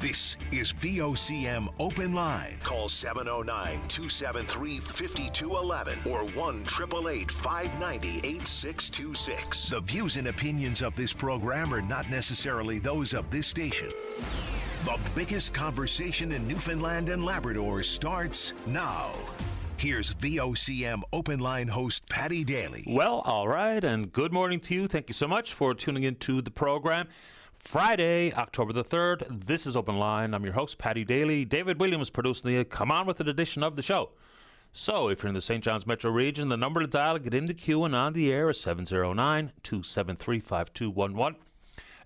This is VOCM Open Line. Call 709-273-5211 or 1-888-590-8626. The views and opinions of this program are not necessarily those of this station. The biggest conversation in Newfoundland and Labrador starts now. Here's VOCM Open Line host Paddy Daly. Well, all right, and good morning to you. Thank you so much for tuning into the program. Friday, October the 3rd, this is Open Line. I'm your host, Paddy Daly. David Williams producing the Come On With It edition of the show. So, if you're in the St. John's metro region, the number to dial to get in the queue and on the air is 709-273-5211.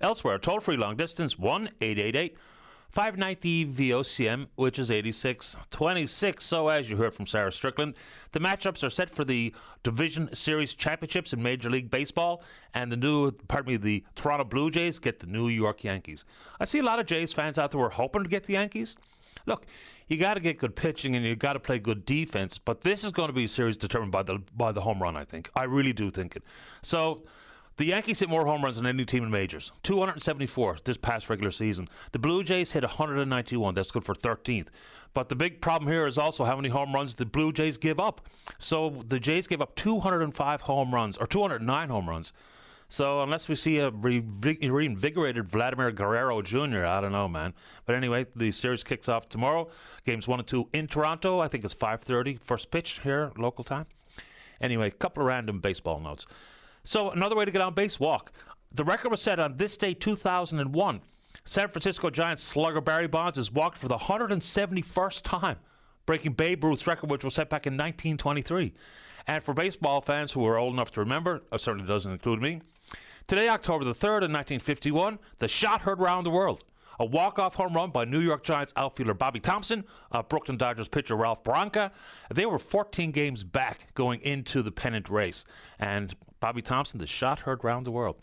Elsewhere, toll-free long distance, 1-888-590-VOCM, which is 8626. So, as you heard from Sarah Strickland, the matchups are set for the Division Series Championships in Major League Baseball, and the Toronto Blue Jays get the New York Yankees. I see a lot of Jays fans out there who are hoping to get the Yankees. Look, you got to get good pitching and you got to play good defense, but this is going to be a series determined by the home run, I think. I really do think it. So, the Yankees hit more home runs than any team in majors. 274 this past regular season. The Blue Jays hit 191. That's good for 13th. But the big problem here is also how many home runs the Blue Jays give up. So the Jays gave up 205 home runs, or 209 home runs. So unless we see a reinvigorated Vladimir Guerrero Jr., I don't know, man. But anyway, the series kicks off tomorrow. Games 1 and 2 in Toronto. I think it's 5:30. First pitch here, local time. Anyway, a couple of random baseball notes. So another way to get on base, walk. The record was set on this day, 2001. San Francisco Giants slugger Barry Bonds has walked for the 171st time, breaking Babe Ruth's record, which was set back in 1923. And for baseball fans who are old enough to remember, it certainly doesn't include me, today, October the 3rd in 1951, the shot heard around the world. A walk-off home run by New York Giants outfielder Bobby Thompson, Brooklyn Dodgers pitcher Ralph Branca. They were 14 games back going into the pennant race. And Bobby Thompson, the shot heard around the world.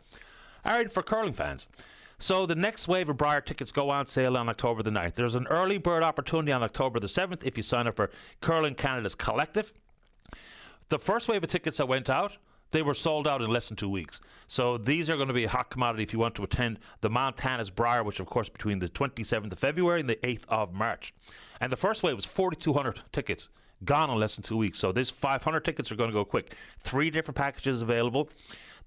All right, for curling fans. So the next wave of Brier tickets go on sale on October the 9th. There's an early bird opportunity on October the 7th if you sign up for Curling Canada's Collective. The first wave of tickets that went out, they were sold out in less than 2 weeks. So these are going to be a hot commodity if you want to attend the Montana's Brier, which of course between the 27th of February and the 8th of March. And the first wave was 4,200 tickets, gone in less than 2 weeks. So these 500 tickets are going to go quick. 3 different packages available.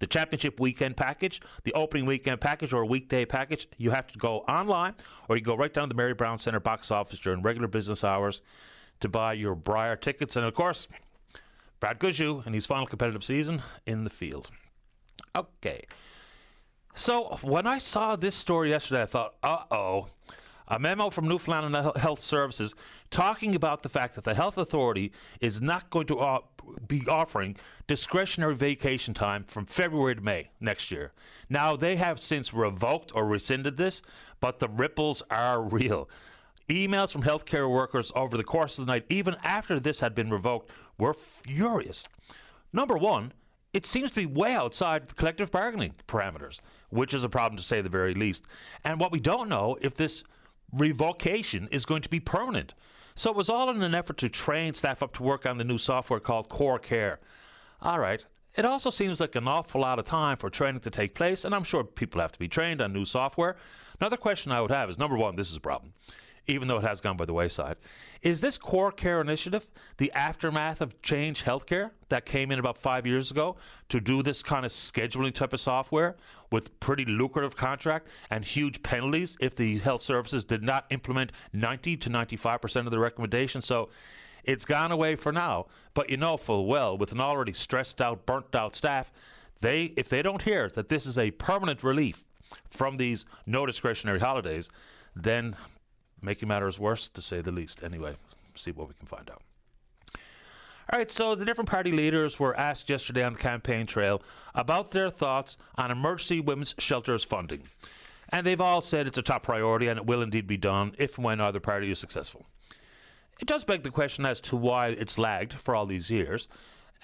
The championship weekend package, the opening weekend package, or a weekday package. You have to go online, or you go right down to the Mary Brown Centre box office during regular business hours to buy your Brier tickets. And of course, Brad Guzhu in his final competitive season in the field. Okay. So when I saw this story yesterday, I thought, uh-oh. A memo from Newfoundland Health Services talking about the fact that the health authority is not going to be offering discretionary vacation time from February to May next year. Now, they have since revoked or rescinded this, but the ripples are real. Emails from healthcare workers over the course of the night, even after this had been revoked, were furious. Number one, it seems to be way outside the collective bargaining parameters, which is a problem to say the very least. And what we don't know if this revocation is going to be permanent. So it was all in an effort to train staff up to work on the new software called Core Care. All right. It also seems like an awful lot of time for training to take place, and I'm sure people have to be trained on new software. Another question I would have is, number one, this is a problem, even though it has gone by the wayside. Is this Core Care initiative the aftermath of Change Healthcare that came in about 5 years ago to do this kind of scheduling type of software with pretty lucrative contract and huge penalties if the health services did not implement 90 to 95% of the recommendations? So it's gone away for now, but you know full well with an already stressed out, burnt out staff, if they don't hear that this is a permanent relief from these no discretionary holidays, then making matters worse, to say the least. Anyway, see what we can find out. All right, so the different party leaders were asked yesterday on the campaign trail about their thoughts on emergency women's shelters funding. And they've all said it's a top priority and it will indeed be done if and when either party is successful. It does beg the question as to why it's lagged for all these years.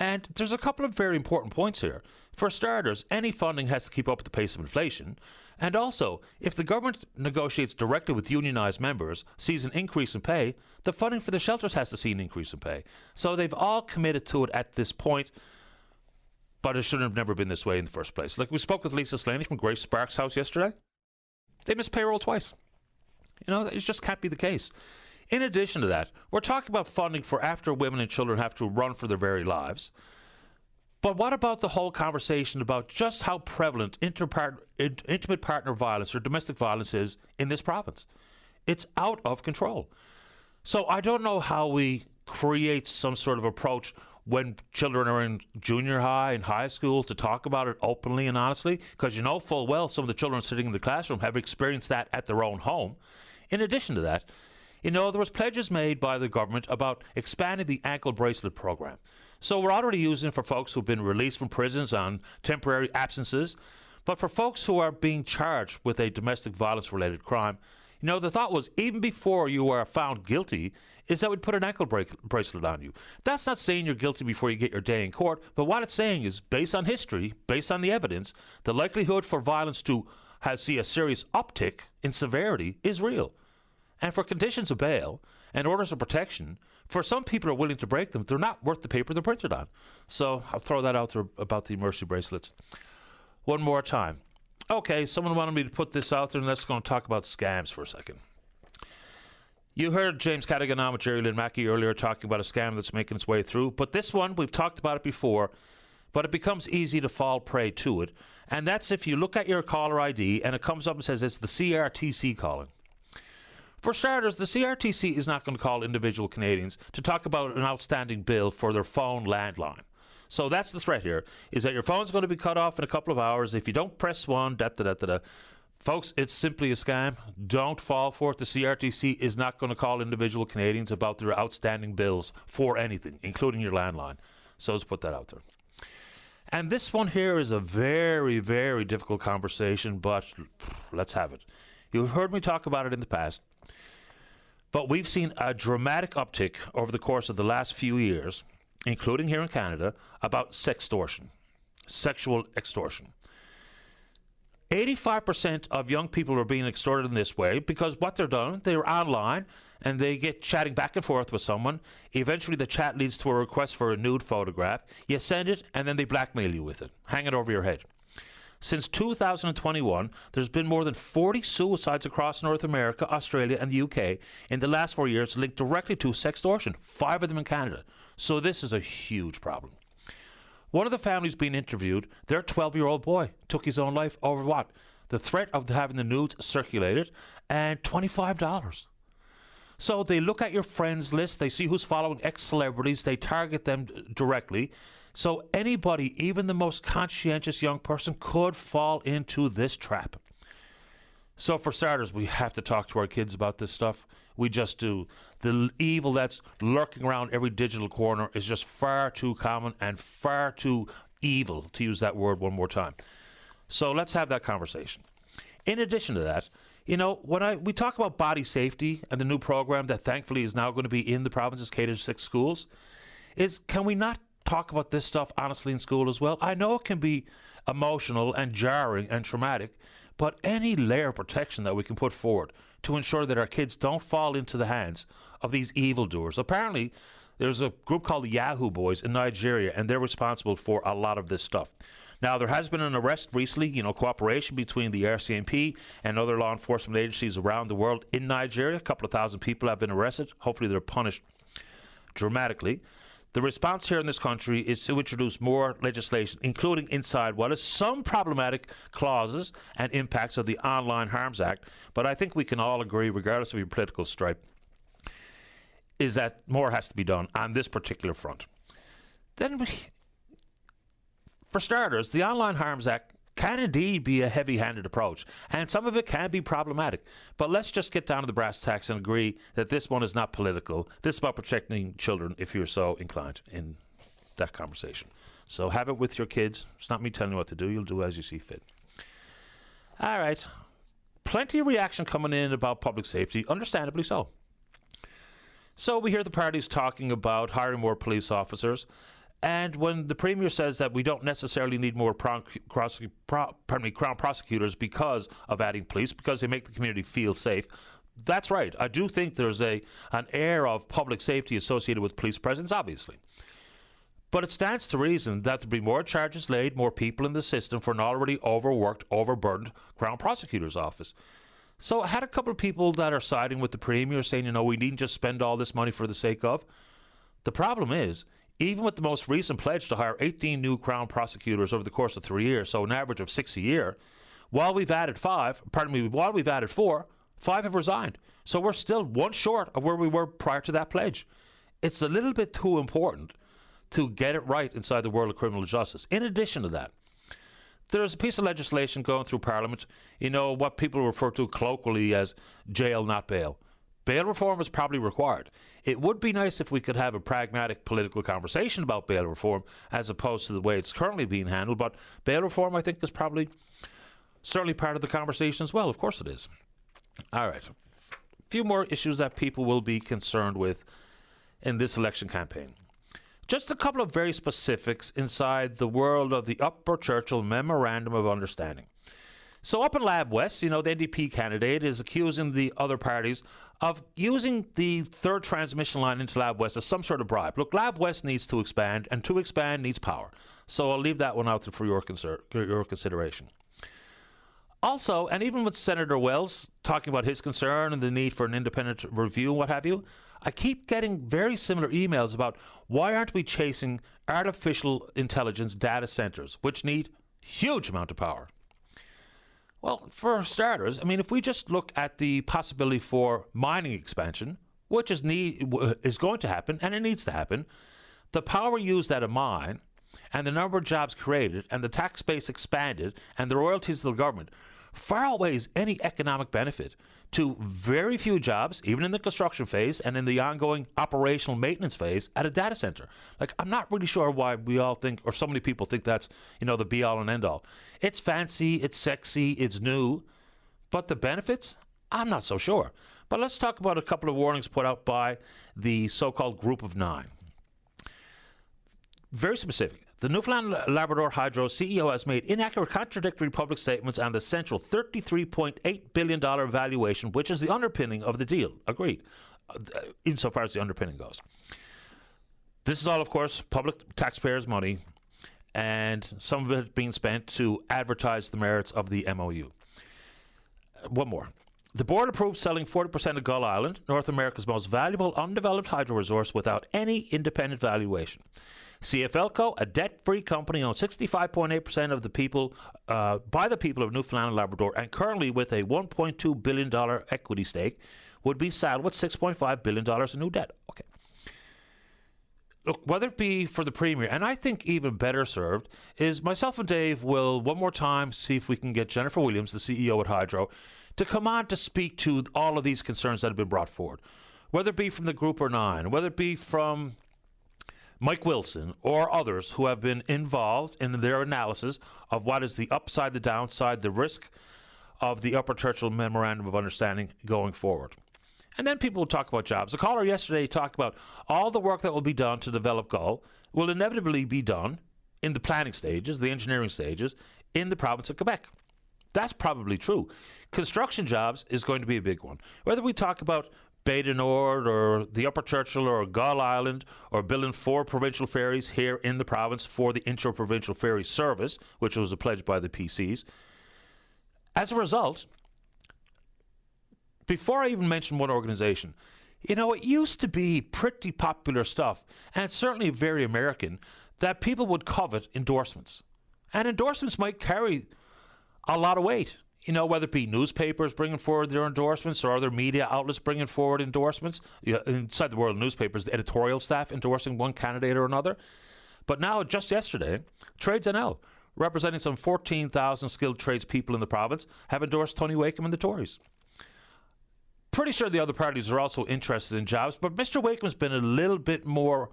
And there's a couple of very important points here. For starters, any funding has to keep up with the pace of inflation. And also, if the government negotiates directly with unionised members, sees an increase in pay, the funding for the shelters has to see an increase in pay. So they've all committed to it at this point, but it should have never been this way in the first place. Like we spoke with Lisa Slaney from Grace Sparks' house yesterday. They missed payroll twice. It just can't be the case. In addition to that, we're talking about funding for after women and children have to run for their very lives. But what about the whole conversation about just how prevalent intimate partner violence or domestic violence is in this province? It's out of control. So I don't know how we create some sort of approach when children are in junior high and high school to talk about it openly and honestly, because you know full well some of the children sitting in the classroom have experienced that at their own home. In addition to that, there was pledges made by the government about expanding the ankle bracelet program. So we're already using it for folks who've been released from prisons on temporary absences. But for folks who are being charged with a domestic violence-related crime, the thought was even before you are found guilty is that we'd put an ankle bracelet on you. That's not saying you're guilty before you get your day in court, but what it's saying is, based on history, based on the evidence, the likelihood for violence to see a serious uptick in severity is real. And for conditions of bail and orders of protection, for some people who are willing to break them, they're not worth the paper they're printed on. So I'll throw that out there about the mercy bracelets. One more time. Okay, someone wanted me to put this out there, and let's go and talk about scams for a second. You heard James Cadigan and Jerry Lynn Mackey earlier talking about a scam that's making its way through. But this one, we've talked about it before, but it becomes easy to fall prey to it. And that's if you look at your caller ID and it comes up and says it's the CRTC calling. For starters, the CRTC is not going to call individual Canadians to talk about an outstanding bill for their phone landline. So that's the threat here, is that your phone's going to be cut off in a couple of hours. If you don't press one, Folks, it's simply a scam. Don't fall for it. The CRTC is not going to call individual Canadians about their outstanding bills for anything, including your landline. So let's put that out there. And this one here is a very, very difficult conversation, but let's have it. You've heard me talk about it in the past. But we've seen a dramatic uptick over the course of the last few years, including here in Canada, about sextortion, sexual extortion. 85% of young people are being extorted in this way because what they're online and they get chatting back and forth with someone. Eventually the chat leads to a request for a nude photograph. You send it and then they blackmail you with it, hang it over your head. Since 2021, there's been more than 40 suicides across North America, Australia, and the UK in the last 4 years linked directly to sextortion, 5 of them in Canada. So this is a huge problem. One of the families being interviewed, their 12-year-old boy took his own life over what? The threat of having the nudes circulated and $25. So they look at your friends list, they see who's following ex-celebrities, they target them directly. So anybody, even the most conscientious young person, could fall into this trap. So for starters, we have to talk to our kids about this stuff. We just do. The evil that's lurking around every digital corner is just far too common and far too evil, to use that word one more time. So let's have that conversation. In addition to that, when we talk about body safety and the new program that thankfully is now going to be in the province's K-6 schools, can we not talk about this stuff honestly in school as well? I know it can be emotional and jarring and traumatic, but any layer of protection that we can put forward to ensure that our kids don't fall into the hands of these evildoers. Apparently, there's a group called the Yahoo Boys in Nigeria, and they're responsible for a lot of this stuff. Now, there has been an arrest recently, cooperation between the RCMP and other law enforcement agencies around the world in Nigeria. A couple of thousand people have been arrested. Hopefully, they're punished dramatically. The response here in this country is to introduce more legislation, including inside what is some problematic clauses and impacts of the Online Harms Act. But I think we can all agree, regardless of your political stripe, is that more has to be done on this particular front. Then, for starters, the Online Harms Act can indeed be a heavy-handed approach, and some of it can be problematic. But let's just get down to the brass tacks and agree that this one is not political. This is about protecting children, if you're so inclined in that conversation. So have it with your kids. It's not me telling you what to do. You'll do as you see fit. All right. Plenty of reaction coming in about public safety, understandably so. So we hear the parties talking about hiring more police officers. And when the Premier says that we don't necessarily need more Crown prosecutors because of adding police, because they make the community feel safe, that's right. I do think there's an air of public safety associated with police presence, obviously. But it stands to reason that there'll be more charges laid, more people in the system for an already overworked, overburdened Crown Prosecutor's Office. So I had a couple of people that are siding with the Premier saying, we needn't just spend all this money for the sake of. The problem is, even with the most recent pledge to hire 18 new Crown prosecutors over the course of 3 years, so an average of 6 a year, while we've added 4, 5 have resigned. So we're still one short of where we were prior to that pledge. It's a little bit too important to get it right inside the world of criminal justice. In addition to that, there's a piece of legislation going through Parliament, what people refer to colloquially as jail, not bail. Bail reform is probably required. It would be nice if we could have a pragmatic political conversation about bail reform as opposed to the way it's currently being handled, but bail reform, I think, is probably certainly part of the conversation as well. Of course it is. All right. A few more issues that people will be concerned with in this election campaign. Just a couple of very specifics inside the world of the Upper Churchill Memorandum of Understanding. So up in Lab West, the NDP candidate is accusing the other parties of using the third transmission line into Lab West as some sort of bribe. Look, Lab West needs to expand, and to expand needs power. So I'll leave that one out for your consideration. Also, and even with Senator Wells talking about his concern and the need for an independent review and what have you, I keep getting very similar emails about why aren't we chasing artificial intelligence data centers, which need huge amount of power. Well, for starters, if we just look at the possibility for mining expansion, which is going to happen, and it needs to happen, the power used at a mine and the number of jobs created and the tax base expanded and the royalties to the government far outweighs any economic benefit to very few jobs, even in the construction phase and in the ongoing operational maintenance phase at a data center. I'm not really sure why we all think, or so many people think that's, the be-all and end-all. It's fancy, it's sexy, it's new, but the benefits, I'm not so sure. But let's talk about a couple of warnings put out by the so-called Group of Nine. Very specific. The Newfoundland Labrador Hydro CEO has made inaccurate, contradictory public statements on the central $33.8 billion valuation, which is the underpinning of the deal. Agreed, insofar as the underpinning goes. This is all, of course, public taxpayers' money, and some of it being spent to advertise the merits of the MOU. One more. The board approved selling 40% of Gull Island, North America's most valuable undeveloped hydro resource, without any independent valuation. CFLCO, a debt-free company, owns 65.8% of the people by the people of Newfoundland and Labrador, and currently with a $1.2 billion equity stake, would be saddled with $6.5 billion in new debt. Okay. Look, whether it be for the Premier, and I think even better served, is myself and Dave will one more time see if we can get Jennifer Williams, the CEO at Hydro, to come on to speak to all of these concerns that have been brought forward. Whether it be from the Group or Nine, whether it be from Mike Wilson or others who have been involved in their analysis of what is the upside, the downside, the risk of the Upper Churchill Memorandum of Understanding going forward. And then people will talk about jobs. The caller yesterday talked about all the work that will be done to develop Gull will inevitably be done in the planning stages, the engineering stages, in the province of Quebec. That's probably true. Construction jobs is going to be a big one. Whether we talk about Bay du Nord or the Upper Churchill or Gull Island or building 4 provincial ferries here in the province for the inter-provincial ferry service, which was a pledge by the PCs. As a result, before I even mention one organization, it used to be pretty popular stuff, and certainly very American, that people would covet endorsements. And endorsements might carry a lot of weight. Whether it be newspapers bringing forward their endorsements or other media outlets bringing forward endorsements. Inside the world of newspapers, the editorial staff endorsing one candidate or another. But now, just yesterday, Trades NL, representing some 14,000 skilled tradespeople in the province, have endorsed Tony Wakeham and the Tories. Pretty sure the other parties are also interested in jobs, but Mr. Wakeham's been a little bit more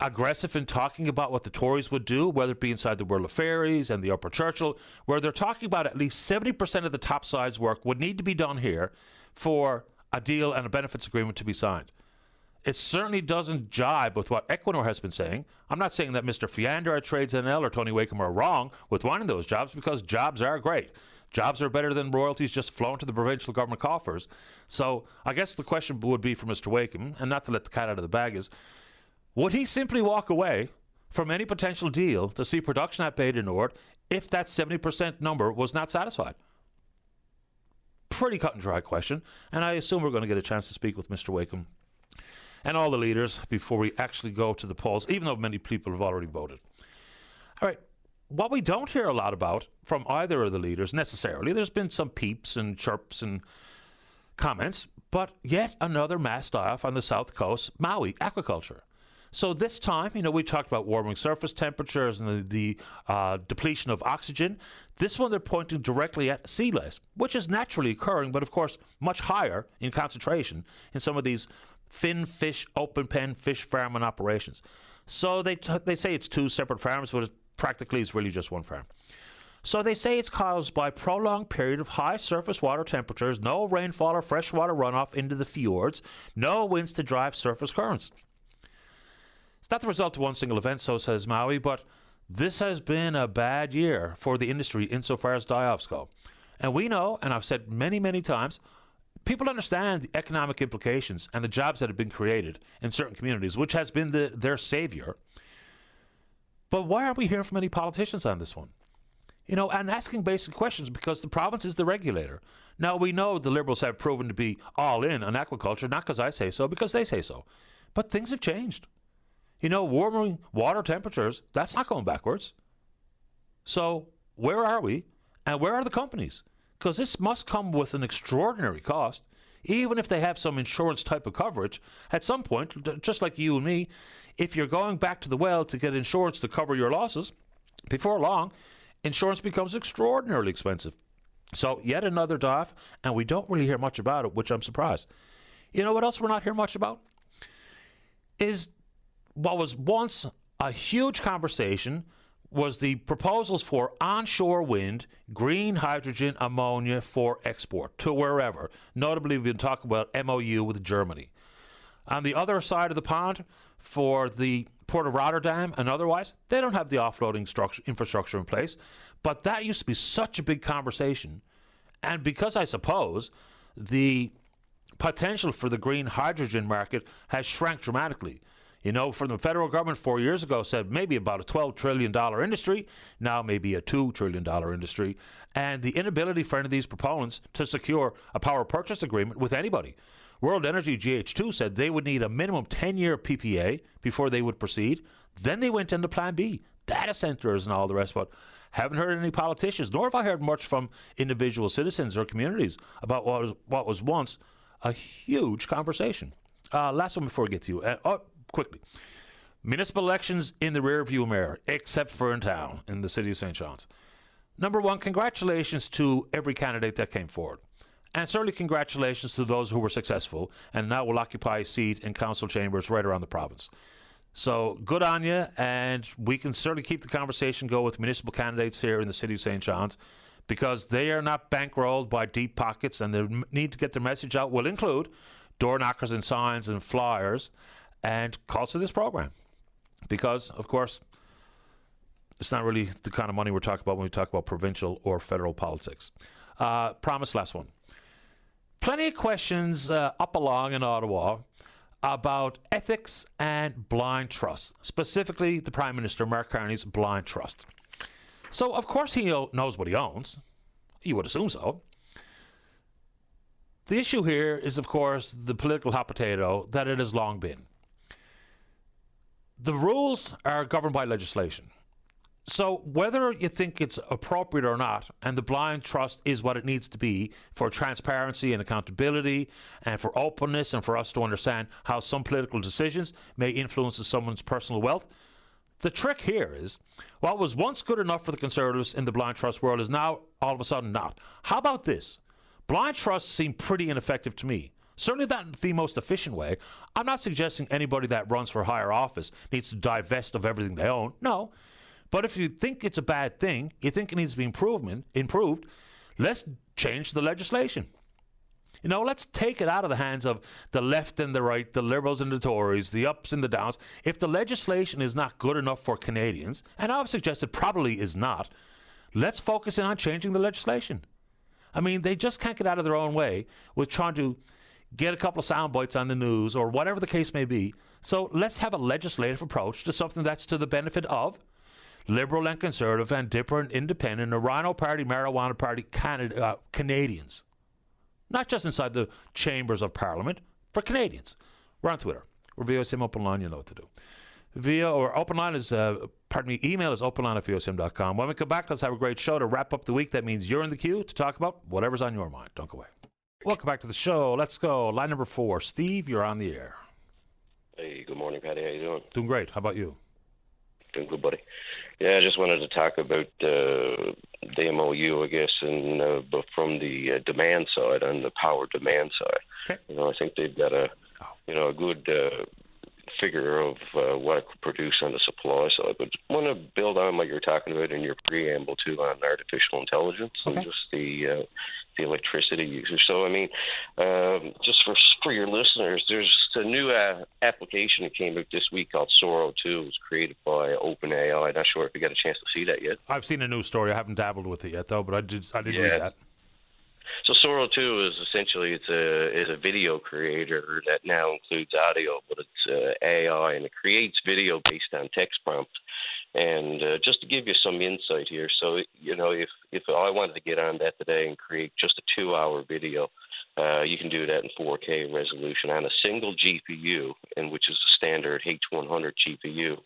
aggressive in talking about what the Tories would do, whether it be inside the world of ferries and the Upper Churchill, where they're talking about at least 70% of the topsides work would need to be done here for a deal and a benefits agreement to be signed. It certainly doesn't jibe with what Equinor has been saying. I'm not saying that Mr. Fiander at Trades NL or Tony Wakeham are wrong with wanting those jobs, because jobs are great. Jobs are better than royalties just flowing to the provincial government coffers. So I guess the question would be for Mr. Wakeham, and not to let the cat out of the bag, is would he simply walk away from any potential deal to see production at Bay du Nord if that 70% number was not satisfied? pretty cut and dry question, and I assume we're going to get a chance to speak with Mr. Wakeham and all the leaders before we actually go to the polls, even though many people have already voted. All right. What we don't hear a lot about from either of the leaders necessarily, there's been some peeps and chirps and comments, but yet another mass die-off on the south coast, Maui, aquaculture. So this time, we talked about warming surface temperatures and the depletion of oxygen. This one, they're pointing directly at sea lice, which is naturally occurring, but of course much higher in concentration in some of these fin fish, open pen fish farming operations. So they say it's two separate farms, but practically it's really just one farm. So they say it's caused by prolonged period of high surface water temperatures, no rainfall or freshwater runoff into the fjords, no winds to drive surface currents. It's not the result of one single event, so says Maui, but this has been a bad year for the industry insofar as die-offs go. And we know, and I've said many, many times, people understand the economic implications and the jobs that have been created in certain communities, which has been their savior. But why aren't we hearing from any politicians on this one? And asking basic questions, because the province is the regulator. Now, we know the Liberals have proven to be all in on aquaculture, not because I say so, because they say so. But things have changed. Warming water temperatures, that's not going backwards. So where are we? And where are the companies? Because this must come with an extraordinary cost. Even if they have some insurance type of coverage, at some point, just like you and me, if you're going back to the well to get insurance to cover your losses, before long, insurance becomes extraordinarily expensive. So yet another die-off, and we don't really hear much about it, which I'm surprised. You know what else we're not hearing much about? Is what was once a huge conversation was the proposals for onshore wind, green hydrogen, ammonia for export to wherever. Notably, we've been talking about MOU with Germany. On the other side of the pond, for the Port of Rotterdam and otherwise, they don't have the offloading infrastructure in place. But that used to be such a big conversation. And because I suppose the potential for the green hydrogen market has shrank dramatically. From the federal government 4 years ago said maybe about a $12 trillion industry, now maybe a $2 trillion industry, and the inability for any of these proponents to secure a power purchase agreement with anybody. World Energy GH2 said they would need a minimum 10-year PPA before they would proceed. Then they went into Plan B, data centers and all the rest, but haven't heard any politicians, nor have I heard much from individual citizens or communities about what was once a huge conversation. Last one before we get to you. Quickly. Municipal elections in the rearview mirror, except for in town, in the city of St. John's. Number one, congratulations to every candidate that came forward. And certainly congratulations to those who were successful and now will occupy a seat in council chambers right around the province. So good on you, and we can certainly keep the conversation going with municipal candidates here in the city of St. John's, because they are not bankrolled by deep pockets, and they need to get their message out. Will include door knockers and signs and flyers and calls to this program, because, of course, it's not really the kind of money we're talking about when we talk about provincial or federal politics. Promise, last one. Plenty of questions up along in Ottawa about ethics and blind trust, specifically the Prime Minister, Mark Carney's blind trust. So, of course, he knows what he owns. You would assume so. The issue here is, of course, the political hot potato that it has long been. The rules are governed by legislation. So whether you think it's appropriate or not, and the blind trust is what it needs to be for transparency and accountability and for openness and for us to understand how some political decisions may influence someone's personal wealth, the trick here is what was once good enough for the Conservatives in the blind trust world is now all of a sudden not. How about this? Blind trusts seem pretty ineffective to me. Certainly not the most efficient way. I'm not suggesting anybody that runs for higher office needs to divest of everything they own. No. But if you think it's a bad thing, you think it needs to be improved, let's change the legislation. Let's take it out of the hands of the left and the right, the Liberals and the Tories, the ups and the downs. If the legislation is not good enough for Canadians, and I would suggest it probably is not, let's focus in on changing the legislation. They just can't get out of their own way with trying to get a couple of sound bites on the news or whatever the case may be. So let's have a legislative approach to something that's to the benefit of Liberal and Conservative and different independent, a Rhino Party, Marijuana Party Canadians. not just inside the chambers of Parliament, for Canadians. We're on Twitter. We're VOCM Open Line. You know what to do. Open Line is, email is openline@vosim.com. When we come back, let's have a great show to wrap up the week. That means you're in the queue to talk about whatever's on your mind. Don't go away. Welcome back to the show. Let's go. Line number 4. Steve, you're on the air. Hey, good morning, Patty. How you doing? Doing great. How about you? Doing good, buddy. Yeah, I just wanted to talk about the MOU, I guess, but from the demand side and the power demand side. Okay. I think they've got a good figure of what it could produce on the supply side. But I want to build on what you're talking about in your preamble too on artificial intelligence and just the electricity usage. So, I mean, just for your listeners, there's a new application that came out this week called Sora 2. It was created by OpenAI. I'm not sure if you got a chance to see that yet. I've seen a news story. I haven't dabbled with it yet, though, but I did read that. So Sora 2 is essentially it's a video creator that now includes audio, but it's AI, and it creates video based on text prompts. And just to give you some insight here, so if I wanted to get on that today and create just a 2-hour video, you can do that in 4K resolution on a single GPU, and which is a standard H100 GPU.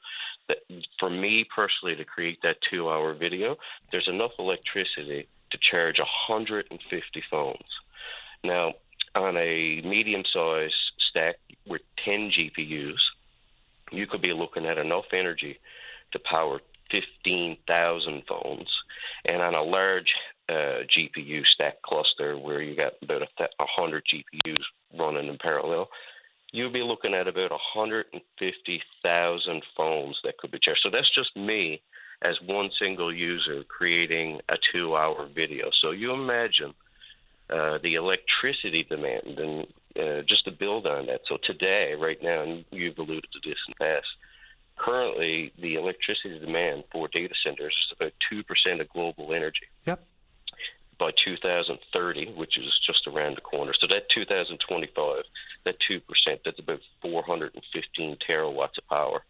That, for me personally, to create that 2-hour video, there's enough electricity to charge 150 phones. Now, on a medium-sized stack with 10 GPUs, you could be looking at enough energy to power 15,000 phones. And on a large GPU stack cluster where you got about 100 GPUs running in parallel, you'll be looking at about 150,000 phones that could be charged. So that's just me as one single user creating a 2-hour video. So you imagine the electricity demand, and just to build on that. So today, right now, and you've alluded to this in the past, currently the electricity demand for data centers is about 2% of global energy. Yep. By 2030, which is just around the corner. So that 2025, that 2%, that's about 415 terawatts of power.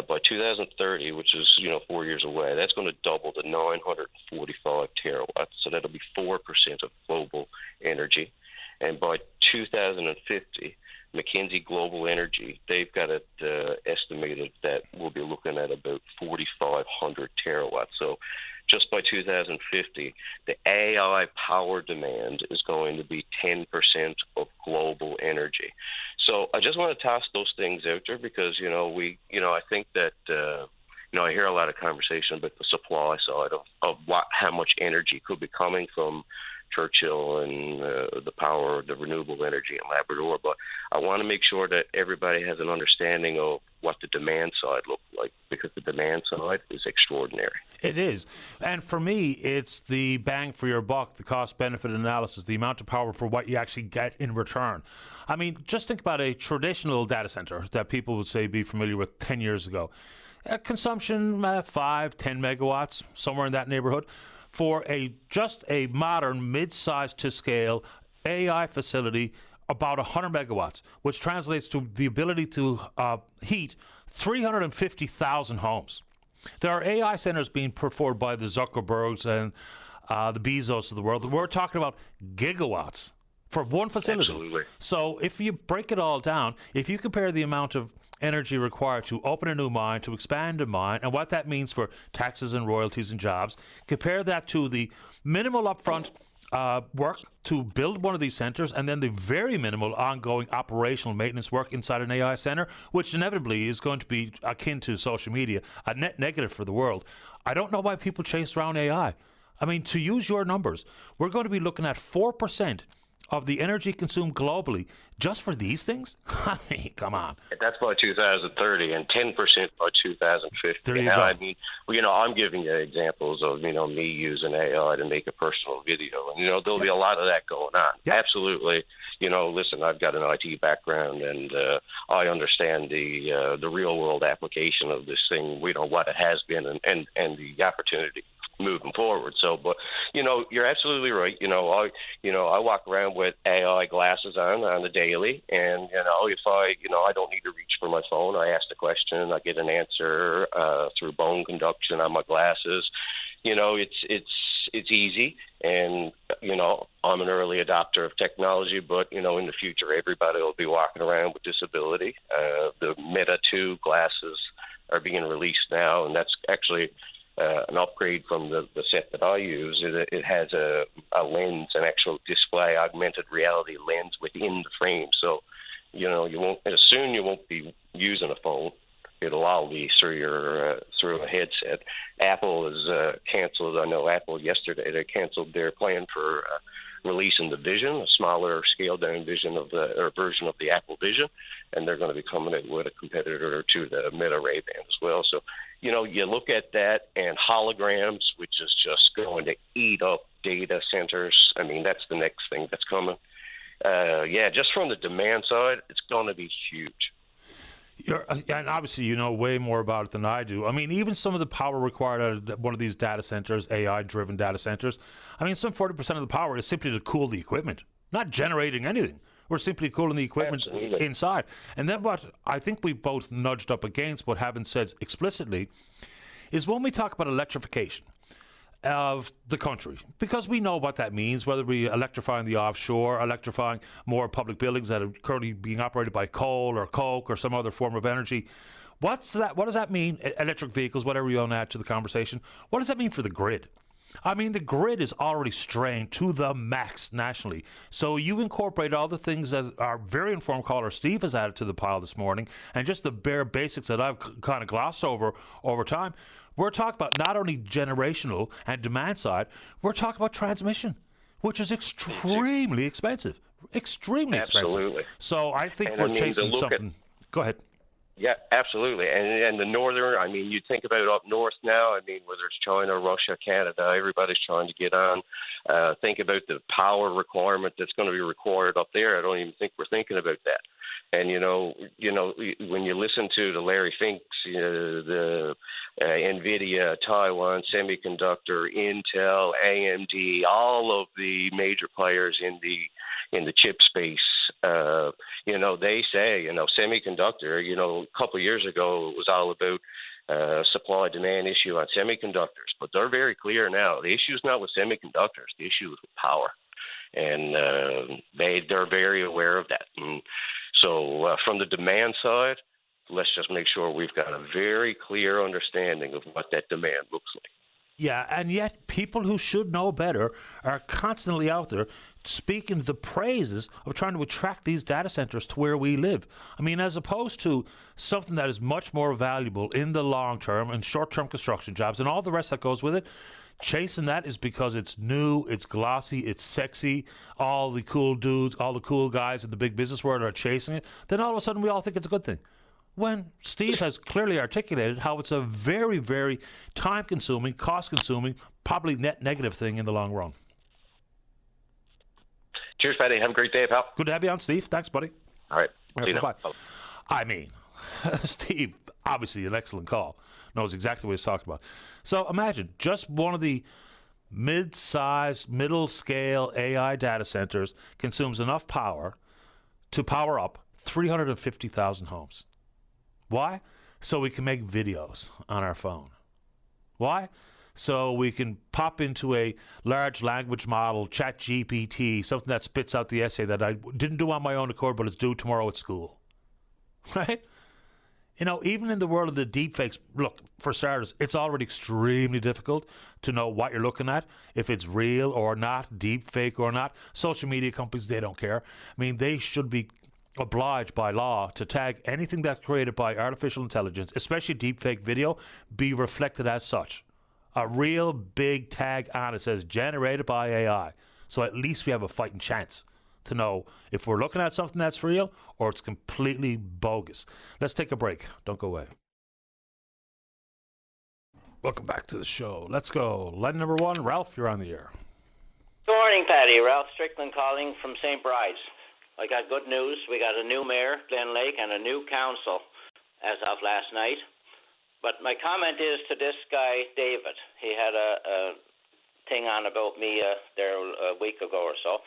By 2030, which is 4 years away, that's going to double to 945 terawatts. So that'll be 4% of global energy. And by 2050, McKinsey Global Energy, they've got it estimated that we'll be looking at about 4,500 terawatts. So just by 2050, the AI power demand is going to be 10% of global energy. So I just want to toss those things out there because, I think that, I hear a lot of conversation about the supply side of how much energy could be coming from Churchill and the power of the renewable energy in Labrador. But I want to make sure that everybody has an understanding of what the demand side looks like, because the demand side is extraordinary. It is. And for me, it's the bang for your buck, the cost-benefit analysis, the amount of power for what you actually get in return. I mean, just think about a traditional data center that people would say be familiar with 10 years ago. Consumption, 5, 10 megawatts, somewhere in that neighborhood. For just a modern mid-sized to scale AI facility, about 100 megawatts, which translates to the ability to heat 350,000 homes. There are AI centers being put forward by the Zuckerbergs and the Bezos of the world. We're talking about gigawatts for one facility. Absolutely. So if you break it all down, if you compare the amount of energy required to open a new mine, to expand a mine, and what that means for taxes and royalties and jobs, compare that to the minimal upfront work to build one of these centers, and then the very minimal ongoing operational maintenance work inside an AI center, which inevitably is going to be akin to social media, a net negative for the world. I don't know why people chase around AI. I mean, to use your numbers, we're going to be looking at 4% of the energy consumed globally just for these things? I mean, come on. That's by 2030 and 10% by 2050. There you go. I mean, I'm giving you examples of, me using AI to make a personal video. And, there'll be a lot of that going on. Yep. Absolutely. Listen, I've got an IT background, and I understand the real world application of this thing, what it has been and the opportunity moving forward. So, but you're absolutely right. I walk around with AI glasses on the daily, and if I don't need to reach for my phone, I ask the question, I get an answer through bone conduction on my glasses. It's it's easy, and I'm an early adopter of technology, but in the future everybody will be walking around with disability. The Meta 2 glasses are being released now, and that's actually an upgrade from the set that I use. It has a lens, an actual display, augmented reality lens within the frame, so you won't be using a phone. It'll all be through a headset. Apple has canceled. I know Apple yesterday they canceled their plan for releasing the Vision, a smaller, scaled down version of the Apple Vision, and they're going to be coming out with a competitor to the Meta Ray-Ban as well. So, you look at that, and holograms, which is just going to eat up data centers. I mean, that's the next thing that's coming. Just from the demand side, it's going to be huge. And obviously, you know way more about it than I do. I mean, even some of the power required out of one of these data centers, AI-driven data centers, I mean, some 40% of the power is simply to cool the equipment, not generating anything. We're simply cooling the equipment inside. And then what I think we both nudged up against, but haven't said explicitly, is when we talk about electrification of the country, because we know what that means, whether we electrifying the offshore, electrifying more public buildings that are currently being operated by coal or coke or some other form of energy. What does that mean? Electric vehicles, whatever you want to add to the conversation. What does that mean for the grid? I mean, the grid is already strained to the max nationally. So you incorporate all the things that our very informed caller Steve has added to the pile this morning, and just the bare basics that I've kind of glossed over time. We're talking about not only generational and demand side, we're talking about transmission, which is extremely expensive. Extremely Absolutely. expensive. So I think we're chasing something. Go ahead. Yeah, absolutely. And the northern, I mean, you think about it up north now, I mean, whether it's China, Russia, Canada, everybody's trying to get on. Think about the power requirement that's going to be required up there. I don't even think we're thinking about that. And, when you listen to the Larry Finks, the NVIDIA, Taiwan Semiconductor, Intel, AMD, all of the major players in the chip space, they say, semiconductor, a couple of years ago, it was all about supply-demand issue on semiconductors. But they're very clear now. The issue is not with semiconductors. The issue is with power. And they're very aware of that. And so from the demand side, let's just make sure we've got a very clear understanding of what that demand looks like. Yeah, and yet people who should know better are constantly out there speaking the praises of trying to attract these data centers to where we live. I mean, as opposed to something that is much more valuable in the long term and short-term construction jobs and all the rest that goes with it. Chasing that is because it's new, it's glossy, it's sexy. All the cool dudes, all the cool guys in the big business world are chasing it. Then all of a sudden we all think it's a good thing. When Steve has clearly articulated how it's a very, very time-consuming, cost-consuming, probably net negative thing in the long run. Cheers, Paddy. Have a great day, pal. Good to have you on, Steve. Thanks, buddy. All right. See you bye. I mean, Steve, obviously an excellent call. Knows exactly what he's talking about. So imagine just one of the mid-sized, middle-scale AI data centers consumes enough power to power up 350,000 homes. Why? So we can make videos on our phone. Why? So we can pop into a large language model, ChatGPT, something that spits out the essay that I didn't do on my own accord, but it's due tomorrow at school. Right? Even in the world of the deepfakes, look, for starters, it's already extremely difficult to know what you're looking at, if it's real or not, deepfake or not. Social media companies, they don't care. I mean, they should be obliged by law to tag anything that's created by artificial intelligence, especially deepfake video, be reflected as such. A real big tag on it says generated by AI. So at least we have a fighting chance to know if we're looking at something that's real or it's completely bogus. Let's take a break. Don't go away. Welcome back to the show. Let's go. Line number one, Ralph, you're on the air. Good morning, Patty. Ralph Strickland calling from St. Bride's. I got good news. We got a new mayor, Glen Lake, and a new council as of last night. But my comment is to this guy, David. He had a thing on about me there a week ago or so,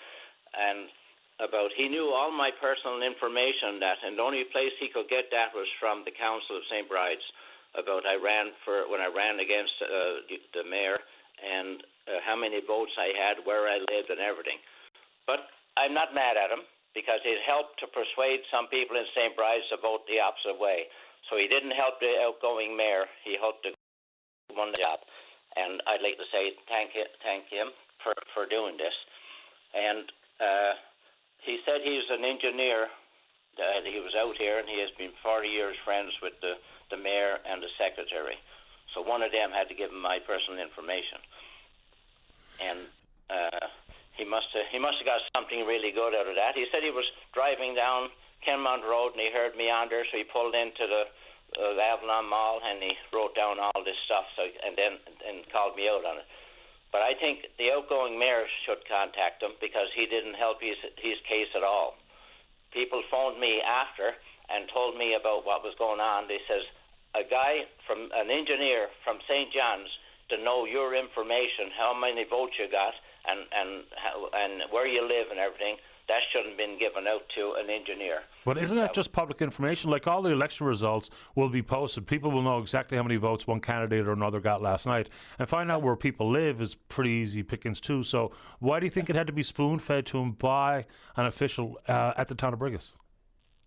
and about he knew all my personal information, and the only place he could get that was from the Council of St. Bride's. When I ran against the mayor, and how many votes I had, where I lived, and everything. But I'm not mad at him because it helped to persuade some people in St. Bride's to vote the opposite way. So he didn't help the outgoing mayor. He helped the one job. And I'd like to say thank him for doing this. And he said he's an engineer. He was out here, and he has been 40 years friends with the mayor and the secretary. So one of them had to give him my personal information. And he must have got something really good out of that. He said he was driving down Kenmont Road, and he heard me on there, so he pulled into the Avalon Mall, and he wrote down all this stuff, and called me out on it. But I think the outgoing mayor should contact him because he didn't help his case at all. People phoned me after and told me about what was going on. They says, an engineer from St. John's, to know your information, how many votes you got, and where you live and everything, that shouldn't have been given out to an engineer. But isn't that just public information? Like, all the election results will be posted. People will know exactly how many votes one candidate or another got last night. And find out where people live is pretty easy pickings too. So why do you think it had to be spoon-fed to him by an official at the town of Brigus?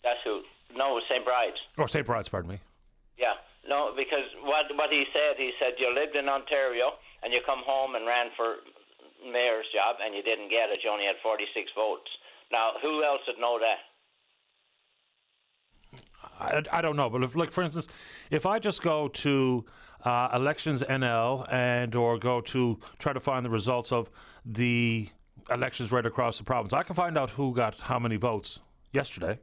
That's who? No, it was St. Bride's. Or St. Bride's, pardon me. Yeah. No, because what he said you lived in Ontario and you come home and ran for mayor's job and you didn't get it. You only had 46 votes. Now, who else would know that? I don't know, but if, for instance, if I just go to Elections NL or go to try to find the results of the elections right across the province, I can find out who got how many votes yesterday.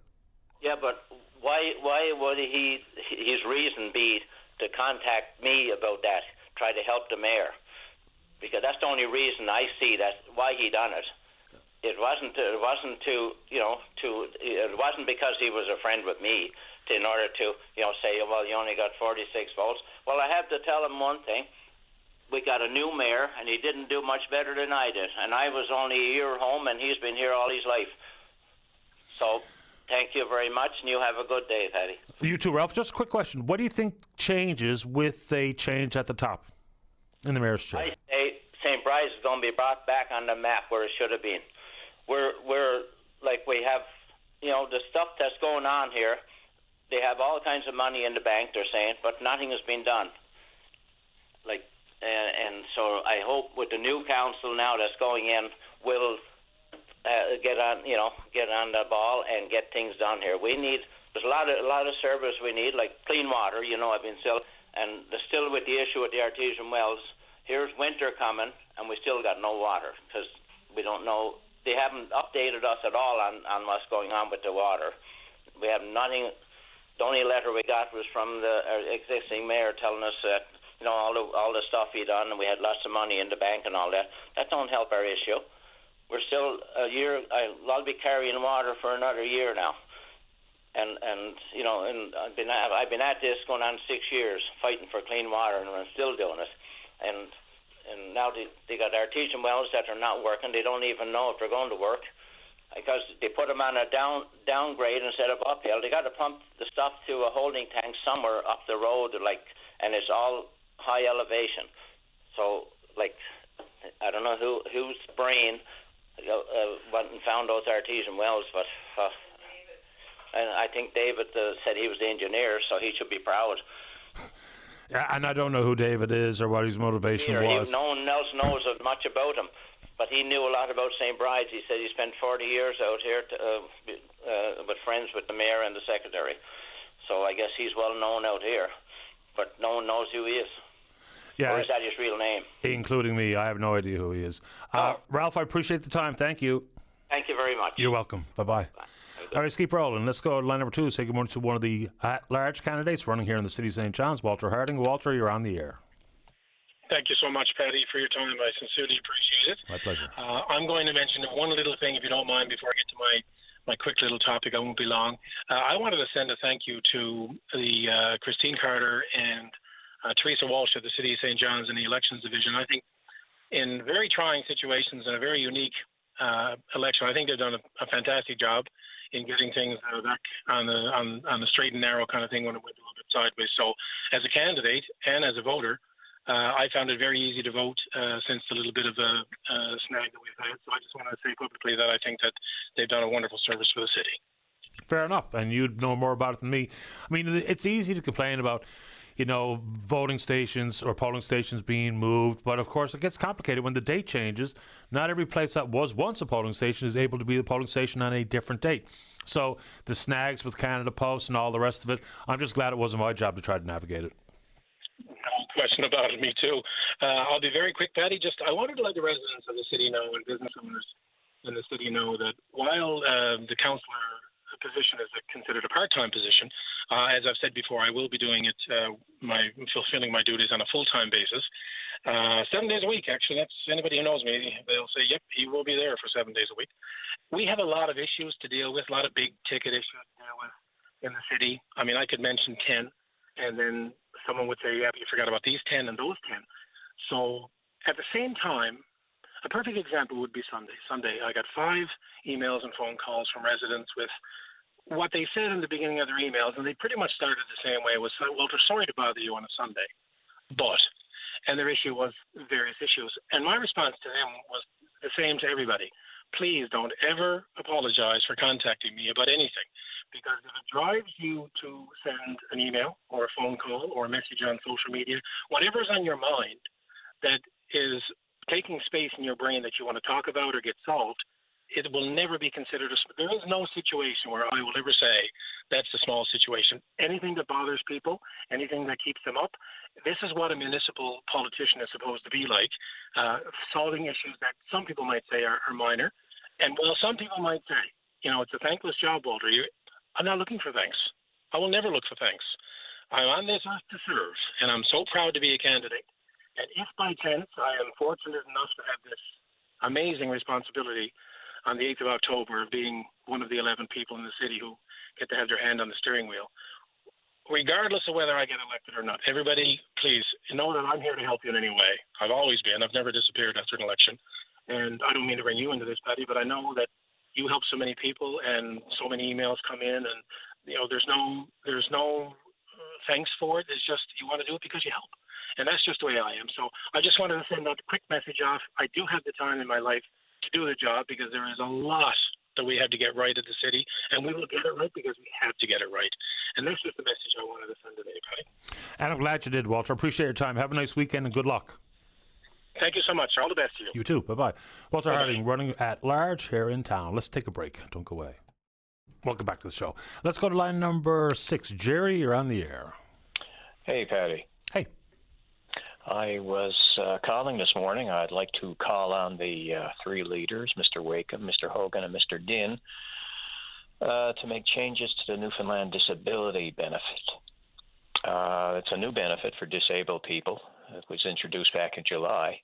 Yeah, but why would his reason be to contact me about that, try to help the mayor? Because that's the only reason I see that why he done it. It wasn't because he was a friend with me in order to say, well, you only got 46 votes. Well, I have to tell him one thing. We got a new mayor, and he didn't do much better than I did. And I was only a year home, and he's been here all his life. So thank you very much, and you have a good day, Paddy. You too, Ralph. Just a quick question. What do you think changes with a change at the top in the mayor's chair? I say St. Bride's is going to be brought back on the map where it should have been. We're like we have, the stuff that's going on here, they have all kinds of money in the bank, they're saying, but nothing has been done. And so I hope with the new council now that's going in, we'll get on the ball and get things done here. There's a lot of service we need, like clean water. I've been still with the issue with the artesian wells. Here's winter coming, and we still got no water because we don't know. They haven't updated us at all on what's going on with the water. We have nothing. The only letter we got was from our existing mayor telling us that all the stuff he done, and we had lots of money in the bank and all that. That don't help our issue. We're still a year. I'll be carrying water for another year now, and I've been at this going on 6 years fighting for clean water, and I'm still doing it. And now they got artesian wells that are not working. They don't even know if they're going to work because they put them on a downgrade instead of uphill. They got to pump the stuff to a holding tank somewhere up the road, and it's all high elevation. So, I don't know whose brain went and found those artesian wells, but and I think David said he was the engineer, so he should be proud. Yeah, and I don't know who David is or what his motivation was. No one else knows as much about him, but he knew a lot about St. Bride's. He said he spent 40 years out here with friends with the mayor and the secretary. So I guess he's well known out here, but no one knows who he is. Yeah, or is that his real name? Including me. I have no idea who he is. Ralph, I appreciate the time. Thank you. Thank you very much. You're welcome. Bye-bye. All right, let's keep rolling. Let's go to line number 2. Say good morning to one of the at-large candidates running here in the city of St. John's, Walter Harding. Walter, you're on the air. Thank you so much, Paddy, for your time. I sincerely appreciate it. My pleasure. I'm going to mention one little thing, if you don't mind, before I get to my quick little topic. I won't be long. I wanted to send a thank you to the Christine Carter and Teresa Walsh of the City of St. John's in the Elections Division. I think in very trying situations and a very unique election, I think they've done a fantastic job in getting things back on the straight and narrow kind of thing when it went a little bit sideways. So as a candidate and as a voter, I found it very easy to vote since the little bit of a snag that we've had. So I just want to say publicly that I think that they've done a wonderful service for the city. Fair enough, and you'd know more about it than me. I mean, it's easy to complain about, voting stations or polling stations being moved, but of course it gets complicated when the date changes. Not every place that was once a polling station is able to be a polling station on a different date. So the snags with Canada Post and all the rest of it, I'm just glad it wasn't my job to try to navigate it. No question about it, me too. I'll be very quick, Patty. I wanted to let the residents of the city know and business owners in the city know that while the councillor position is considered a part-time position, as I've said before, I will be doing it, fulfilling my duties on a full-time basis. 7 days a week, actually. That's anybody who knows me, they'll say, yep, he will be there for 7 days a week. We have a lot of issues to deal with, a lot of big-ticket issues to deal with in the city. I mean, I could mention 10, and then someone would say, yeah, but you forgot about these 10 and those 10. So at the same time, a perfect example would be Sunday. Sunday, I got 5 emails and phone calls from residents with what they said in the beginning of their emails, and they pretty much started the same way, was, well, they're sorry to bother you on a Sunday, but, and their issue was various issues. And my response to them was the same to everybody. Please don't ever apologize for contacting me about anything, because if it drives you to send an email or a phone call or a message on social media, whatever's on your mind that is taking space in your brain that you want to talk about or get solved, it will never be considered there is no situation where I will ever say that's a small situation. Anything that bothers people, anything that keeps them up, this is what a municipal politician is supposed to be like, solving issues that some people might say are minor. And while some people might say, it's a thankless job, Walter, I'm not looking for thanks. I will never look for thanks. I'm on this earth to serve, and I'm so proud to be a candidate. And if by chance I am fortunate enough to have this amazing responsibility on the 8th of October of being one of the 11 people in the city who get to have their hand on the steering wheel, regardless of whether I get elected or not, everybody, please know that I'm here to help you in any way. I've always been. I've never disappeared after an election. And I don't mean to bring you into this, Patty, but I know that you help so many people and so many emails come in, and there's no thanks for it. It's just you want to do it because you help. And that's just the way I am. So I just wanted to send out a quick message off. I do have the time in my life to do the job because there is a lot that we have to get right at the city, and we will get it right because we have to get it right. And that's just the message I wanted to send today, Patty. And I'm glad you did, Walter. Appreciate your time. Have a nice weekend and good luck. Thank you so much. All the best to you. You too. Bye-bye. Walter Harding running at large here in town. Let's take a break. Don't go away. Welcome back to the show. Let's go to line number 6. Jerry, you're on the air. Hey, Patty. Hey. I was calling this morning. I'd like to call on the 3 leaders, Mr. Wakeham, Mr. Hogan, and Mr. Dinn, to make changes to the Newfoundland disability benefit. It's a new benefit for disabled people. It was introduced back in July,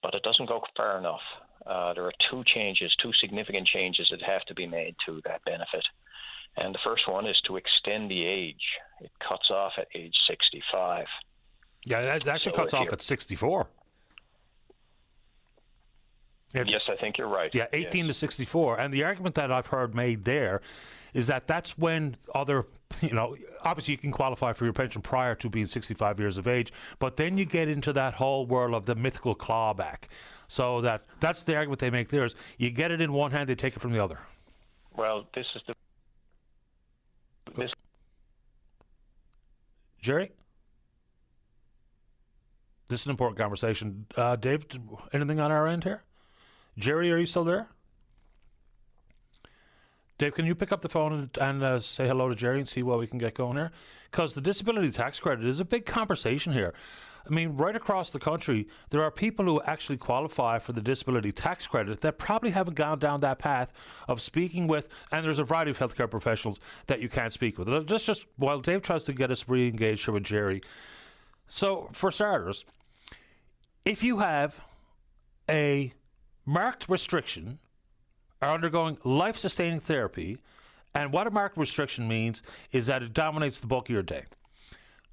but it doesn't go far enough. There are 2 significant changes that have to be made to that benefit. And the first one is to extend the age. It cuts off at age 65. Yeah, it actually cuts off at 64. Yes, I think you're right. Yeah, 18 to 64. And the argument that I've heard made there is that that's when other, obviously you can qualify for your pension prior to being 65 years of age, but then you get into that whole world of the mythical clawback. So that's the argument they make there is you get it in one hand, they take it from the other. Well, this is Jerry? This is an important conversation. Dave, anything on our end here? Jerry, are you still there? Dave, can you pick up the phone and say hello to Jerry and see what we can get going here? Because the disability tax credit is a big conversation here. I mean, right across the country, there are people who actually qualify for the disability tax credit that probably haven't gone down that path of speaking with, and there's a variety of healthcare professionals that you can't speak with. Let's just, while Dave tries to get us re-engaged here with Jerry. So, for starters, if you have a marked restriction are undergoing life-sustaining therapy, and what a marked restriction means is that it dominates the bulk of your day.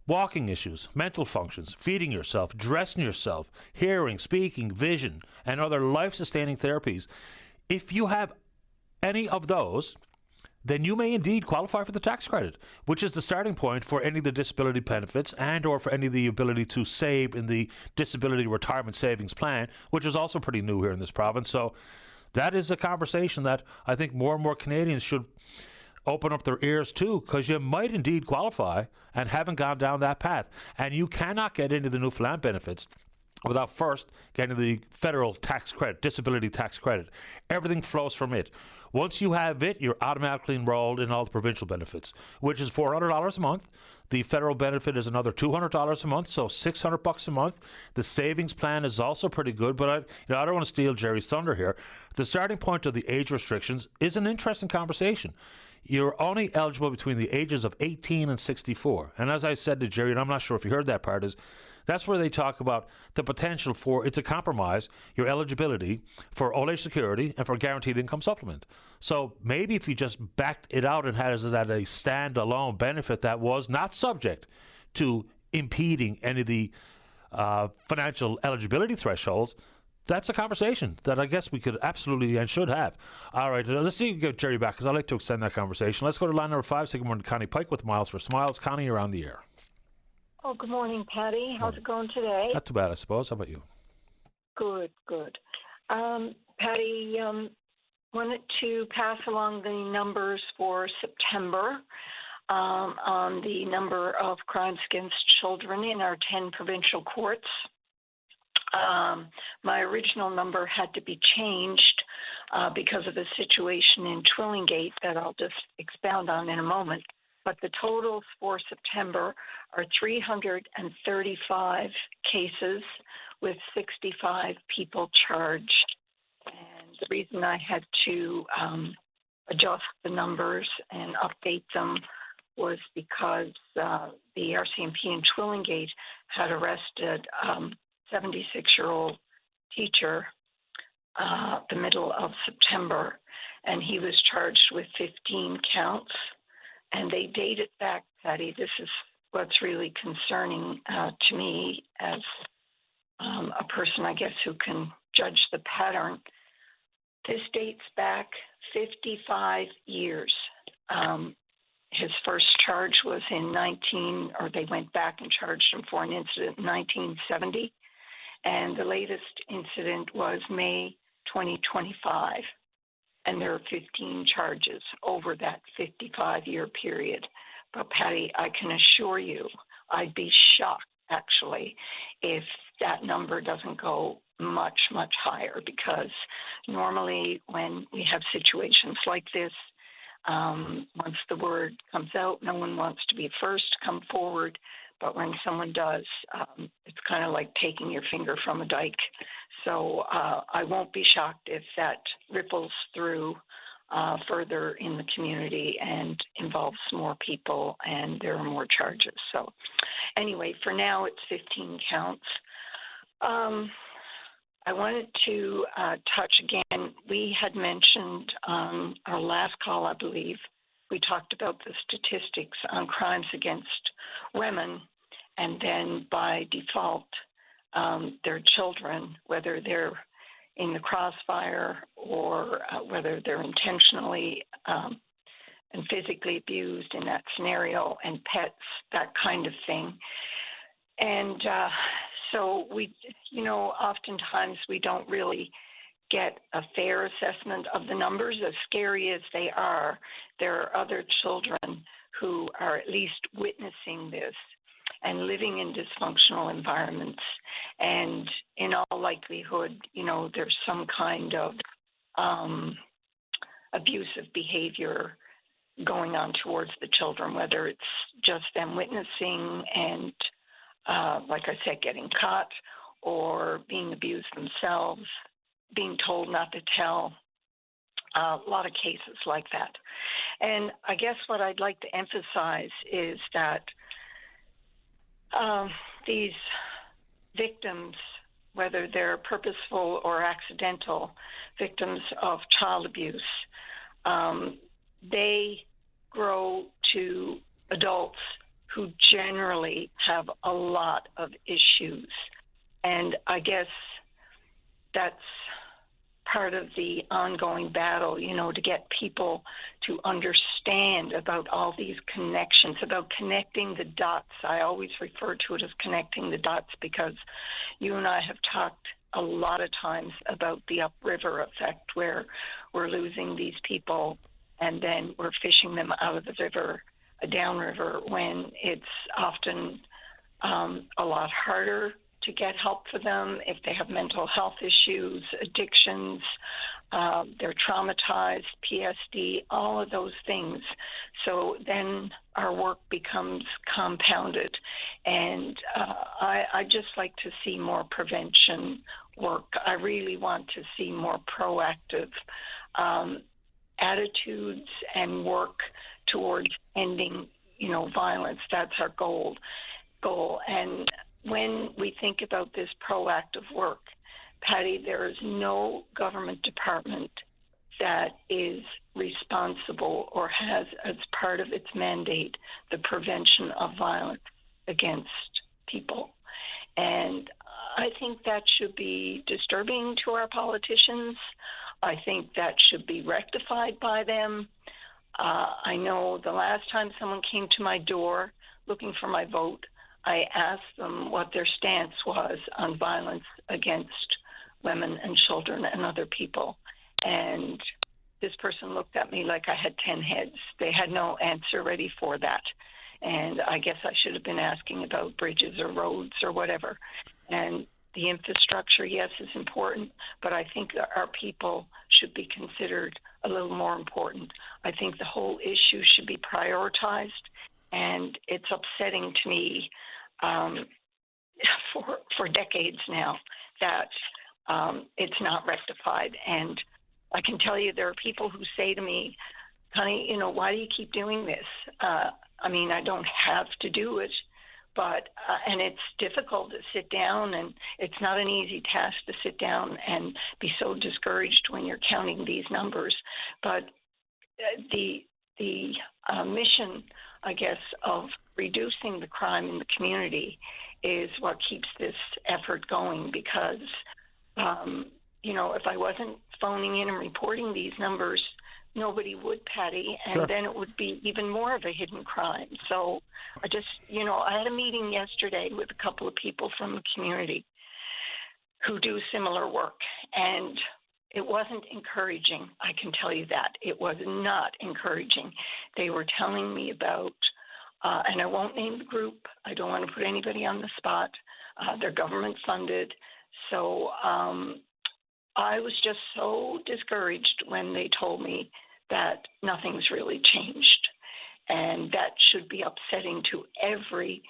Walking issues, mental functions, feeding yourself, dressing yourself, hearing, speaking, vision, and other life-sustaining therapies. If you have any of those, then you may indeed qualify for the tax credit, which is the starting point for any of the disability benefits and or for any of the ability to save in the disability retirement savings plan, which is also pretty new here in this province. So that is a conversation that I think more and more Canadians should open up their ears to, because you might indeed qualify and haven't gone down that path. And you cannot get into the Newfoundland benefits without first getting the federal tax credit, disability tax credit. Everything flows from it. Once you have it, you're automatically enrolled in all the provincial benefits, which is $400 a month. The federal benefit is another $200 a month, so $600 a month. The savings plan is also pretty good, but I don't want to steal Jerry's thunder here. The starting point of the age restrictions is an interesting conversation. You're only eligible between the ages of 18 and 64. And as I said to Jerry, and I'm not sure if you heard that part, is that's where they talk about the potential for it to compromise your eligibility for old age security and for guaranteed income supplement. So maybe if you just backed it out and had it as a standalone benefit that was not subject to impeding any of the financial eligibility thresholds, that's a conversation that I guess we could absolutely and should have. All right, let's see if we can get Jerry back, because I'd like to extend that conversation. Let's go to line number 5. Say good morning to Connie Pike with Miles for Smiles. Connie, you're on the air. Oh, good morning, Patty. How's it going today? Not too bad, I suppose. How about you? Good. Patty, wanted to pass along the numbers for September on the number of crimes against children in our 10 provincial courts. My original number had to be changed because of a situation in Twillingate that I'll just expound on in a moment. But the totals for September are 335 cases with 65 people charged. And the reason I had to adjust the numbers and update them was because the RCMP in Twillingate had arrested 76-year-old teacher the middle of September, and he was charged with 15 counts. And they date it back, Patty. This is what's really concerning to me as a person, I guess, who can judge the pattern. This dates back 55 years. His first charge was they went back and charged him for an incident in 1970. And the latest incident was May 2025. And there are 15 charges over that 55-year period. But, Patty, I can assure you, I'd be shocked, actually, if that number doesn't go much, much higher, because normally when we have situations like this, once the word comes out, no one wants to be first to come forward. But when someone does, it's kind of like taking your finger from a dike. So I won't be shocked if that ripples through further in the community and involves more people and there are more charges. So anyway, for now it's 15 counts. I wanted to touch again, we had mentioned on our last call, I believe, we talked about the statistics on crimes against women, and then by default, their children, whether they're in the crossfire or whether they're intentionally and physically abused in that scenario, and pets, that kind of thing. And so we, oftentimes we don't really get a fair assessment of the numbers. As scary as they are, there are other children who are at least witnessing this and living in dysfunctional environments. And in all likelihood, there's some kind of abusive behavior going on towards the children, whether it's just them witnessing and, like I said, getting caught, or being abused themselves, being told not to tell, a lot of cases like that. And I guess what I'd like to emphasize is that these victims, whether they're purposeful or accidental victims of child abuse, they grow to adults who generally have a lot of issues. And I guess that's part of the ongoing battle, to get people to understand about all these connections, about connecting the dots. I always refer to it as connecting the dots because you and I have talked a lot of times about the upriver effect, where we're losing these people and then we're fishing them out of the river, downriver, when it's often a lot harder to get help for them if they have mental health issues, addictions, they're traumatized, PSD, all of those things. So then our work becomes compounded. And I just like to see more prevention work. I really want to see more proactive attitudes and work towards ending, violence. That's our goal. And when we think about this proactive work, Patty, there is no government department that is responsible or has as part of its mandate the prevention of violence against people. And I think that should be disturbing to our politicians. I think that should be rectified by them. I know the last time someone came to my door looking for my vote, I asked them what their stance was on violence against women and children and other people. And this person looked at me like I had 10 heads. They had no answer ready for that. And I guess I should have been asking about bridges or roads or whatever. And the infrastructure, yes, is important, but I think that our people should be considered a little more important. I think the whole issue should be prioritized, and it's upsetting to me for decades now that it's not rectified. And I can tell you there are people who say to me, Connie, why do you keep doing this? I don't have to do it, but and it's difficult to sit down, and it's not an easy task to sit down and be so discouraged when you're counting these numbers. But the mission, I guess, of reducing the crime in the community is what keeps this effort going, because, if I wasn't phoning in and reporting these numbers, nobody would, Patty, and Sure. then it would be even more of a hidden crime. So I just, I had a meeting yesterday with a couple of people from the community who do similar work, and it wasn't encouraging. I can tell you that. It was not encouraging. They were telling me about, and I won't name the group. I don't want to put anybody on the spot. They're government funded. So I was just so discouraged when they told me that nothing's really changed. And that should be upsetting to every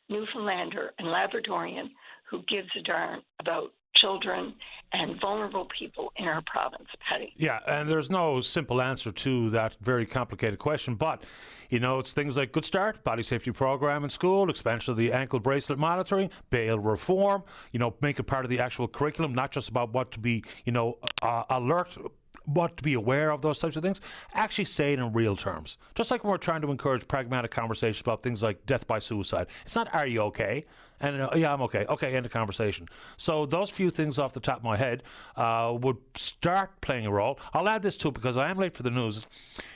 Newfoundlander and Labradorian who gives a darn about children and vulnerable people in our province, Patty. Yeah, and there's no simple answer to that very complicated question, but, it's things like Good Start, body safety program in school, expansion of the ankle bracelet monitoring, bail reform, make it part of the actual curriculum, not just about what to be, alert, what to be aware of, those types of things. Actually say it in real terms. Just like when we're trying to encourage pragmatic conversations about things like death by suicide. It's not, are you okay? And yeah, I'm okay. Okay, end of conversation. So those few things off the top of my head would start playing a role. I'll add this too, because I am late for the news.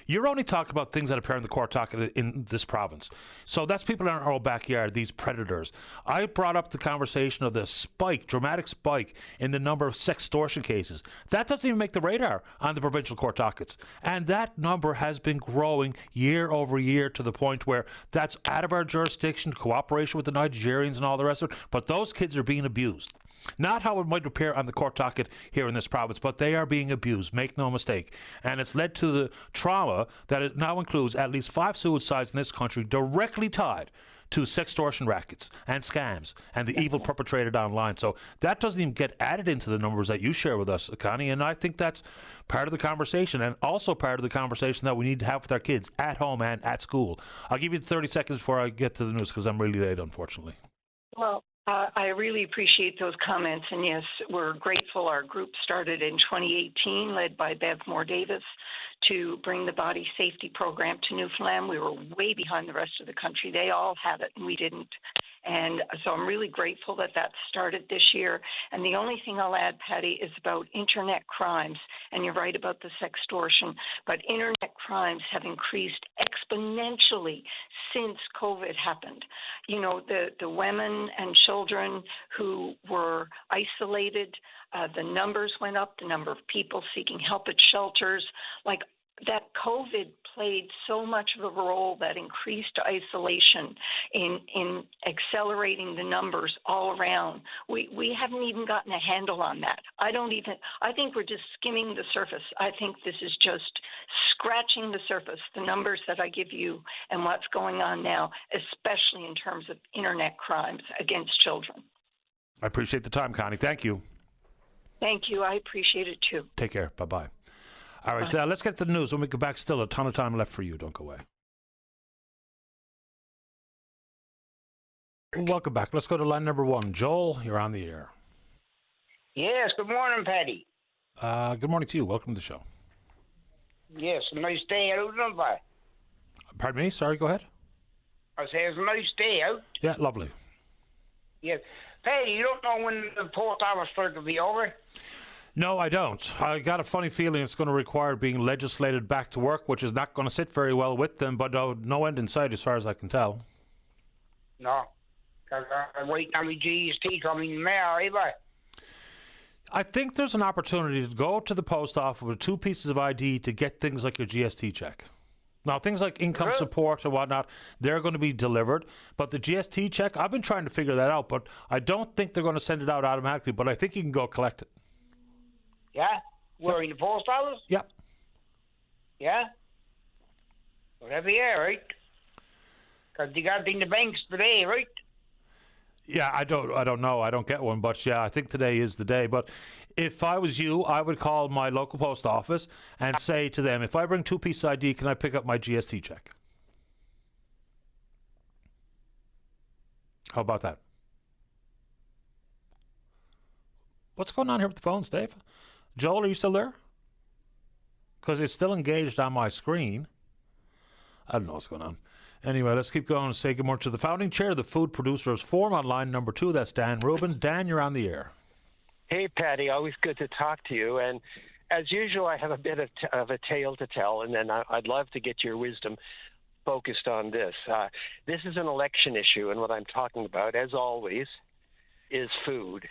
You're only talking about things that appear in the court docket in this province. So that's people in our own backyard, these predators. I brought up the conversation of the dramatic spike in the number of sextortion cases. That doesn't even make the radar on the provincial court dockets. And that number has been growing year over year to the point where that's out of our jurisdiction, cooperation with the Nigerians and all the rest of it. But those kids are being abused. Not how it might appear on the court docket here in this province, but they are being abused, make no mistake. And it's led to the trauma that it now includes at least 5 suicides in this country directly tied to sextortion rackets and scams and the evil perpetrated online. So that doesn't even get added into the numbers that you share with us, Connie, and I think that's part of the conversation, and also part of the conversation that we need to have with our kids at home and at school. I'll give you 30 seconds before I get to the news, because I'm really late, unfortunately. Well, I really appreciate those comments, and yes, we're grateful. Our group started in 2018, led by Bev Moore-Davis, to bring the body safety program to Newfoundland. We were way behind the rest of the country. They all had it, and we didn't. And so I'm really grateful that that started this year. And the only thing I'll add, Patty, is about internet crimes. And you're right about the sextortion, but internet crimes have increased exponentially since COVID happened. You know, the women and children who were isolated, the numbers went up, the number of people seeking help at shelters, like that COVID played so much of a role that increased isolation in accelerating the numbers all around. We haven't even gotten a handle on that. I think we're just skimming the surface. I think this is just scratching the surface, the numbers that I give you and what's going on now, especially in terms of internet crimes against children. I appreciate the time, Connie. Thank you. Thank you. I appreciate it too. Take care. Bye-bye. All right, let's get to the news. When we go back, still a ton of time left for you. Don't go away. Welcome back. Let's go to line number 1. Joel, you're on the air. Yes, good morning, Patty. Good morning to you. Welcome to the show. Yes, a nice day out, isn't it? Pardon me? Sorry, go ahead. I say it's a nice day out. Yeah, lovely. Yes. Patty, you don't know when the post office strike will be over? No, I don't. I got a funny feeling it's going to require being legislated back to work, which is not going to sit very well with them, but no end in sight as far as I can tell. No, because I'm waiting on my GST coming in the mail, either. I think there's an opportunity to go to the post office with 2 pieces of ID to get things like your GST check. Now, things like income support and whatnot, they're going to be delivered. But the GST check, I've been trying to figure that out, but I don't think they're going to send it out automatically, but I think you can go collect it. Yeah? We're in the post office? Yep. Yeah? Whatever, yeah, right? Because they got it in the banks today, right? Yeah, I don't know. I don't get one, but yeah, I think today is the day. But if I was you, I would call my local post office and say to them, if I bring 2 pieces of ID, can I pick up my GST check? How about that? What's going on here with the phones, Dave? Joel, are you still there? Because it's still engaged on my screen. I don't know what's going on. Anyway, let's keep going and say good morning to the founding chair of the Food Producers Forum on line number 2. That's Dan Rubin. Dan, you're on the air. Hey, Patty. Always good to talk to you. And as usual, I have a bit of a tale to tell, and then I'd love to get your wisdom focused on this. This is an election issue, and what I'm talking about, as always, is food.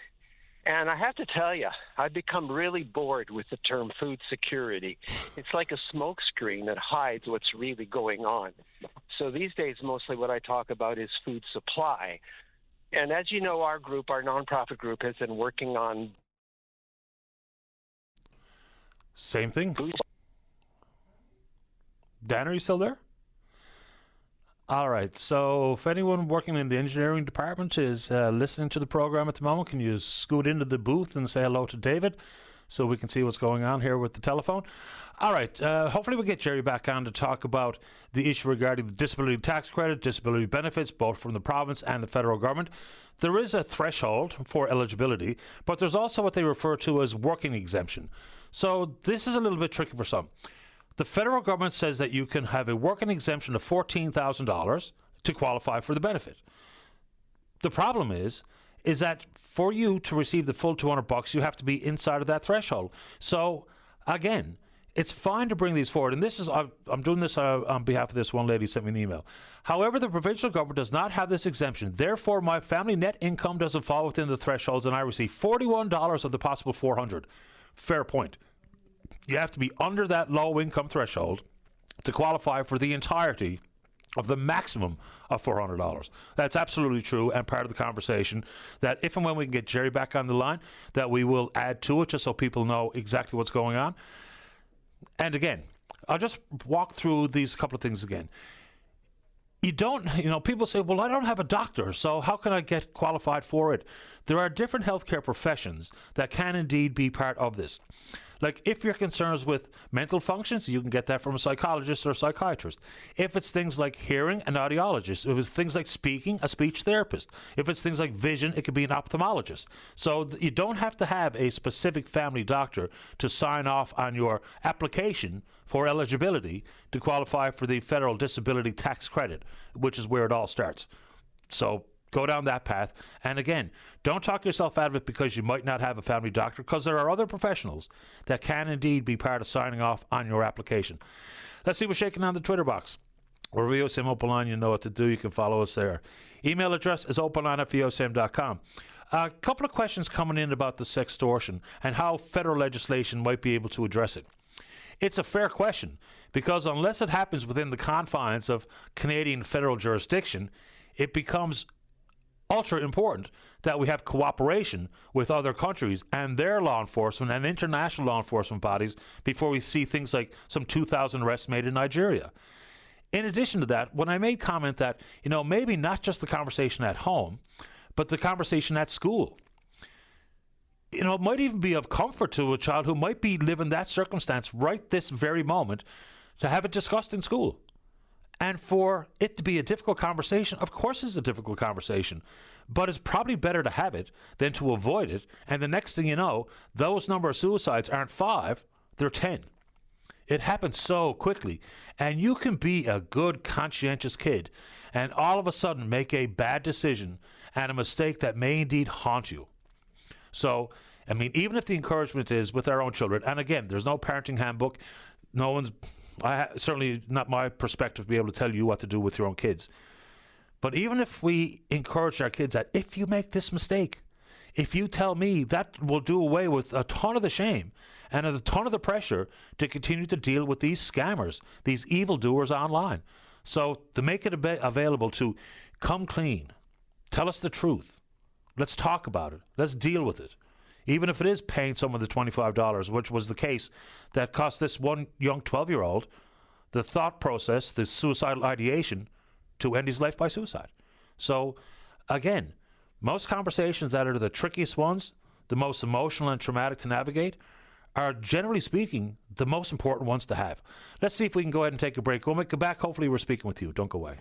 And I have to tell you, I've become really bored with the term food security. It's like a smokescreen that hides what's really going on. So these days, mostly what I talk about is food supply. And as you know, our group, our nonprofit group, has been working on... Same thing. Dan, are you still there? All right. So if anyone working in the engineering department is listening to the program at the moment, can you scoot into the booth and say hello to David so we can see what's going on here with the telephone? All right. Hopefully we'll get Jerry back on to talk about the issue regarding the disability tax credit, disability benefits, both from the province and the federal government. There is a threshold for eligibility, but there's also what they refer to as working exemption. So this is a little bit tricky for some. The federal government says that you can have a working exemption of $14,000 to qualify for the benefit. The problem is that for you to receive the full $200, you have to be inside of that threshold. So again, it's fine to bring these forward. And this is, I'm doing this on behalf of this one lady who sent me an email. However, the provincial government does not have this exemption. Therefore, my family net income doesn't fall within the thresholds, and I receive $41 of the possible $400. Fair point. You have to be under that low income threshold to qualify for the entirety of the maximum of $400. That's absolutely true, and part of the conversation that if and when we can get Jerry back on the line, that we will add to it just so people know exactly what's going on. And again, I'll just walk through these couple of things again. People say, well, I don't have a doctor, so how can I get qualified for it? There are different healthcare professions that can indeed be part of this. Like if you're concerned with mental functions, you can get that from a psychologist or a psychiatrist. If it's things like hearing, an audiologist. If it's things like speaking, a speech therapist. If it's things like vision, it could be an ophthalmologist. So you don't have to have a specific family doctor to sign off on your application for eligibility to qualify for the federal disability tax credit, which is where it all starts. So go down that path. And again, don't talk yourself out of it because you might not have a family doctor, because there are other professionals that can indeed be part of signing off on your application. Let's see what's shaking on the Twitter box. We're VOCM Open Line. You know what to do. You can follow us there. Email address is openline@vocm.com. A couple of questions coming in about the sextortion and how federal legislation might be able to address it. It's a fair question, because unless it happens within the confines of Canadian federal jurisdiction, it becomes ultra important that we have cooperation with other countries and their law enforcement and international law enforcement bodies before we see things like some 2,000 arrests made in Nigeria. In addition to that, when I made comment that, maybe not just the conversation at home, but the conversation at school, it might even be of comfort to a child who might be living that circumstance right this very moment to have it discussed in school. And for it to be a difficult conversation, of course it's a difficult conversation, but it's probably better to have it than to avoid it. And the next thing you know, those number of suicides aren't 5, they're 10. It happens so quickly. And you can be a good, conscientious kid and all of a sudden make a bad decision and a mistake that may indeed haunt you. So, even if the encouragement is with our own children, and again, there's no parenting handbook, certainly not my perspective to be able to tell you what to do with your own kids. But even if we encourage our kids that if you make this mistake, if you tell me, that will do away with a ton of the shame and a ton of the pressure to continue to deal with these scammers, these evildoers online. So to make it available to come clean, tell us the truth, let's talk about it, let's deal with it. Even if it is paying someone the $25, which was the case that cost this one young 12-year-old the thought process, the suicidal ideation to end his life by suicide. So, again, most conversations that are the trickiest ones, the most emotional and traumatic to navigate, are generally speaking the most important ones to have. Let's see if we can go ahead and take a break. When we come back, hopefully we're speaking with you. Don't go away.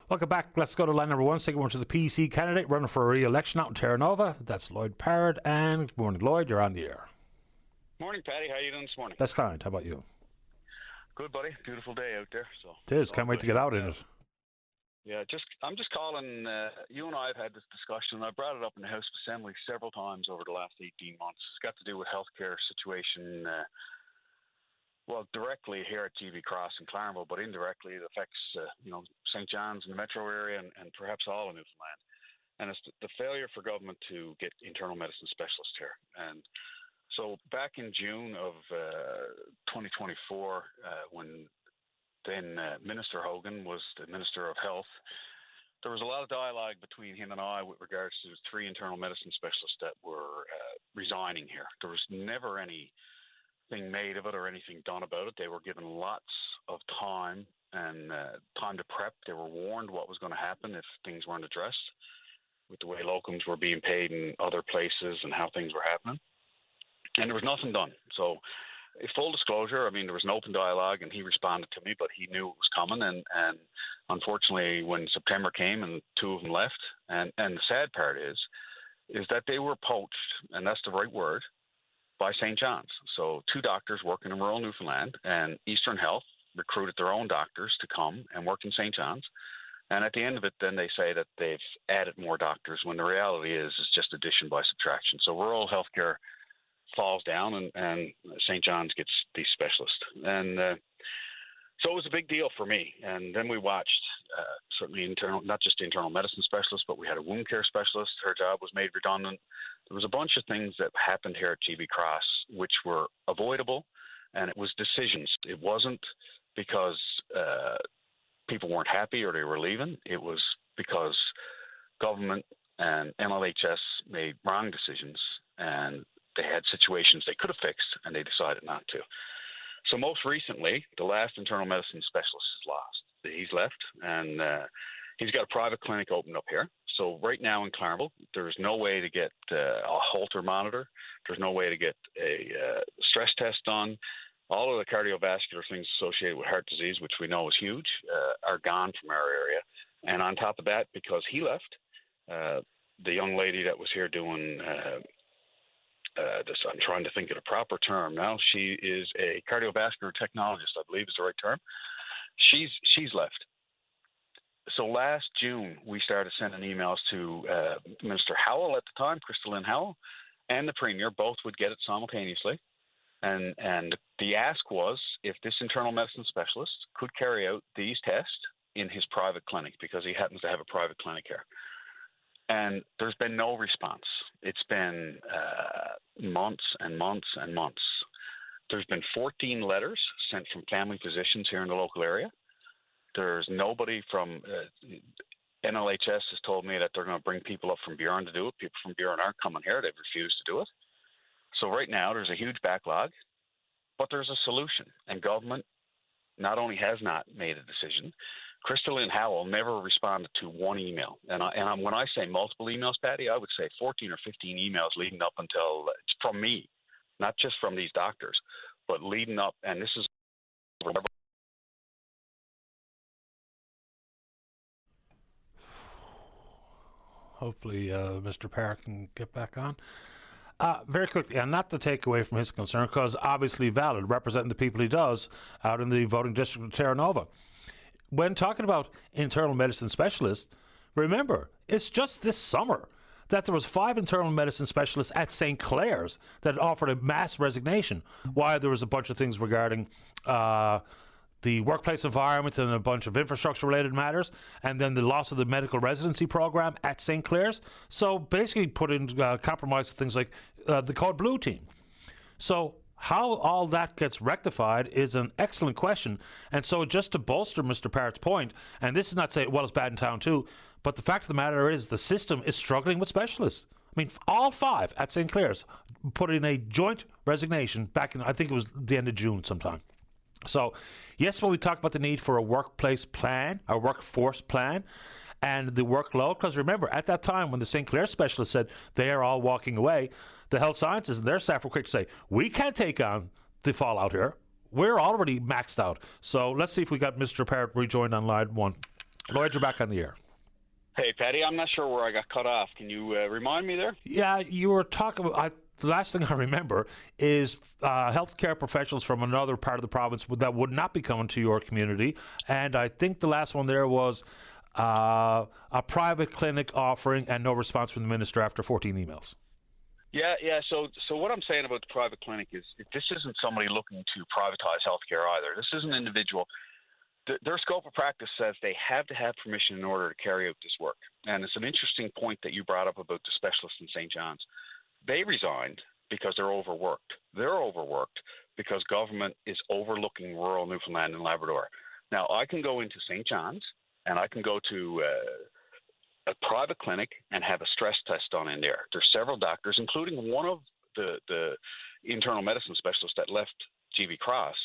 Welcome back. Let's go to line number 1. Second one to the PC candidate running for re-election out in Terra Nova. That's Lloyd Parrott. And good morning, Lloyd. You're on the air. Morning, Patty. How are you doing this morning? That's kind. How about you? Good, buddy. Beautiful day out there. So it is. Can't wait to get out in it. Yeah, I'm just calling. You and I have had this discussion. I brought it up in the House of Assembly several times over the last 18 months. It's got to do with healthcare situation. Directly here at TV Cross and Claremont, but indirectly it affects, St. John's and the metro area and perhaps all of Newfoundland. And it's the failure for government to get internal medicine specialists here. And so back in June of 2024, when then Minister Hogan was the Minister of Health, there was a lot of dialogue between him and I with regards to 3 internal medicine specialists that were resigning here. There was never anything made of it or anything done about it. They were given lots of time and time to prep. They were warned what was going to happen if things weren't addressed with the way locums were being paid in other places and how things were happening. And there was nothing done. So full disclosure, there was an open dialogue and he responded to me, but he knew it was coming. And unfortunately, when September came and 2 of them left, and the sad part is that they were poached, and that's the right word, by St. John's. So 2 doctors working in rural Newfoundland, and Eastern Health recruited their own doctors to come and work in St. John's. And at the end of it, then they say that they've added more doctors when the reality is just addition by subtraction. So rural healthcare falls down and St. John's gets these specialists. And so it was a big deal for me. And then we watched certainly not just internal medicine specialists, but we had a wound care specialist. Her job was made redundant. There was a bunch of things that happened here at GB Cross which were avoidable, and it was decisions. It wasn't because people weren't happy or they were leaving. It was because government and MLHS made wrong decisions, and they had situations they could have fixed, and they decided not to. So most recently, the last internal medicine specialist he's left, and he's got a private clinic opened up here. So right now in Claremont, there's no way to get a Holter monitor. There's no way to get a stress test done. All of the cardiovascular things associated with heart disease, which we know is huge, are gone from our area. And on top of that, because he left, the young lady that was here doing this, I'm trying to think of the proper term now. She is a cardiovascular technologist, I believe is the right term. She's left. So last June, we started sending emails to Minister Howell at the time, Crystal Lynn Howell, and the Premier. Both would get it simultaneously. And the ask was if this internal medicine specialist could carry out these tests in his private clinic, because he happens to have a private clinic here. And there's been no response. It's been months and months and months. There's been 14 letters sent from family physicians here in the local area. There's nobody from NLHS has told me that they're going to bring people up from Buren to do it. People from Buren aren't coming here. They've refused to do it. So right now there's a huge backlog, but there's a solution. And government not only has not made a decision, Crystal Lynn Howell never responded to one email. And when I say multiple emails, Patty, I would say 14 or 15 emails leading up until, from me, not just from these doctors, but leading up, and this is... Hopefully Mr. Parr can get back on. Very quickly, and not to take away from his concern, because obviously valid, representing the people he does out in the voting district of Terra Nova. When talking about internal medicine specialists, remember, it's just this summer that there was 5 internal medicine specialists at St. Clair's that offered a mass resignation. Why? There was a bunch of things regarding the workplace environment and a bunch of infrastructure-related matters, and then the loss of the medical residency program at St. Clair's. So basically put in compromise things like the Code Blue team. So how all that gets rectified is an excellent question. And so just to bolster Mr. Parrott's point, and this is not saying, well, it's bad in town too, but the fact of the matter is the system is struggling with specialists. I mean, all 5 at St. Clair's put in a joint resignation back in, I think it was the end of June sometime. So, yes, when we talk about the need for a workplace plan, a workforce plan, and the workload, because remember, at that time when the St. Clair specialists said they are all walking away, the health sciences and their staff were quick to say, we can't take on the fallout here. We're already maxed out. So let's see if we got Mr. Parrott rejoined on line 1. Lloyd, you're back on the air. Hey, Patty, I'm not sure where I got cut off. Can you remind me there? Yeah, you were talking about... The last thing I remember is healthcare professionals from another part of the province that would not be coming to your community. And I think the last one there was a private clinic offering and no response from the minister after 14 emails. Yeah. So what I'm saying about the private clinic is this isn't somebody looking to privatize healthcare either. This is an individual. Their scope of practice says they have to have permission in order to carry out this work. And it's an interesting point that you brought up about the specialists in St. John's. They resigned because they're overworked. They're overworked because government is overlooking rural Newfoundland and Labrador. Now, I can go into St. John's and I can go to a private clinic and have a stress test done in there. There's several doctors, including one of the internal medicine specialists that left GB Cross.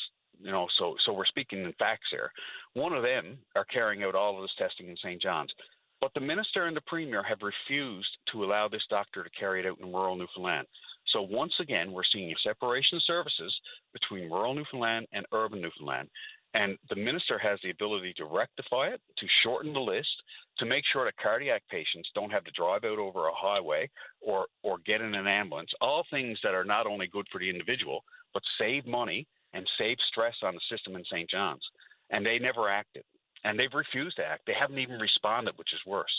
So we're speaking in facts here. One of them are carrying out all of this testing in St. John's. But the minister and the premier have refused to allow this doctor to carry it out in rural Newfoundland. So once again, we're seeing a separation of services between rural Newfoundland and urban Newfoundland. And the minister has the ability to rectify it, to shorten the list, to make sure that cardiac patients don't have to drive out over a highway or get in an ambulance, all things that are not only good for the individual, but save money and save stress on the system in St. John's. And they never acted. And they've refused to act. They haven't even responded, which is worse.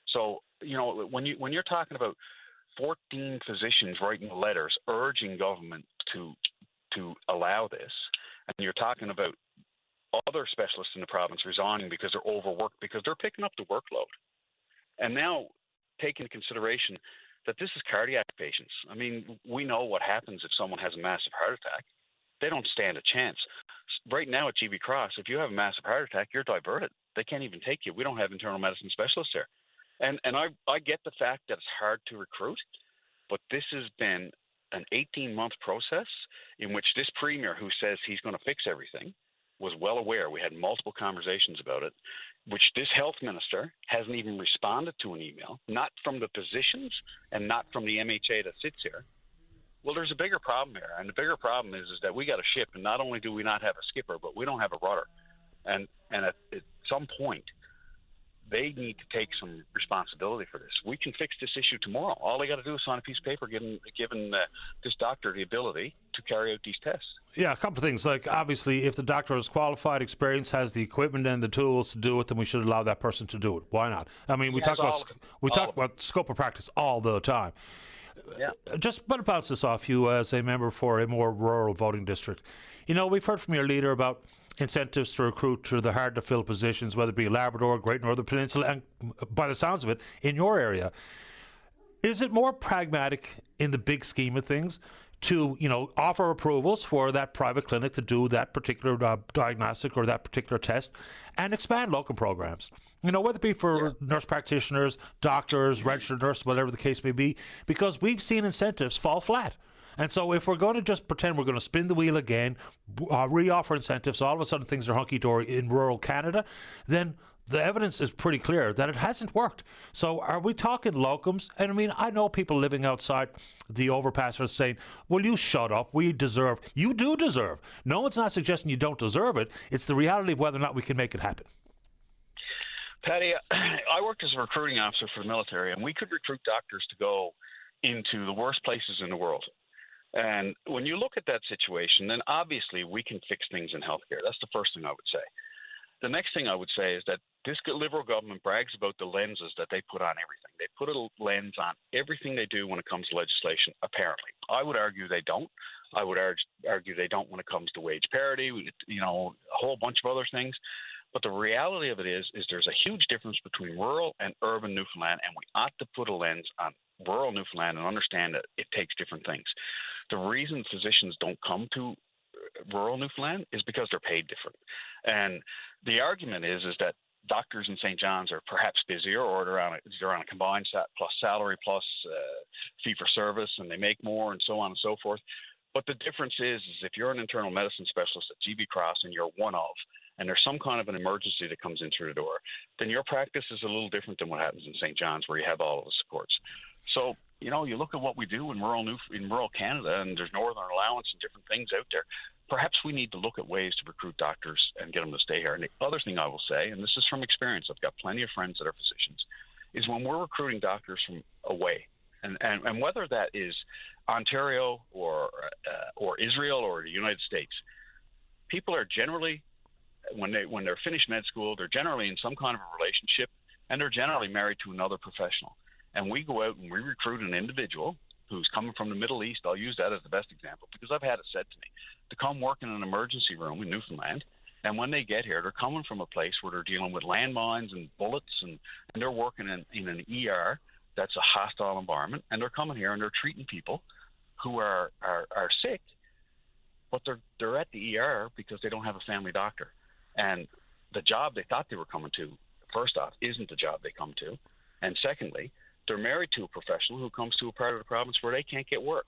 So, when you're talking about 14 physicians writing letters urging government to allow this, and you're talking about other specialists in the province resigning because they're overworked, because they're picking up the workload. And now take into consideration that this is cardiac patients. I mean, we know what happens if someone has a massive heart attack. They don't stand a chance. Right now at GB Cross, if you have a massive heart attack, you're diverted. They can't even take you. We don't have internal medicine specialists there. And I get the fact that it's hard to recruit, but this has been an 18-month process in which this premier, who says he's going to fix everything, was well aware. We had multiple conversations about it, which this health minister hasn't even responded to an email, not from the physicians and not from the MHA that sits here. Well, there's a bigger problem here, and the bigger problem is that we got a ship, and not only do we not have a skipper, but we don't have a rudder. And at some point, they need to take some responsibility for this. We can fix this issue tomorrow. All they got to do is sign a piece of paper giving this doctor the ability to carry out these tests. Yeah, a couple of things. Like, obviously, if the doctor is qualified, experienced, has the equipment and the tools to do it, then we should allow that person to do it. Why not? I mean, we talk about scope of practice all the time. Yeah. Just but bounce this off you as a member for a more rural voting district. You know, we've heard from your leader about incentives to recruit to the hard-to-fill positions, whether it be Labrador, Great Northern Peninsula, and by the sounds of it, in your area. Is it more pragmatic in the big scheme of things to, you know, offer approvals for that private clinic to do that particular diagnostic or that particular test and expand locum programs? You know, whether it be for nurse practitioners, doctors, registered nurses, whatever the case may be, because we've seen incentives fall flat. And so if we're going to just pretend we're going to spin the wheel again, re-offer incentives, all of a sudden things are hunky-dory in rural Canada, then the evidence is pretty clear that it hasn't worked. So are we talking locums? And I mean, I know people living outside the overpass are saying, well, you shut up. We deserve. You do deserve. No one's not suggesting you don't deserve it. It's the reality of whether or not we can make it happen. Patty, I worked as a recruiting officer for the military, and we could recruit doctors to go into the worst places in the world. And when you look at that situation, then obviously we can fix things in healthcare. That's the first thing I would say. The next thing I would say is that this Liberal government brags about the lenses that they put on everything. They put a lens on everything they do when it comes to legislation, apparently. I would argue they don't. I would argue they don't when it comes to wage parity, you know, a whole bunch of other things. But the reality of it is there's a huge difference between rural and urban Newfoundland, and we ought to put a lens on rural Newfoundland and understand that it takes different things. The reason physicians don't come to rural Newfoundland is because they're paid different. And the argument is that doctors in St. John's are perhaps busier, or they're on a combined plus salary plus fee for service, and they make more and so on and so forth. But the difference is if you're an internal medicine specialist at GB Cross and you're one of, and there's some kind of an emergency that comes in through the door, then your practice is a little different than what happens in St. John's, where you have all of the supports. So, you know, you look at what we do in rural Canada, and there's Northern Allowance and different things out there. Perhaps we need to look at ways to recruit doctors and get them to stay here. And the other thing I will say, and this is from experience, I've got plenty of friends that are physicians, is when we're recruiting doctors from away, and whether that is Ontario or Israel or the United States, people are generally, when they're finished med school, they're generally in some kind of a relationship, and they're generally married to another professional. And we go out and we recruit an individual who's coming from the Middle East. I'll use that as the best example because I've had it said to me to come work in an emergency room in Newfoundland. And when they get here, they're coming from a place where they're dealing with landmines and bullets, and they're working in an ER that's a hostile environment. And they're coming here and they're treating people who are sick, but they're at the ER because they don't have a family doctor. And the job they thought they were coming to, first off, isn't the job they come to. And secondly, they're married to a professional who comes to a part of the province where they can't get work.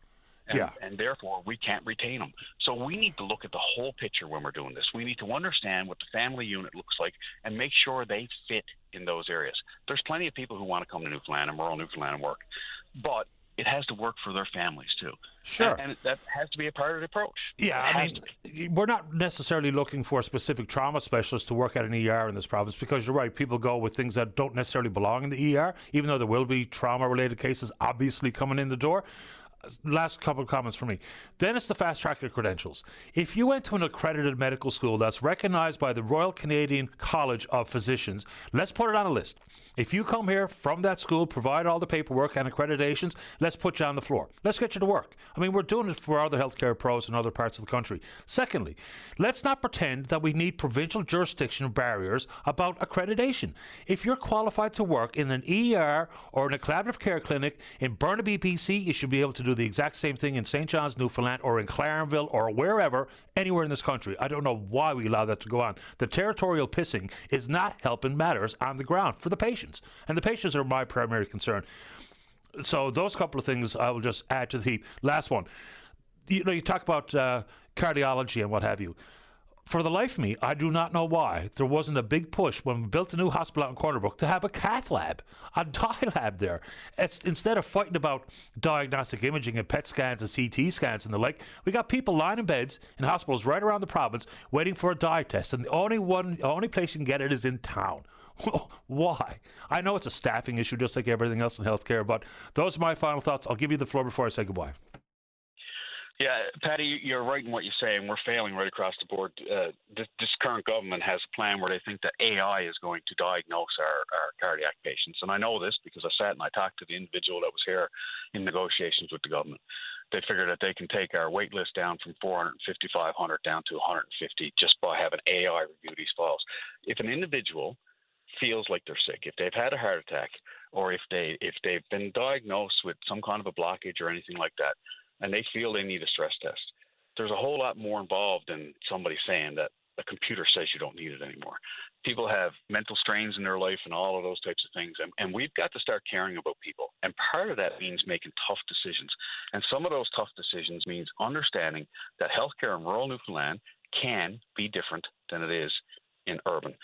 And therefore, we can't retain them. So we need to look at the whole picture when we're doing this. We need to understand what the family unit looks like and make sure they fit in those areas. There's plenty of people who want to come to Newfoundland and rural Newfoundland and work, but it has to work for their families too. Sure. And that has to be a part of the approach. Yeah, I mean, we're not necessarily looking for a specific trauma specialist to work at an ER in this province, because you're right, people go with things that don't necessarily belong in the ER, even though there will be trauma-related cases obviously coming in the door. Last couple of comments from me. Then it's the fast track your credentials. If you went to an accredited medical school that's recognized by the Royal Canadian College of Physicians, let's put it on a list. If you come here from that school, provide all the paperwork and accreditations, let's put you on the floor. Let's get you to work. I mean, we're doing it for other healthcare pros in other parts of the country. Secondly, let's not pretend that we need provincial jurisdiction barriers about accreditation. If you're qualified to work in an ER or in a collaborative care clinic in Burnaby, BC, you should be able to do the exact same thing in St. John's, Newfoundland, or in Clarenville, or wherever, anywhere in this country. I don't know why we allow that to go on. The territorial pissing is not helping matters on the ground for the patients. And the patients are my primary concern. So those couple of things I will just add to the heap. Last one. You know, you talk about cardiology and what have you. For the life of me, I do not know why there wasn't a big push when we built a new hospital out in Corner Brook to have a cath lab, a dye lab there. Instead of fighting about diagnostic imaging and PET scans and CT scans and the like, we got people lying in beds in hospitals right around the province waiting for a dye test, and the only place you can get it is in town. Why? I know it's a staffing issue just like everything else in healthcare, but those are my final thoughts. I'll give you the floor before I say goodbye. Yeah, Paddy, you're right in what you say, and we're failing right across the board. This current government has a plan where they think that AI is going to diagnose our cardiac patients. And I know this because I sat and I talked to the individual that was here in negotiations with the government. They figure that they can take our wait list down from 450, 500 down to 150 just by having AI review these files. If an individual feels like they're sick, if they've had a heart attack, or if they've been diagnosed with some kind of a blockage or anything like that, and they feel they need a stress test, there's a whole lot more involved than somebody saying that a computer says you don't need it anymore. People have mental strains in their life and all of those types of things, and we've got to start caring about people. And part of that means making tough decisions. And some of those tough decisions means understanding that healthcare in rural Newfoundland can be different than it is in urban.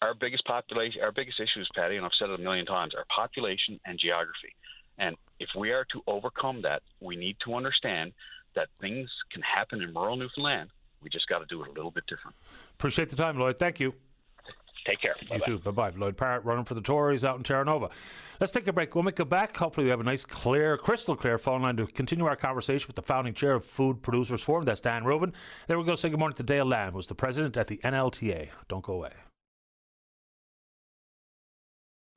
Our biggest issues, Paddy, and I've said it a million times, are population and geography. And if we are to overcome that, we need to understand that things can happen in rural Newfoundland. We just got to do it a little bit different. Appreciate the time, Lloyd. Thank you. Take care. You too. Bye-bye. Lloyd Parrott running for the Tories out in Terra Nova. Let's take a break. When we come back, hopefully we have a nice, clear, crystal clear phone line to continue our conversation with the founding chair of Food Producers Forum. That's Dan Rubin. Then we're going to say good morning to Dale Lamb, who's the president at the NLTA. Don't go away.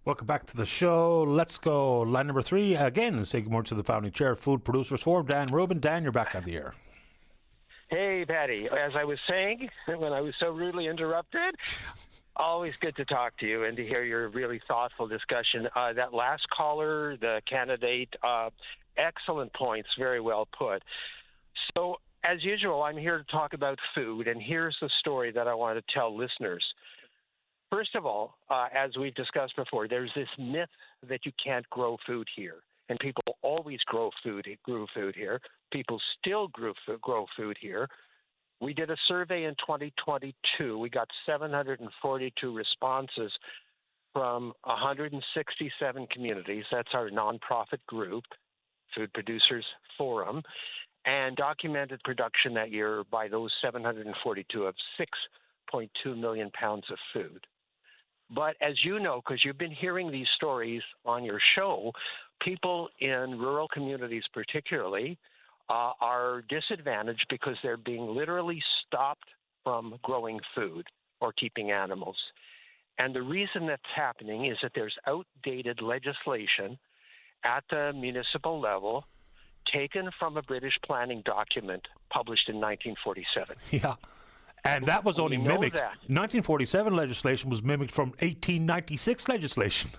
Welcome back to the show. Let's go line number 3 again and say good morning to the founding chair of Food Producers Forum, Dan Rubin. Dan, you're back on the air. Hey, Patty. As I was saying when I was so rudely interrupted, always good to talk to you and to hear your really thoughtful discussion. That last caller, the candidate, excellent points, very well put. So, as usual, I'm here to talk about food, and here's the story that I want to tell listeners. First of all, as we've discussed before, there's this myth that you can't grow food here. And people always grew food here. People still grow food here. We did a survey in 2022. We got 742 responses from 167 communities. That's our nonprofit group, Food Producers Forum, and documented production that year by those 742 of 6.2 million pounds of food. But as you know, because you've been hearing these stories on your show, people in rural communities particularly are disadvantaged because they're being literally stopped from growing food or keeping animals. And the reason that's happening is that there's outdated legislation at the municipal level taken from a British planning document published in 1947. Yeah. And that was only mimicked. 1947 legislation was mimicked from 1896 legislation.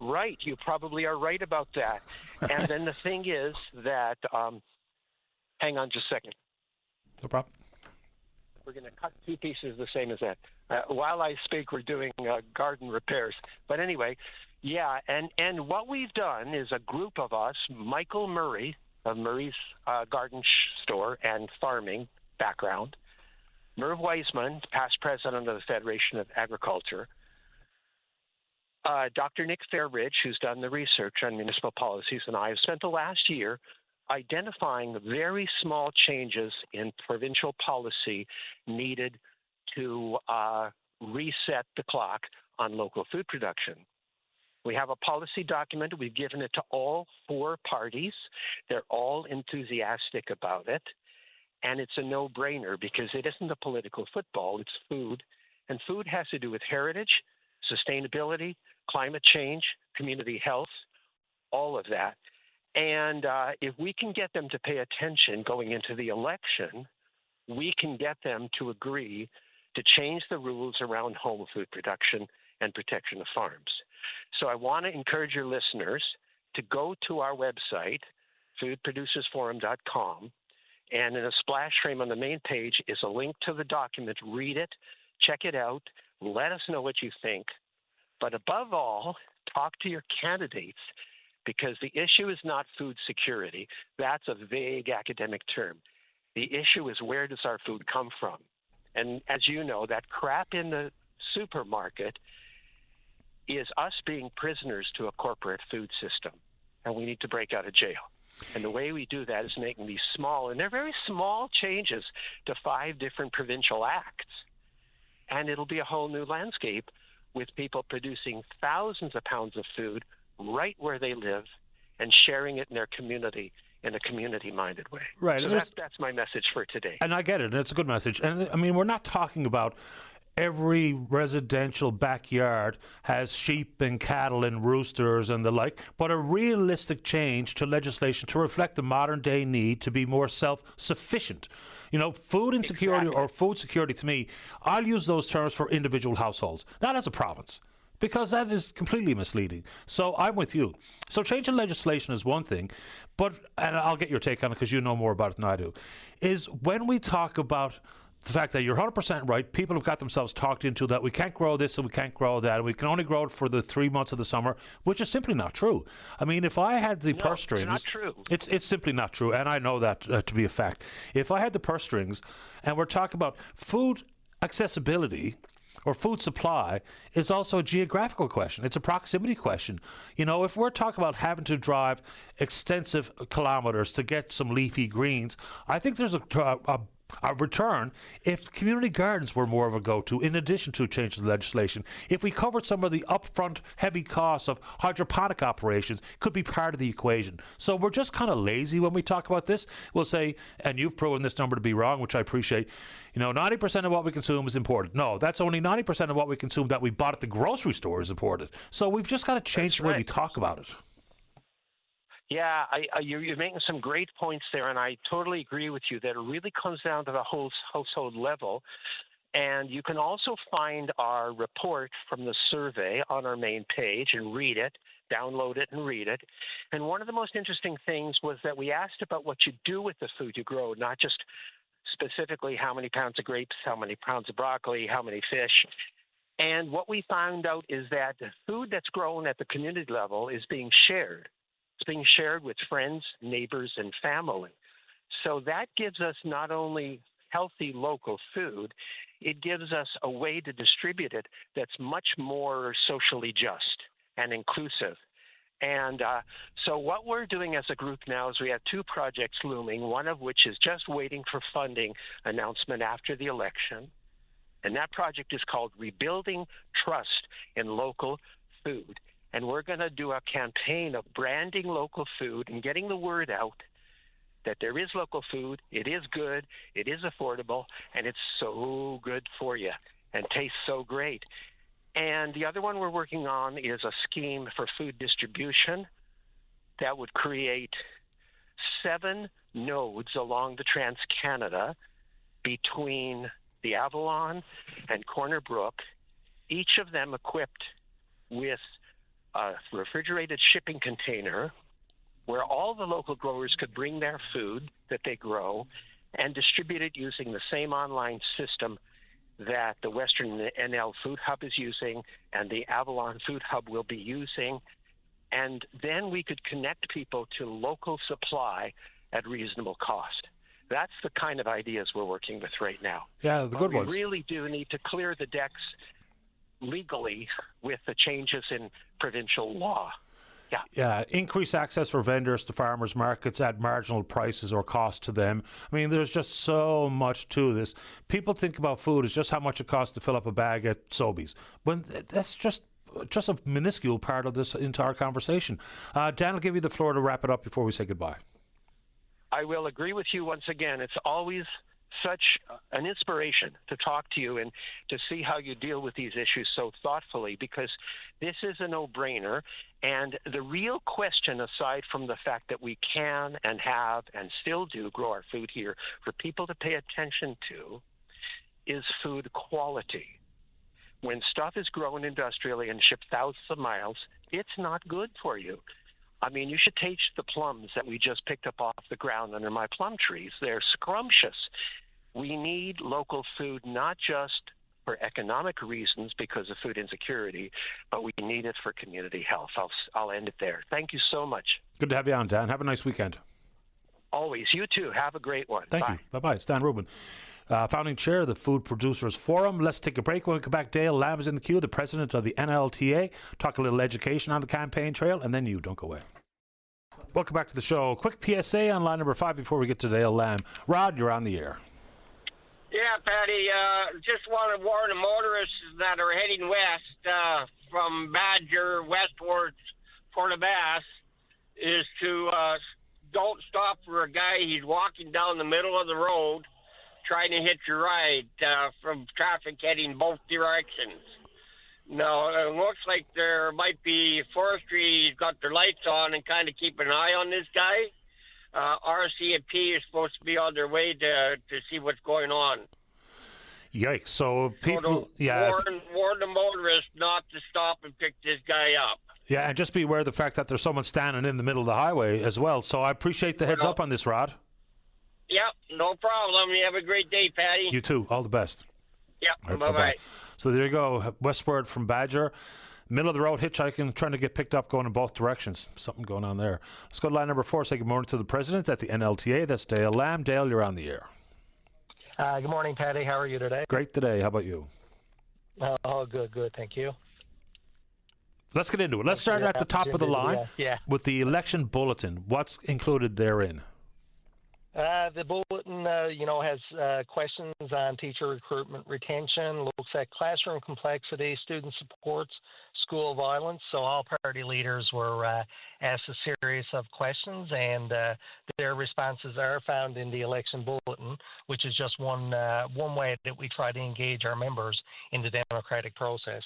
Right. You probably are right about that. And then the thing is that, hang on just a second. No problem. We're going to cut 2 pieces the same as that. While I speak, we're doing garden repairs. But anyway, yeah, and what we've done is a group of us, Michael Murray of Murray's Garden Store and Farming background, Merv Weisman, past president of the Federation of Agriculture, Dr. Nick Fairridge, who's done the research on municipal policies, and I have spent the last year identifying very small changes in provincial policy needed to reset the clock on local food production. We have a policy document. We've given it to all 4 parties. They're all enthusiastic about it. And it's a no-brainer because it isn't a political football, it's food. And food has to do with heritage, sustainability, climate change, community health, all of that. And if we can get them to pay attention going into the election, we can get them to agree to change the rules around home food production and protection of farms. So I want to encourage your listeners to go to our website, foodproducersforum.com, and in a splash frame on the main page is a link to the document. Read it, check it out, let us know what you think. But above all, talk to your candidates because the issue is not food security. That's a vague academic term. The issue is where does our food come from? And as you know, that crap in the supermarket is us being prisoners to a corporate food system, and we need to break out of jail. And the way we do that is making these small, and they're very small changes to 5 different provincial acts. And it'll be a whole new landscape with people producing thousands of pounds of food right where they live and sharing it in their community in a community-minded way. Right. So that's my message for today. And I get it. And it's a good message. And I mean, we're not talking about every residential backyard has sheep and cattle and roosters and the like, but a realistic change to legislation to reflect the modern day need to be more self-sufficient. You know, food insecurity or food security, to me, I'll use those terms for individual households, not as a province, because that is completely misleading. So I'm with you. So changing legislation is one thing, but, and I'll get your take on it because you know more about it than I do, is when we talk about the fact that you're 100% right, people have got themselves talked into that we can't grow this and we can't grow that, and we can only grow it for the 3 months of the summer, which is simply not true. I mean, if I had the purse strings, not true. It's simply not true, and I know that to be a fact. If I had the purse strings, and we're talking about food accessibility or food supply, is also a geographical question. It's a proximity question. You know, if we're talking about having to drive extensive kilometers to get some leafy greens, I think there's a return if community gardens were more of a go-to, in addition to changing the legislation. If we covered some of the upfront heavy costs of hydroponic operations, could be part of the equation. So we're just kind of lazy when we talk about this. We'll say, and you've proven this number to be wrong, which I appreciate, 90% of what we consume is imported. No, that's only 90% of what we consume that we bought at the grocery store is imported. So we've just got to change the way we talk about it. Yeah, you're making some great points there, and I totally agree with you that it really comes down to the whole household level. And you can also find our report from the survey on our main page and read it, download it and read it. And one of the most interesting things was that we asked about what you do with the food you grow, not just specifically how many pounds of grapes, how many pounds of broccoli, how many fish. And what we found out is that the food that's grown at the community level is being shared. It's being shared with friends, neighbors, and family. So that gives us not only healthy local food, it gives us a way to distribute it that's much more socially just and inclusive. And so what we're doing as a group now is we have two projects looming, one of which is just waiting for funding announcement after the election. And that project is called Rebuilding Trust in Local Food. And we're going to do a campaign of branding local food and getting the word out that there is local food, it is good, it is affordable, and it's so good for you and tastes so great. And the other one we're working on is a scheme for food distribution that would create 7 nodes along the Trans-Canada between the Avalon and Corner Brook, each of them equipped with a refrigerated shipping container where all the local growers could bring their food that they grow and distribute it using the same online system that the Western NL Food Hub is using and the Avalon Food Hub will be using. And then we could connect people to local supply at reasonable cost. That's the kind of ideas we're working with right now. Yeah, the good ones. We really do need to clear the decks legally with the changes in provincial law. Yeah, increase access for vendors to farmers markets at marginal prices or cost to them. I mean, there's just so much to this. People think about food as just how much it costs to fill up a bag at Sobeys, but that's just a minuscule part of this entire conversation. Dan, I'll give you the floor to wrap it up before we say goodbye. I will agree with you once again. It's always such an inspiration to talk to you and to see how you deal with these issues so thoughtfully, because this is a no-brainer. And the real question, aside from the fact that we can and have and still do grow our food here for people to pay attention to, is food quality. When stuff is grown industrially and shipped thousands of miles, it's not good for you. I mean, you should taste the plums that we just picked up off the ground under my plum trees. They're scrumptious. We need local food, not just for economic reasons because of food insecurity, but we need it for community health. I'll end it there. Thank you so much. Good to have you on, Dan. Have a nice weekend. Always. You too. Have a great one. Thank you. Bye-bye. It's Dan Rubin, founding chair of the Food Producers Forum. Let's take a break. When we come back, Dale Lamb is in the queue, the president of the NLTA. Talk a little education on the campaign trail, and then you. Don't go away. Welcome back to the show. Quick PSA on line number 5 before we get to Dale Lamb. Rod, you're on the air. Yeah, Patty, just want to warn the motorists that are heading west from Badger westwards for the Bass is to don't stop for a guy. He's walking down the middle of the road trying to hitch a ride from traffic heading both directions. No, it looks like there might be forestry got their lights on and kind of keep an eye on this guy. RCMP is supposed to be on their way to see what's going on. Yikes! So people, warn the motorists not to stop and pick this guy up. Yeah, and just be aware of the fact that there's someone standing in the middle of the highway as well. So I appreciate the heads up on this, Rod. Yep, no problem. You have a great day, Patty. You too. All the best. Yep, Right, bye-bye. So there you go, westward from Badger. Middle of the road hitchhiking, trying to get picked up, going in both directions. Something going on there. Let's go to line number 4. Say good morning to the president at the NLTA. That's Dale Lamb. Dale, you're on the air. Good morning, Patty. How are you today? Great today. How about you? Oh, good. Thank you. Let's get into it. Let's start at the top of the line with the election bulletin. What's included therein? The bulletin, has questions on teacher recruitment, retention, looks at classroom complexity, student supports, school violence. So all party leaders were asked a series of questions, and their responses are found in the election bulletin, which is just one way that we try to engage our members in the democratic process.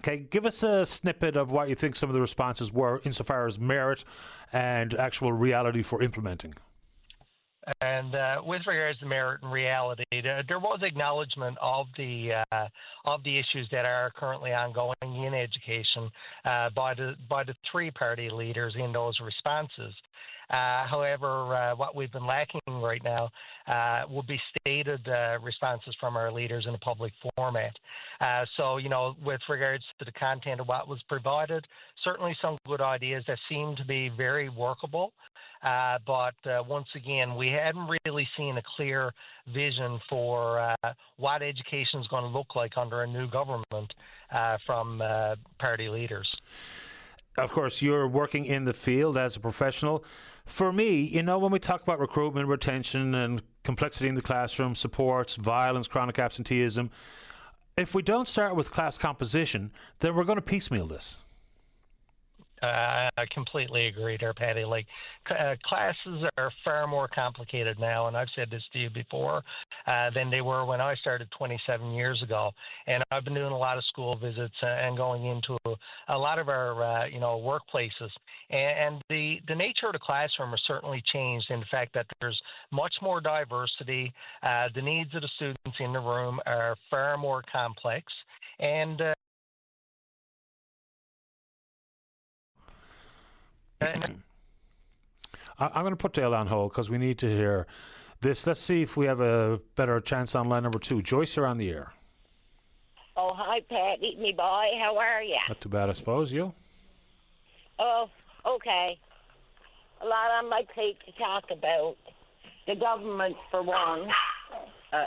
Okay, give us a snippet of what you think some of the responses were insofar as merit and actual reality for implementing. And with regards to merit and reality, there was acknowledgement of the issues that are currently ongoing in education by the three party leaders in those responses. However, what we've been lacking right now will be stated responses from our leaders in a public format. So, with regards to the content of what was provided, certainly some good ideas that seem to be very workable. But once again, we hadn't really seen a clear vision for what education is going to look like under a new government from party leaders. Of course, you're working in the field as a professional. For me, when we talk about recruitment, retention, and complexity in the classroom, supports, violence, chronic absenteeism, if we don't start with class composition, then we're going to piecemeal this. I completely agree there, Patty. Classes are far more complicated now, and I've said this to you before, than they were when I started 27 years ago. And I've been doing a lot of school visits and going into a lot of our, workplaces. And the nature of the classroom has certainly changed in the fact that there's much more diversity. The needs of the students in the room are far more complex. And I'm going to put Dale on hold because we need to hear this. Let's see if we have a better chance on line number 2. Joyce, you're on the air. Oh, hi, Patty, me boy. How are you? Not too bad, I suppose. You? Oh, okay. A lot on my plate to talk about. The government, for one.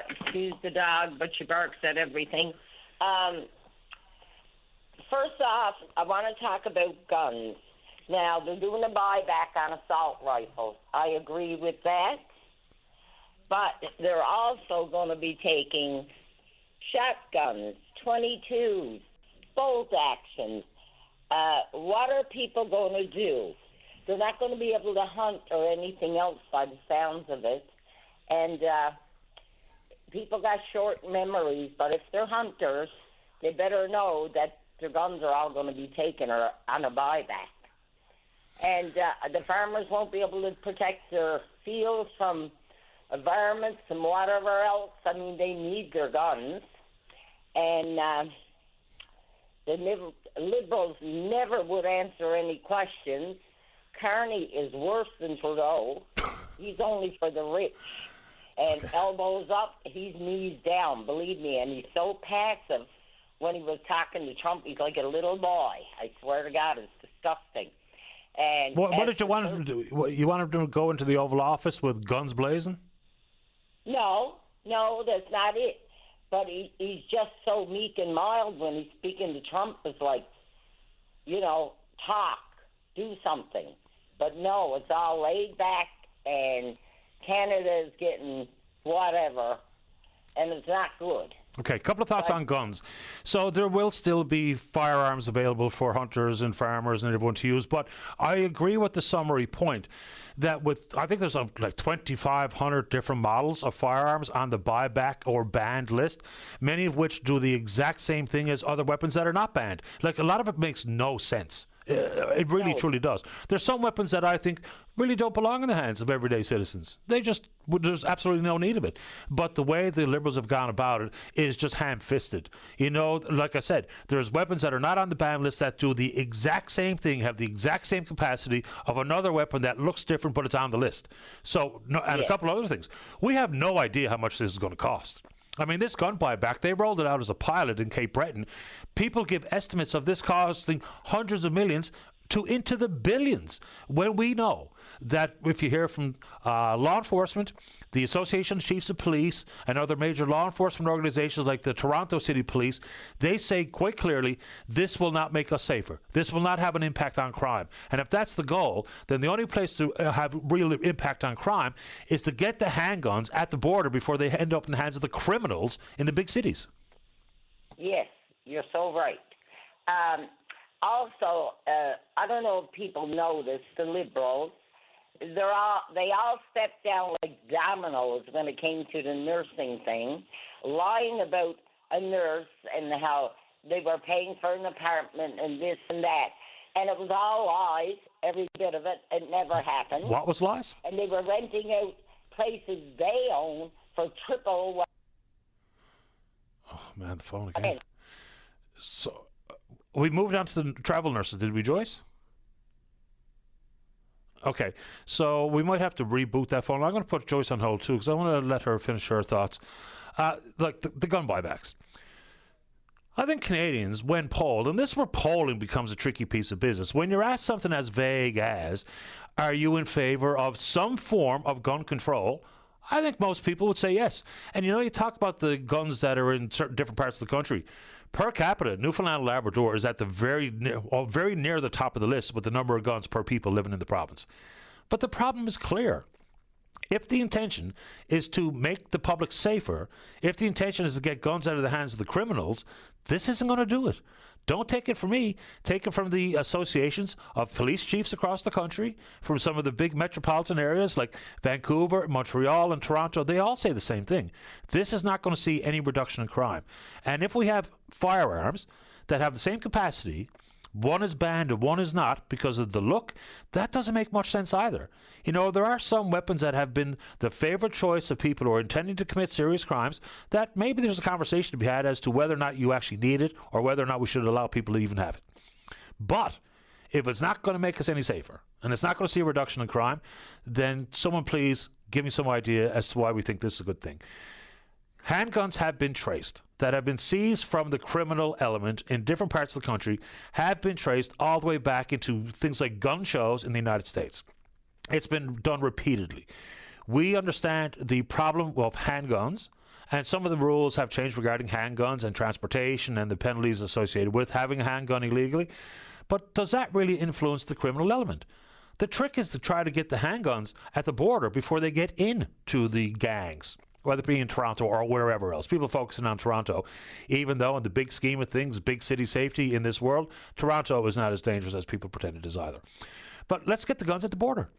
Excuse the dog, but she barks at everything. First off, I want to talk about guns. Now, they're doing a buyback on assault rifles. I agree with that. But they're also going to be taking shotguns, 22s, bolt actions. What are people going to do? They're not going to be able to hunt or anything else by the sounds of it. And people got short memories, but if they're hunters, they better know that their guns are all going to be taken or on a buyback. And the farmers won't be able to protect their fields from environments and whatever else. I mean, they need their guns. And the Liberals never would answer any questions. Carney is worse than Trudeau. He's only for the rich. And elbows up, he's knees down, believe me. And he's so passive when he was talking to Trump. He's like a little boy. I swear to God, it's disgusting. And what did you want him to do? You want him to go into the Oval Office with guns blazing? No, that's not it. But he's just so meek and mild when he's speaking to Trump. It's like, talk, do something. But no, it's all laid back, and Canada is getting whatever, and it's not good. Okay, a couple of thoughts on guns. So there will still be firearms available for hunters and farmers and everyone to use, but I agree with the summary point that I think there's like 2,500 different models of firearms on the buyback or banned list, many of which do the exact same thing as other weapons that are not banned. Like, a lot of it makes no sense. It really, truly does. There's some weapons that I think really don't belong in the hands of everyday citizens. There's absolutely no need of it. But the way the Liberals have gone about it is just ham-fisted. You know, like I said, there's weapons that are not on the ban list that do the exact same thing, have the exact same capacity of another weapon that looks different, but it's on the list. So, a couple of other things. We have no idea how much this is going to cost. I mean, this gun buyback, they rolled it out as a pilot in Cape Breton. People give estimates of this costing hundreds of millions to into the billions, when we know that if you hear from law enforcement, the Association of Chiefs of Police, and other major law enforcement organizations like the Toronto City Police, they say quite clearly, this will not make us safer. This will not have an impact on crime. And if that's the goal, then the only place to have real impact on crime is to get the handguns at the border before they end up in the hands of the criminals in the big cities. Yes, you're so right. Also, I don't know if people know this, the Liberals, they all stepped down like dominoes when it came to the nursing thing, lying about a nurse and how they were paying for an apartment and this and that. And it was all lies, every bit of it. It never happened. What was lies? And they were renting out places they own for triple what. Oh, man, the phone again. So, we moved on to the travel nurses, did we, Joyce? Okay, so we might have to reboot that phone. I'm going to put Joyce on hold too, because I want to let her finish her thoughts. Like the gun buybacks. I think Canadians, when polled, and this is where polling becomes a tricky piece of business, when you're asked something as vague as, are you in favor of some form of gun control, I think most people would say yes. And you talk about the guns that are in certain different parts of the country. Per capita, Newfoundland and Labrador is at the very near the top of the list with the number of guns per people living in the province. But the problem is clear. If the intention is to make the public safer, if the intention is to get guns out of the hands of the criminals, this isn't going to do it. Don't take it from me. Take it from the associations of police chiefs across the country, from some of the big metropolitan areas like Vancouver, Montreal, and Toronto. They all say the same thing. This is not going to see any reduction in crime. And if we have firearms that have the same capacity, one is banned and one is not because of the look, that doesn't make much sense either. There are some weapons that have been the favorite choice of people who are intending to commit serious crimes that maybe there's a conversation to be had as to whether or not you actually need it or whether or not we should allow people to even have it. But if it's not going to make us any safer and it's not going to see a reduction in crime, then someone please give me some idea as to why we think this is a good thing. Handguns have been traced, that have been seized from the criminal element in different parts of the country, have been traced all the way back into things like gun shows in the United States. It's been done repeatedly. We understand the problem of handguns, and some of the rules have changed regarding handguns and transportation and the penalties associated with having a handgun illegally. But does that really influence the criminal element? The trick is to try to get the handguns at the border before they get into the gangs, whether it be in Toronto or wherever else. People focusing on Toronto, even though in the big scheme of things, big city safety in this world, Toronto is not as dangerous as people pretend it is either. But let's get the guns at the border.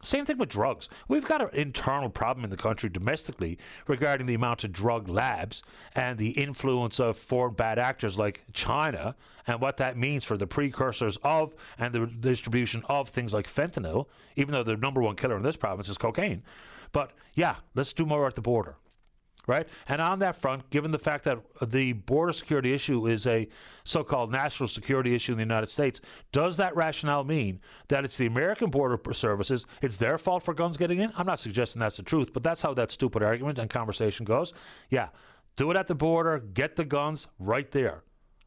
Same thing with drugs. We've got an internal problem in the country domestically regarding the amount of drug labs and the influence of foreign bad actors like China and what that means for the precursors of and the distribution of things like fentanyl, even though the number one killer in this province is cocaine. But yeah, let's do more at the border, right? And on that front, given the fact that the border security issue is a so-called national security issue in the United States, does that rationale mean that it's the American Border Services, it's their fault for guns getting in? I'm not suggesting that's the truth, but that's how that stupid argument and conversation goes. Yeah, do it at the border, get the guns right there.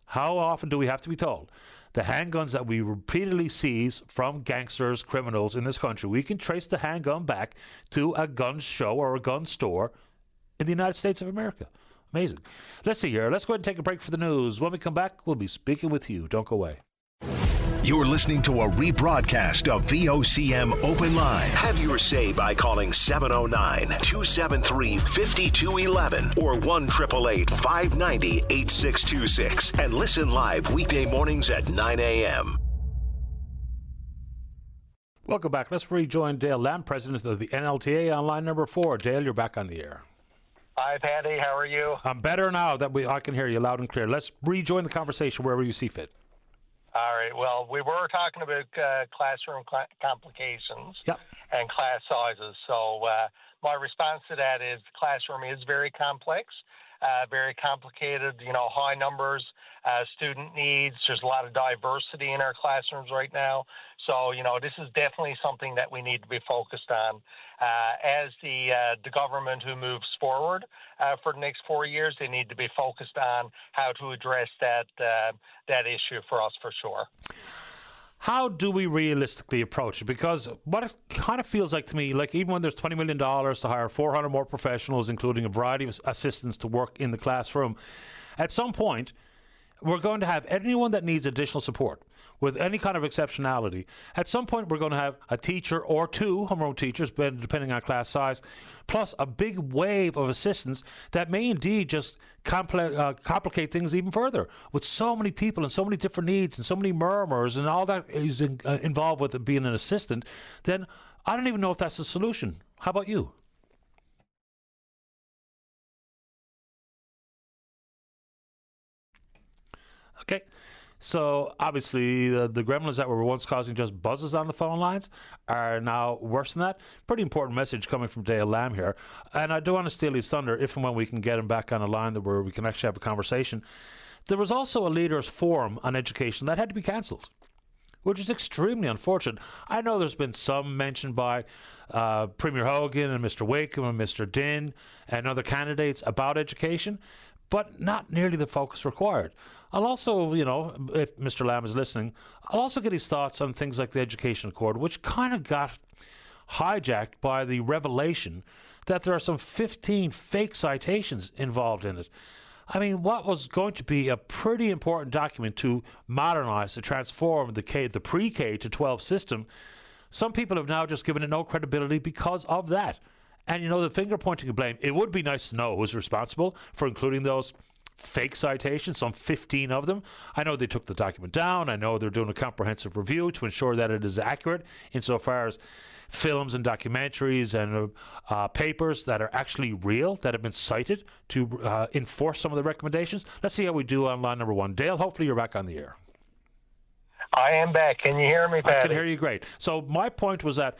How often do we have to be told? The handguns that we repeatedly seize from gangsters, criminals in this country, we can trace the handgun back to a gun show or a gun store in the United States of America. Amazing. Let's see here. Let's go ahead and take a break for the news. When we come back, we'll be speaking with you. Don't go away. You're listening to a rebroadcast of VOCM Open Line. Have your say by calling 709-273-5211 or 1-888-590-8626 and listen live weekday mornings at 9 a.m. Welcome back. Let's rejoin Dale Lamb, president of the NLTA, on line number 4. Dale, you're back on the air. Hi, Patty. How are you? I'm better now that I can hear you loud and clear. Let's rejoin the conversation wherever you see fit. All right. Well, we were talking about classroom complications and class sizes. So my response to that is the classroom is very complex, very complicated, high numbers, student needs. There's a lot of diversity in our classrooms right now. So, this is definitely something that we need to be focused on. As the government who moves forward for the next 4 years, they need to be focused on how to address that issue for us, for sure. How do we realistically approach it? Because what it kind of feels like to me, like even when there's $20 million to hire 400 more professionals, including a variety of assistants to work in the classroom, at some point, we're going to have anyone that needs additional support with any kind of exceptionality. At some point, we're going to have a teacher or two homeroom teachers, depending on class size, plus a big wave of assistants that may indeed just complicate things even further. With so many people and so many different needs and so many murmurs and all that is involved with it being an assistant, then I don't even know if that's the solution. How about you? Okay, so obviously the gremlins that were once causing just buzzes on the phone lines are now worse than that. Pretty important message coming from Dale Lamb here. And I do want to steal his thunder if and when we can get him back on the line where we can actually have a conversation. There was also a leaders' forum on education that had to be cancelled, which is extremely unfortunate. I know there's been some mention by Premier Hogan and Mr. Wakeham and Mr. Dinn and other candidates about education, but not nearly the focus required. I'll also, if Mr. Lamb is listening, I'll also get his thoughts on things like the Education Accord, which kind of got hijacked by the revelation that there are some 15 fake citations involved in it. I mean, what was going to be a pretty important document to modernize, to transform the pre-K to 12 system, some people have now just given it no credibility because of that. And, the finger-pointing and blame, it would be nice to know who's responsible for including those fake citations, some 15 of them. I know they took the document down. I know they're doing a comprehensive review to ensure that it is accurate insofar as films and documentaries and papers that are actually real, that have been cited to enforce some of the recommendations. Let's see how we do on line number 1. Dale, hopefully you're back on the air. I am back. Can you hear me, Patty? I can hear you great. So my point was that,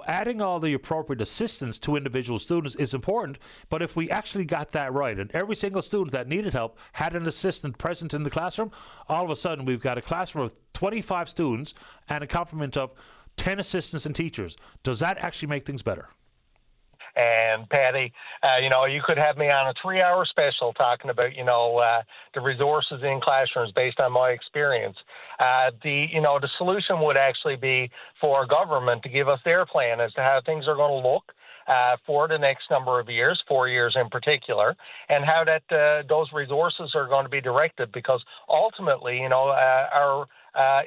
adding all the appropriate assistance to individual students is important, but if we actually got that right and every single student that needed help had an assistant present in the classroom, all of a sudden we've got a classroom of 25 students and a complement of 10 assistants and teachers. Does that actually make things better? And Patty, you could have me on a 3-hour special talking about, the resources in classrooms based on my experience. The solution would actually be for government to give us their plan as to how things are going to look for the next number of years, 4 years in particular, and how that those resources are going to be directed. Because ultimately, our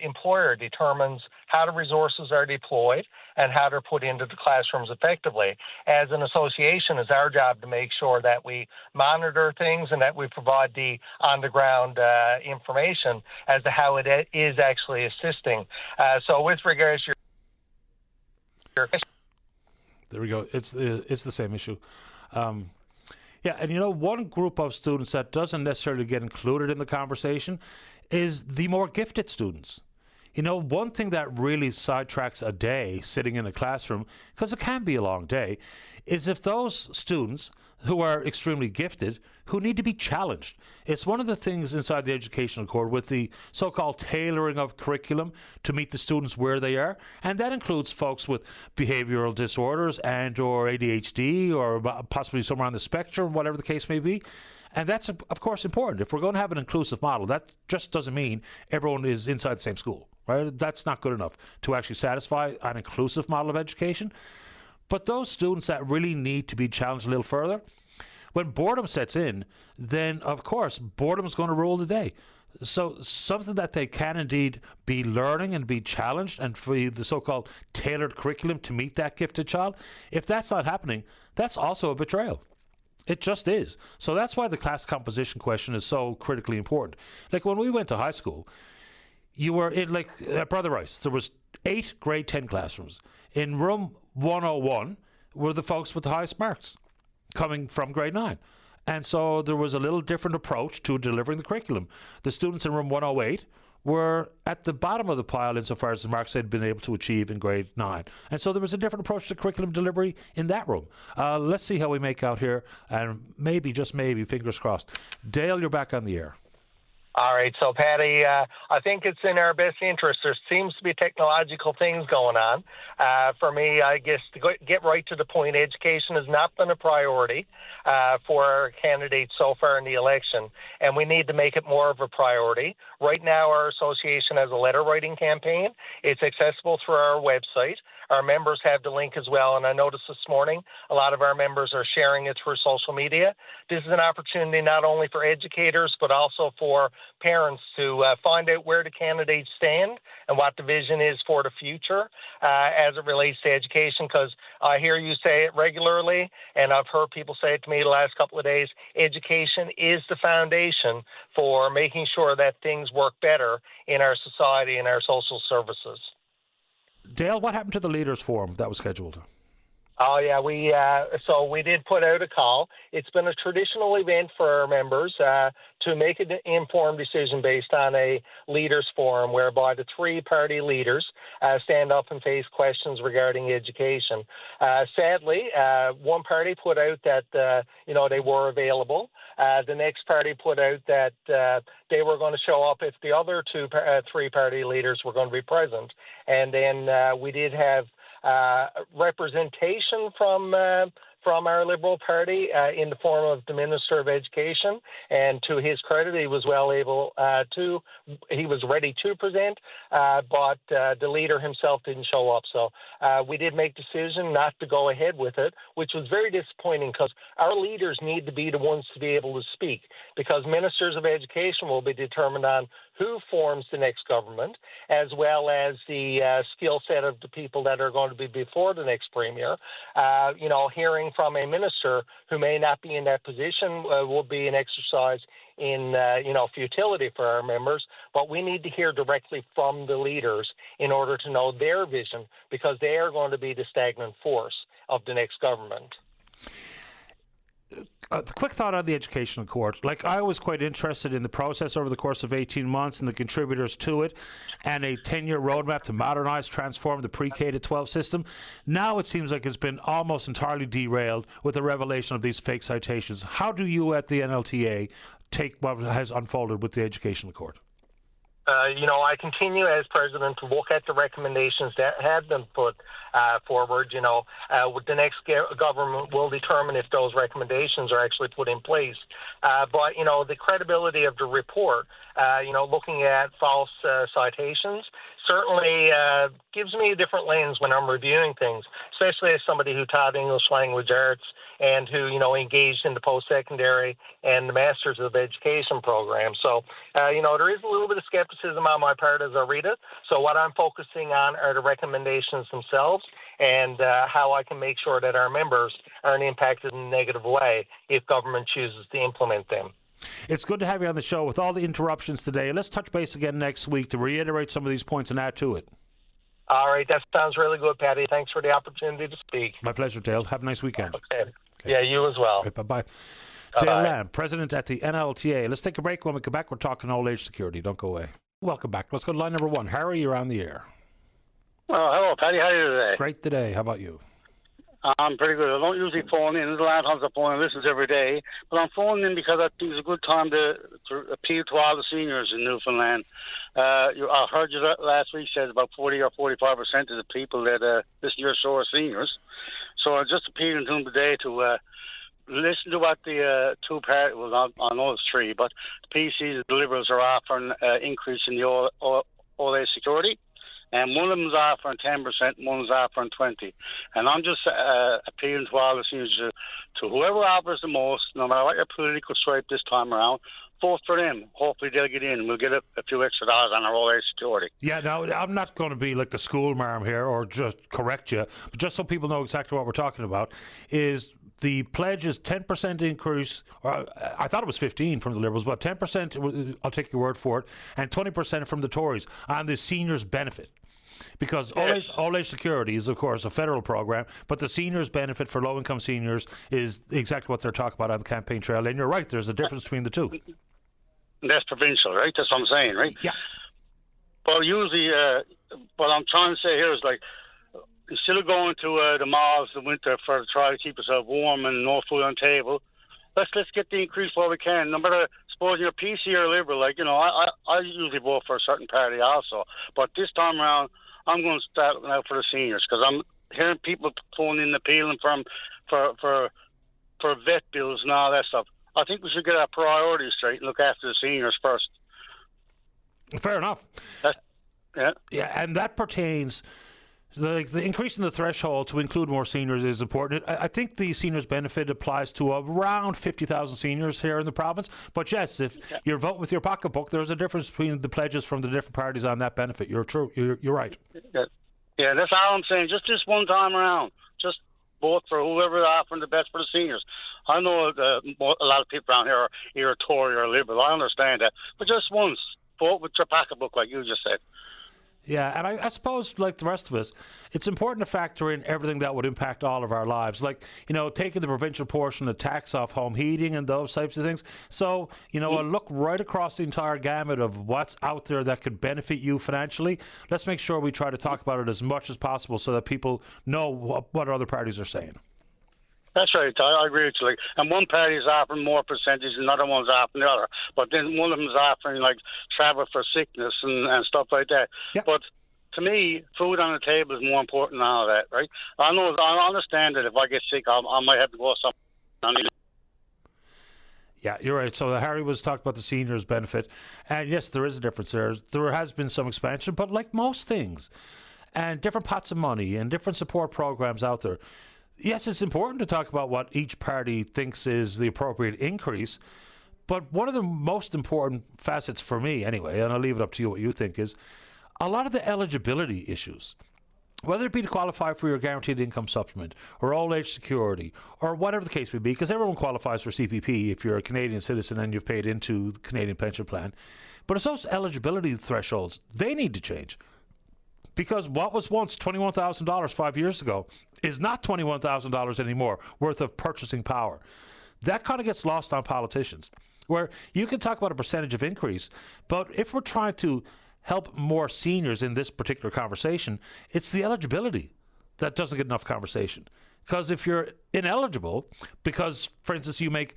employer determines how the resources are deployed and how they're put into the classrooms effectively. As an association, it's our job to make sure that we monitor things and that we provide the on-the-ground information as to how it is actually assisting. So with regards to your question. There we go. It's the same issue. Yeah, and one group of students that doesn't necessarily get included in the conversation is the more gifted students. One thing that really sidetracks a day sitting in a classroom, because it can be a long day, is if those students who are extremely gifted, who need to be challenged. It's one of the things inside the Education Accord with the so-called tailoring of curriculum to meet the students where they are. And that includes folks with behavioral disorders and or ADHD or possibly somewhere on the spectrum, whatever the case may be. And that's, of course, important. If we're going to have an inclusive model, that just doesn't mean everyone is inside the same school, right? That's not good enough to actually satisfy an inclusive model of education. But those students that really need to be challenged a little further, when boredom sets in, then, of course, boredom's going to rule the day. So something that they can indeed be learning and be challenged, and for the so-called tailored curriculum to meet that gifted child. If that's not happening, that's also a betrayal. It just is. So that's why the class composition question is so critically important. Like when we went to high school, you were in, like Brother Rice, there was 8 grade 10 classrooms. In room 101 were the folks with the highest marks coming from grade 9. And so there was a little different approach to delivering the curriculum. The students in room 108 were at the bottom of the pile insofar as the marks they'd been able to achieve in grade 9. And so there was a different approach to curriculum delivery in that room. Let's see how we make out here, and maybe, just maybe, fingers crossed. Dale, you're back on the air. All right, so Patty, I think it's in our best interest. There seems to be technological things going on. For me, I guess to get right to the point, education has not been a priority for our candidates so far in the election, and we need to make it more of a priority. Right now, our association has a letter writing campaign. It's accessible through our website. Our members have the link as well, and I noticed this morning a lot of our members are sharing it through social media. This is an opportunity not only for educators but also for parents to find out where the candidates stand and what the vision is for the future as it relates to education, because I hear you say it regularly, and I've heard people say it to me the last couple of days. Education is the foundation for making sure that things work better in our society and our social services. Dale, what happened to the Leaders Forum that was scheduled? Oh, yeah, we did put out a call. It's been a traditional event for our members to make an informed decision based on a leaders forum whereby the 3 party leaders stand up and face questions regarding education. Sadly, one party put out that, they were available. The next party put out that they were going to show up if the other 3 party leaders were going to be present. And then we did have representation from our Liberal Party in the form of the Minister of Education, and to his credit, he was he was ready to present, but the leader himself didn't show up. So we did make decision not to go ahead with it, which was very disappointing because our leaders need to be the ones to be able to speak, because ministers of education will be determined on who forms the next government, as well as the skill set of the people that are going to be before the next premier. Hearing from a minister who may not be in that position will be an exercise in, futility for our members. But we need to hear directly from the leaders in order to know their vision, because they are going to be the stagnant force of the next government. Quick thought on the educational court. Like, I was quite interested in the process over the course of 18 months and the contributors to it, and a 10-year roadmap to modernize, transform the pre-K to 12 system. Now it seems like it's been almost entirely derailed with the revelation of these fake citations. How do you at the NLTA take what has unfolded with the educational court? I continue as president to look at the recommendations that have been put forward. The next government will determine if those recommendations are actually put in place. But the credibility of the report, looking at false citations, certainly gives me a different lens when I'm reviewing things, especially as somebody who taught English language arts and who, engaged in the post-secondary and the Masters of Education program. So, there is a little bit of skepticism on my part as I read it. So what I'm focusing on are the recommendations themselves and how I can make sure that our members aren't impacted in a negative way if government chooses to implement them. It's good to have you on the show with all the interruptions today. Let's touch base again next week to reiterate some of these points and add to it. All right. That sounds really good, Patty. Thanks for the opportunity to speak. My pleasure, Dale. Have a nice weekend. Okay. Yeah, you as well. Right, bye-bye. Dale Lamb, president at the NLTA. Let's take a break. When we come back, we're talking old age security. Don't go away. Welcome back. Let's go to line number 1. Harry, you're on the air. Oh, hello, Patty. How are you today? Great today. How about you? I'm pretty good. I don't usually phone in. There's a lot of times I phone and listens every day. But I'm phoning in because I think it's a good time to appeal to all the seniors in Newfoundland. I heard you last week said about 40 or 45% of the people that listen to your show are seniors. So I'm just appealing to them today to listen to what the 2 parties, well, I know it's 3, but the PCs, the Liberals, are offering increase in the old age security. And one of them is offering 10%, one is offering 20%. And I'm just appealing to all the seniors, to whoever offers the most, no matter what your political stripe this time around, vote for them. Hopefully they'll get in. We'll get a few extra dollars on our old age security. Yeah, now, I'm not going to be like the school marm here or just correct you, but just so people know exactly what we're talking about, is the pledge is 10% increase, or I thought it was 15 from the Liberals, but 10%, I'll take your word for it, and 20% from the Tories on the seniors' benefit. Because old age security is, of course, a federal program, but the seniors' benefit for low-income seniors is exactly what they're talking about on the campaign trail. And you're right, there's a difference between the two. That's provincial, right? That's what I'm saying, right? Yeah. Well, usually, what I'm trying to say here is like, instead of going to the malls in the winter to try to keep yourself warm and no food on the table, let's get the increase while we can. No matter, suppose you're PC or Liberal, like, you know, I usually vote for a certain party also, but this time around, I'm going to start looking out for the seniors, because I'm hearing people phoning in appealing for vet bills and all that stuff. I think we should get our priorities straight and look after the seniors first. Fair enough. Yeah, and that pertains. The increase in the threshold to include more seniors is important. I think the seniors benefit applies to around 50,000 seniors here in the province. But yes, if you vote with your pocketbook, there's a difference between the pledges from the different parties on that benefit. You're true. You're right. Yeah, that's all I'm saying. Just this one time around, just vote for whoever is offering the best for the seniors. I know a lot of people around here are either Tory or Liberal. I understand that, but just once, vote with your pocketbook, like you just said. Yeah, and I suppose, like the rest of us, it's important to factor in everything that would impact all of our lives. Like, you know, taking the provincial portion of tax off home heating and those types of things. So, you know, I'll look right across the entire gamut of what's out there that could benefit you financially. Let's make sure we try to talk about it as much as possible so that people know what other parties are saying. That's right. I agree with you. Like, and one party is offering more percentage, and another one's offering the other. But then one of them is offering like travel for sickness and stuff like that. Yep. But to me, food on the table is more important than all of that, right? I understand that if I get sick, I might have to go somewhere. Yeah, you're right. So Harry was talking about the seniors' benefit. And yes, there is a difference there. There has been some expansion, but like most things, and different pots of money and different support programs out there, yes, it's important to talk about what each party thinks is the appropriate increase, but one of the most important facets for me anyway, and I'll leave it up to you what you think, is a lot of the eligibility issues, whether it be to qualify for your guaranteed income supplement or old age security or whatever the case may be, because everyone qualifies for CPP if you're a Canadian citizen and you've paid into the Canadian pension plan. But it's those eligibility thresholds, they need to change. Because what was once $21,000 5 years ago is not $21,000 anymore worth of purchasing power. That kind of gets lost on politicians, where you can talk about a percentage of increase, but if we're trying to help more seniors in this particular conversation, it's the eligibility that doesn't get enough conversation. Because if you're ineligible, because, for instance, you make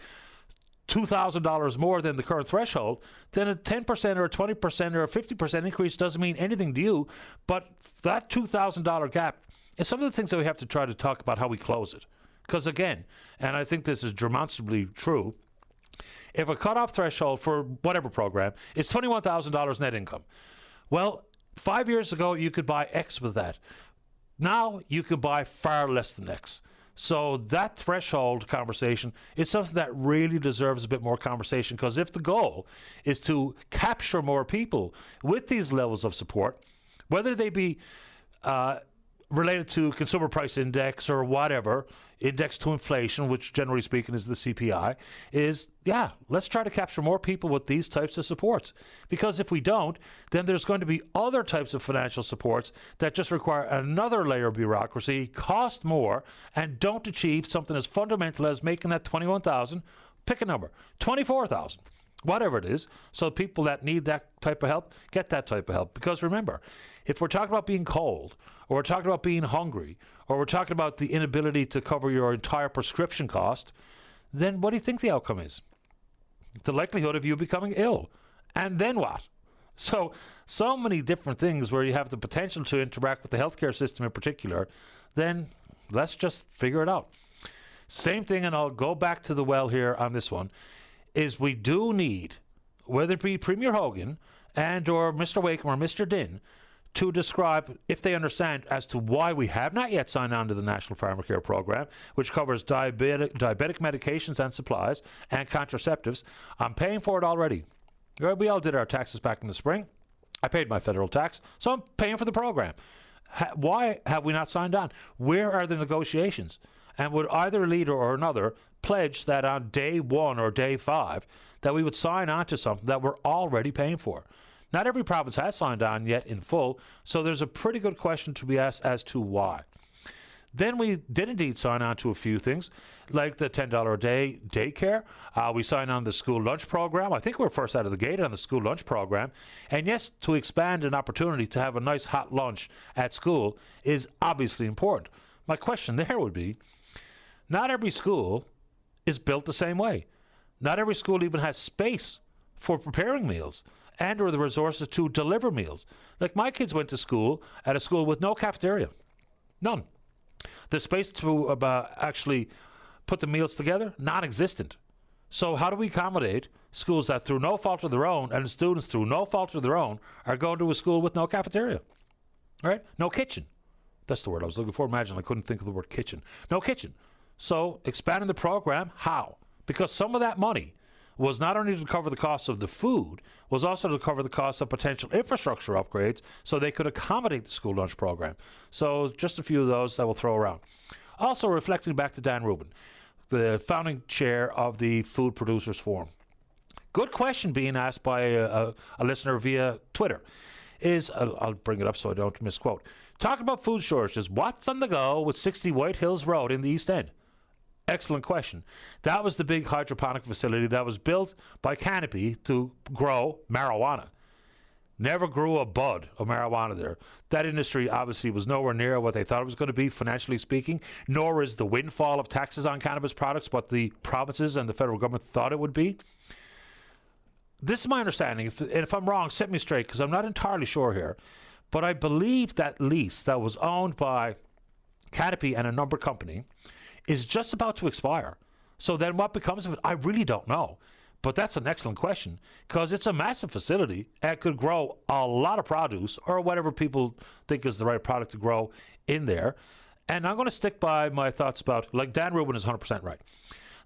$2,000 more than the current threshold, then a 10% or a 20% or a 50% increase doesn't mean anything to you. But that $2,000 gap is some of the things that we have to try to talk about how we close it. Because again, and I think this is demonstrably true, if a cutoff threshold for whatever program is $21,000 net income, well, 5 years ago you could buy X with that. Now you can buy far less than X. So that threshold conversation is something that really deserves a bit more conversation, because if the goal is to capture more people with these levels of support, whether they be related to consumer price index or whatever, index to inflation, which generally speaking is the CPI, is, yeah, let's try to capture more people with these types of supports. Because if we don't, then there's going to be other types of financial supports that just require another layer of bureaucracy, cost more, and don't achieve something as fundamental as making that 21,000, pick a number, 24,000. Whatever it is, so people that need that type of help get that type of help. Because remember, if we're talking about being cold, or we're talking about being hungry, or we're talking about the inability to cover your entire prescription cost, then what do you think the outcome is? The likelihood of you becoming ill. And then what? So many different things where you have the potential to interact with the healthcare system in particular, then let's just figure it out. Same thing, and I'll go back to the well here on this one, is we do need, whether it be Premier Hogan and or Mr. Wakeham or Mr. Dinh, to describe, if they understand, as to why we have not yet signed on to the National Pharmacare Program, which covers diabetic medications and supplies and contraceptives. I'm paying for it already. We all did our taxes back in the spring. I paid my federal tax, so I'm paying for the program. Why have we not signed on? Where are the negotiations? And would either a leader or another pledge that on day 1 or day 5 that we would sign on to something that we're already paying for? Not every province has signed on yet in full, so there's a pretty good question to be asked as to why. Then we did indeed sign on to a few things, like the $10 a day daycare. We signed on the school lunch program. I think we're first out of the gate on the school lunch program. And yes, to expand an opportunity to have a nice hot lunch at school is obviously important. My question there would be, not every school is built the same way. Not every school even has space for preparing meals and or the resources to deliver meals. Like my kids went to school at a school with no cafeteria. None. The space to actually put the meals together, non-existent. So how do we accommodate schools that through no fault of their own and the students through no fault of their own are going to a school with no cafeteria? All right? No kitchen. That's the word I was looking for. Imagine I couldn't think of the word kitchen. No kitchen. So expanding the program, how? Because some of that money was not only to cover the cost of the food, was also to cover the cost of potential infrastructure upgrades so they could accommodate the school lunch program. So just a few of those that we'll throw around. Also reflecting back to Dan Rubin, the founding chair of the Food Producers Forum. Good question being asked by a listener via Twitter. I'll bring it up so I don't misquote. Talking about food shortages, what's on the go with 60 White Hills Road in the East End? Excellent question. That was the big hydroponic facility that was built by Canopy to grow marijuana. Never grew a bud of marijuana there. That industry obviously was nowhere near what they thought it was going to be, financially speaking, nor is the windfall of taxes on cannabis products what the provinces and the federal government thought it would be. This is my understanding. If I'm wrong, set me straight, because I'm not entirely sure here. But I believe that lease that was owned by Canopy and a numbered company is just about to expire. So then what becomes of it? I really don't know. But that's an excellent question, because it's a massive facility and could grow a lot of produce or whatever people think is the right product to grow in there. And I'm going to stick by my thoughts about, like Dan Rubin is 100% right.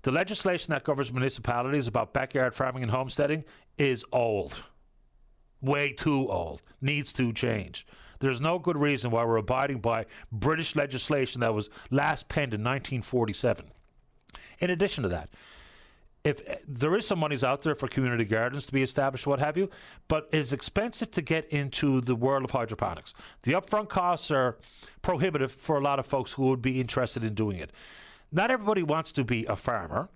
The legislation that governs municipalities about backyard farming and homesteading is old. Way too old. Needs to change. There's no good reason why we're abiding by British legislation that was last penned in 1947. In addition to that, if there is some monies out there for community gardens to be established, what have you, but it's expensive to get into the world of hydroponics. The upfront costs are prohibitive for a lot of folks who would be interested in doing it. Not everybody wants to be a farmer,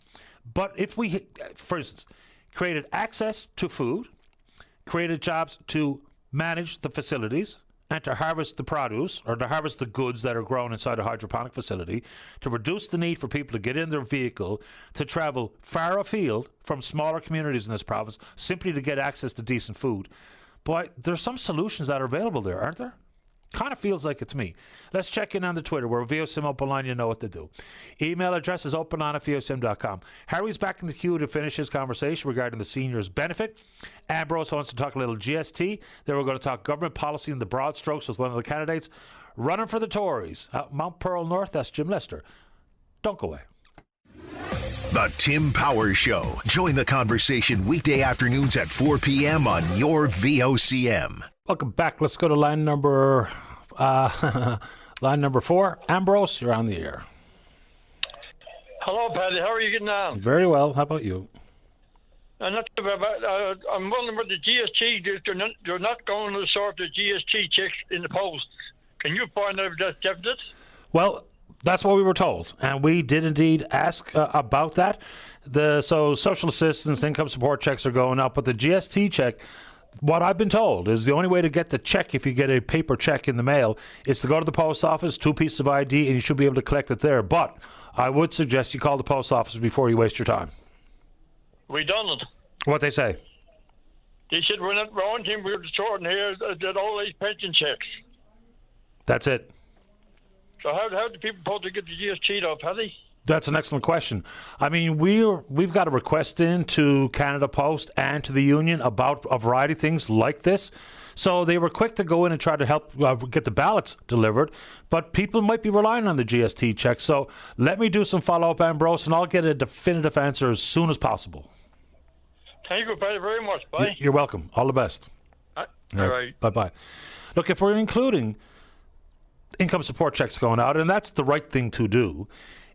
but if we, for instance, created access to food, created jobs to manage the facilities, and to harvest the produce or to harvest the goods that are grown inside a hydroponic facility, to reduce the need for people to get in their vehicle, to travel far afield from smaller communities in this province simply to get access to decent food. Boy, there's some solutions that are available there, aren't there? Kind of feels like it to me. Let's check in on the Twitter. We're VOCM Open Line. You know what to do. Email address is openline@vocm.com. Harry's back in the queue to finish his conversation regarding the seniors benefit. Ambrose wants to talk a little GST. Then we're going to talk government policy in the broad strokes with one of the candidates running for the Tories. Mount Pearl North, that's Jim Lester. Don't go away. The Tim Powers Show. Join the conversation weekday afternoons at 4 p.m. on your VOCM. Welcome back. Let's go to line number 4. Ambrose, you're on the air. Hello, Paddy. How are you getting on? Very well. How about you? Not too bad. I'm wondering about the GST. They're not going to sort the GST checks in the post. Can you find out if that's definite? Well, that's what we were told, and we did indeed ask about that. So social assistance, income support checks are going up, but the GST check, what I've been told is the only way to get the check, if you get a paper check in the mail, is to go to the post office, 2 pieces of ID, and you should be able to collect it there. But I would suggest you call the post office before you waste your time. We done it. What they say? They said we're not wrong thing. We're sorting here that all these pension checks. That's it. So how do people supposed to get the GST off, Paddy? That's an excellent question. I mean, we've got a request in to Canada Post and to the union about a variety of things like this. So they were quick to go in and try to help get the ballots delivered, but people might be relying on the GST check. So let me do some follow-up, Ambrose, and I'll get a definitive answer as soon as possible. Thank you very much. Bye. You're welcome. All the best. All right. Bye-bye. Look, if we're including income support checks going out, and that's the right thing to do,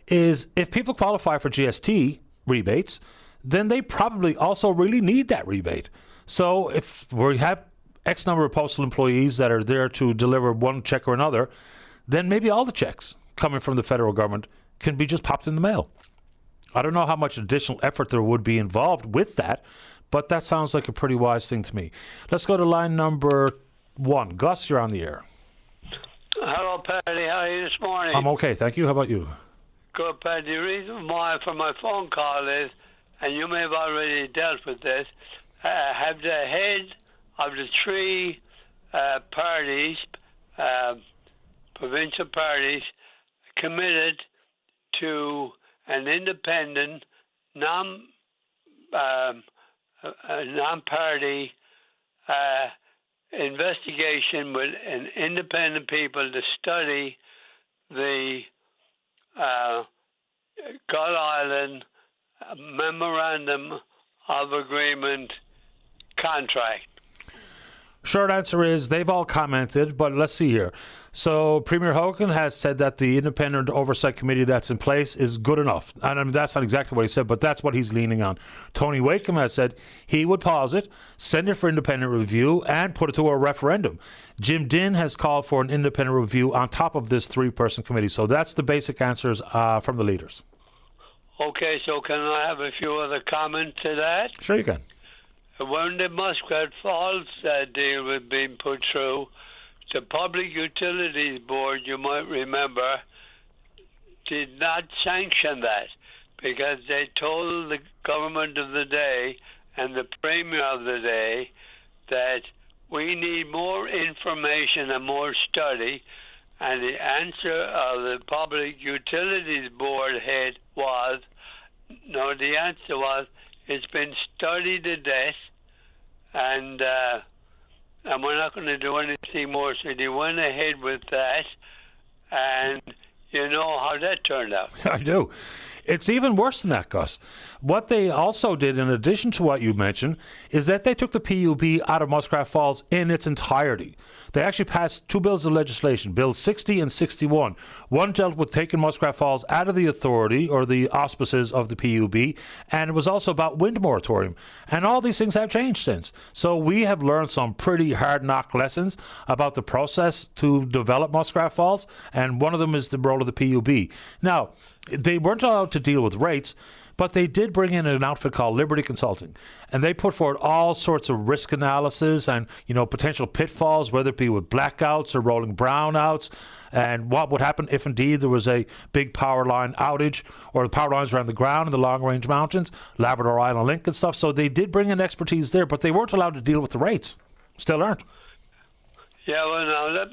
is if people qualify for GST rebates, then they probably also really need that rebate. So if we have X number of postal employees that are there to deliver one check or another, then maybe all the checks coming from the federal government can be just popped in the mail. I don't know how much additional effort there would be involved with that, but that sounds like a pretty wise thing to me. Let's go to line number 1. Gus, you're on the air. Hello, Paddy. How are you this morning? I'm okay, thank you. How about you? Good, Paddy. The reason why for my phone call is, and you may have already dealt with this, have the head of the three parties, provincial parties, committed to an independent, non-party investigation with an independent people to study the God Island Memorandum of Agreement contract? Short answer is they've all commented, but let's see here. So Premier Hogan has said that the independent oversight committee that's in place is good enough. And I mean, that's not exactly what he said, but that's what he's leaning on. Tony Wakeham has said he would pause it, send it for independent review, and put it to a referendum. Jim Dinn has called for an independent review on top of this 3-person committee. So that's the basic answers from the leaders. Okay, so can I have a few other comments to that? Sure you can. When the Muskrat Falls deal was being put through, the Public Utilities Board, you might remember, did not sanction that because they told the government of the day and the Premier of the day that we need more information and more study. And the answer of the Public Utilities Board head was, no, the answer was, it's been studied to death, and we're not going to do anything more. So they went ahead with that, and you know how that turned out. I do. It's even worse than that, Gus. What they also did, in addition to what you mentioned, is that they took the PUB out of Muskrat Falls in its entirety. They actually passed 2 bills of legislation, Bill 60 and 61. One dealt with taking Muskrat Falls out of the authority or the auspices of the PUB, and it was also about wind moratorium. And all these things have changed since. So we have learned some pretty hard-knock lessons about the process to develop Muskrat Falls, and one of them is the role of the PUB. Now, they weren't allowed to deal with rates, but they did bring in an outfit called Liberty Consulting, and they put forward all sorts of risk analysis and, you know, potential pitfalls, whether it be with blackouts or rolling brownouts, and what would happen if indeed there was a big power line outage or the power lines around the ground in the long-range mountains, Labrador Island Link and stuff. So they did bring in expertise there, but they weren't allowed to deal with the rates. Still aren't. Yeah, well, now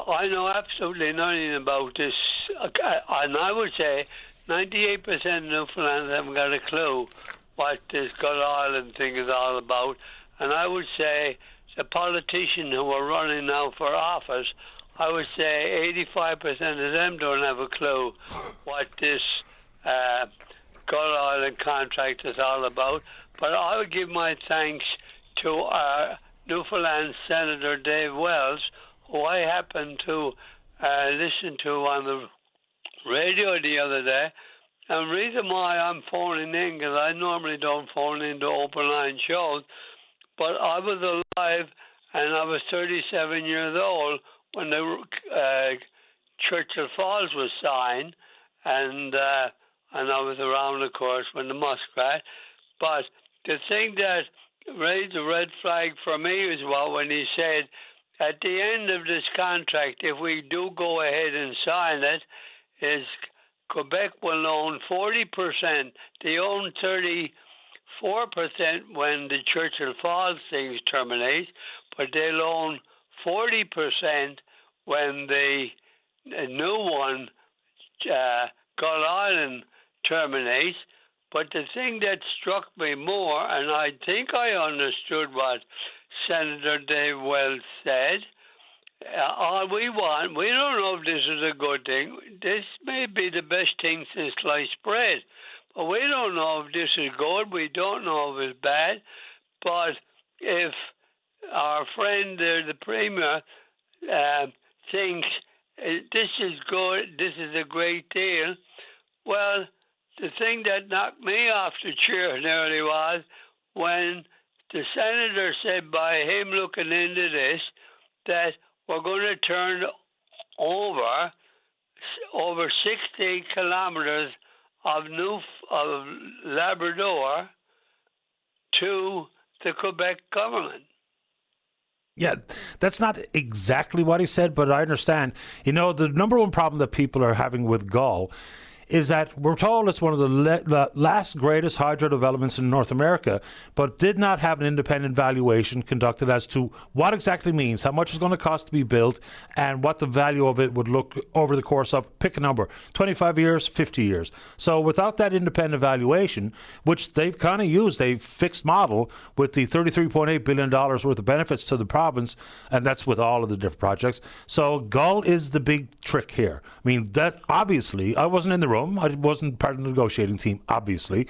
I know absolutely nothing about this, and I would say 98% of Newfoundlanders haven't got a clue what this God Island thing is all about. And I would say the politicians who are running now for office, I would say 85% of them don't have a clue what this God Island contract is all about. But I would give my thanks to our Newfoundland Senator Dave Wells, who I happened to listen to on the radio the other day. And the reason why I'm phoning in, because I normally don't phone into open line shows, but I was alive and I was 37 years old when the Churchill Falls was signed, and I was around, of course, when the Muskrat. But the thing that raised a red flag for me was when he said, at the end of this contract, if we do go ahead and sign it, is Quebec will own 40%. They own 34% when the Churchill Falls thing terminates, but they'll own 40% when the new one Gull Island terminates. But the thing that struck me more, and I think I understood what Senator Dave Wells said, all we want, we don't know if this is a good thing. This may be the best thing since sliced bread. But we don't know if this is good. We don't know if it's bad. But if our friend, the Premier, thinks this is good, this is a great deal, well, the thing that knocked me off the chair nearly was when the senator said by him looking into this that we're going to turn over 60 kilometers of Labrador to the Quebec government. Yeah, that's not exactly what he said, but I understand. You know, the number one problem that people are having with Gull is that we're told it's one of the last greatest hydro developments in North America, but did not have an independent valuation conducted as to what exactly means, how much it's going to cost to be built, and what the value of it would look over the course of, pick a number, 25 years, 50 years. So without that independent valuation, which they've kind of used a fixed model with the $33.8 billion worth of benefits to the province, and that's with all of the different projects. So Gull is the big trick here. I mean, that obviously, I wasn't in the room. I wasn't part of the negotiating team, obviously.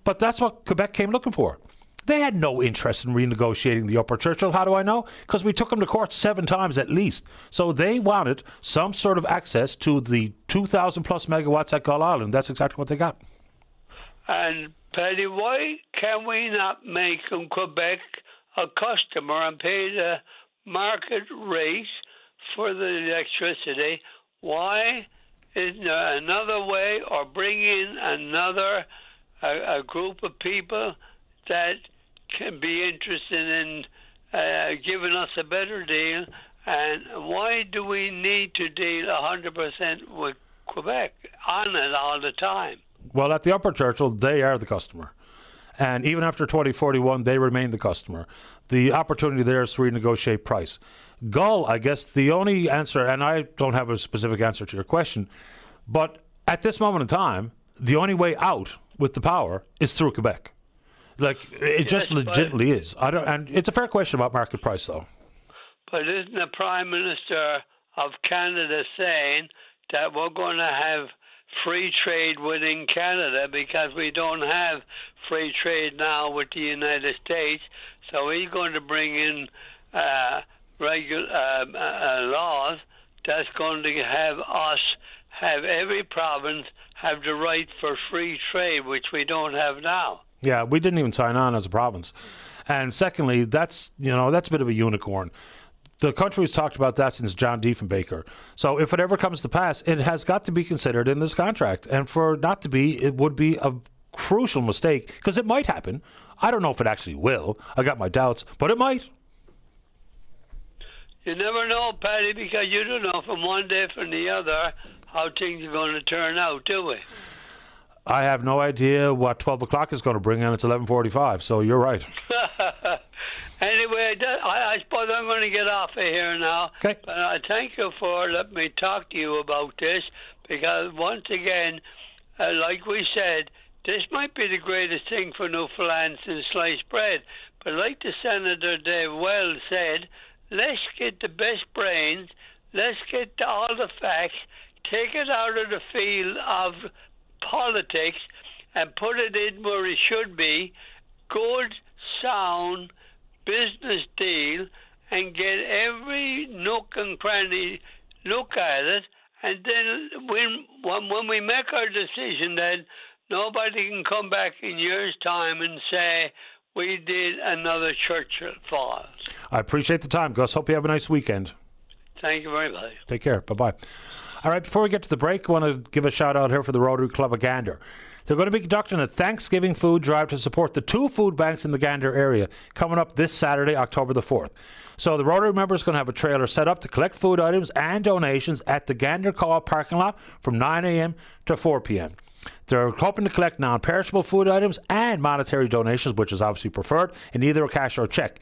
But that's what Quebec came looking for. They had no interest in renegotiating the Upper Churchill. How do I know? Because we took them to court 7 times at least. So they wanted some sort of access to the 2,000 plus megawatts at Gull Island. That's exactly what they got. And Paddy, why can we not make Quebec a customer and pay the market rate for the electricity? Why is there another way, or bring in another a group of people that can be interested in giving us a better deal? And why do we need to deal 100% with Quebec on it all the time? Well, at the Upper Churchill, they are the customer. And even after 2041, they remain the customer. The opportunity there is to renegotiate price. Gull, I guess the only answer, and I don't have a specific answer to your question, but at this moment in time, the only way out with the power is through Quebec. Like, it just legitimately is. And it's a fair question about market price, though. But isn't the Prime Minister of Canada saying that we're going to have free trade within Canada because we don't have free trade now with the United States? So he's going to bring in laws that's going to have every province have the right for free trade, which we don't have now. Yeah, we didn't even sign on as a province. And secondly, that's a bit of a unicorn. The country's talked about that since John Diefenbaker. So if it ever comes to pass, it has got to be considered in this contract. And for it not to be, it would be a crucial mistake, because it might happen. I don't know if it actually will. I got my doubts, but it might. You never know, Paddy, because you don't know from one day from the other how things are going to turn out, do we? I have no idea what 12 o'clock is going to bring, and it's 11:45, so you're right. Anyway, I suppose I'm going to get off of here now. Okay. But I thank you for letting me talk to you about this, because once again, like we said, this might be the greatest thing for Newfoundland since sliced bread. But like the Senator Dave Wells said, let's get the best brains, let's get all the facts, take it out of the field of politics and put it in where it should be, good, sound business deal, and get every nook and cranny look at it, and then when we make our decision, then nobody can come back in years' time and say we did another Churchill Falls. I appreciate the time, Gus. Hope you have a nice weekend. Thank you very much. Take care. Bye-bye. All right, before we get to the break, I want to give a shout-out here for the Rotary Club of Gander. They're going to be conducting a Thanksgiving food drive to support the 2 food banks in the Gander area coming up this Saturday, October the 4th. So the Rotary members are going to have a trailer set up to collect food items and donations at the Gander Co-op parking lot from 9 a.m. to 4 p.m. They're hoping to collect non-perishable food items and monetary donations, which is obviously preferred, in either a cash or check.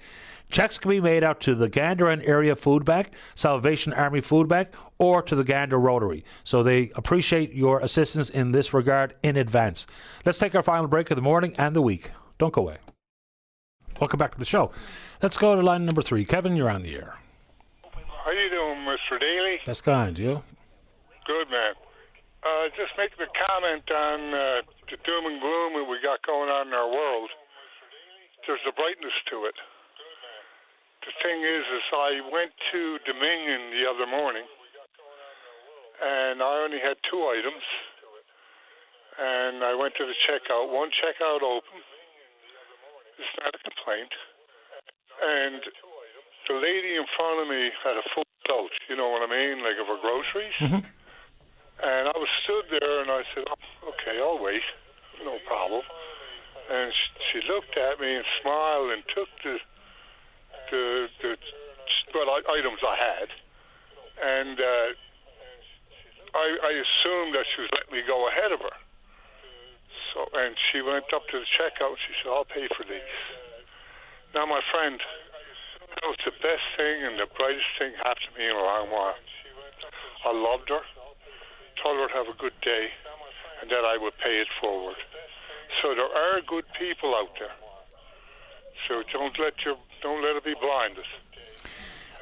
Checks can be made out to the Gander and Area Food Bank, Salvation Army Food Bank, or to the Gander Rotary. So they appreciate your assistance in this regard in advance. Let's take our final break of the morning and the week. Don't go away. Welcome back to the show. Let's go to line number 3. Kevin, you're on the air. How you doing, Mr. Daly? That's kind, you? Good, man. Just making a comment on the doom and gloom that we got going on in our world. There's a brightness to it. The thing is I went to Dominion the other morning, and I only had 2 items, and I went to the checkout. One checkout open. It's not a complaint. And the lady in front of me had a full tote, you know what I mean, like of her groceries. Mm-hmm. And I was stood there, and I said, oh, okay, I'll wait, no problem. And she looked at me and smiled and took the items I had. And I assumed that she was letting me go ahead of her. So, and she went up to the checkout, and she said, I'll pay for these. Now, my friend, that was the best thing and the brightest thing happened to me in a long while. I loved her, told her to have a good day, and that I would pay it forward. So there are good people out there. So don't let it be blinded.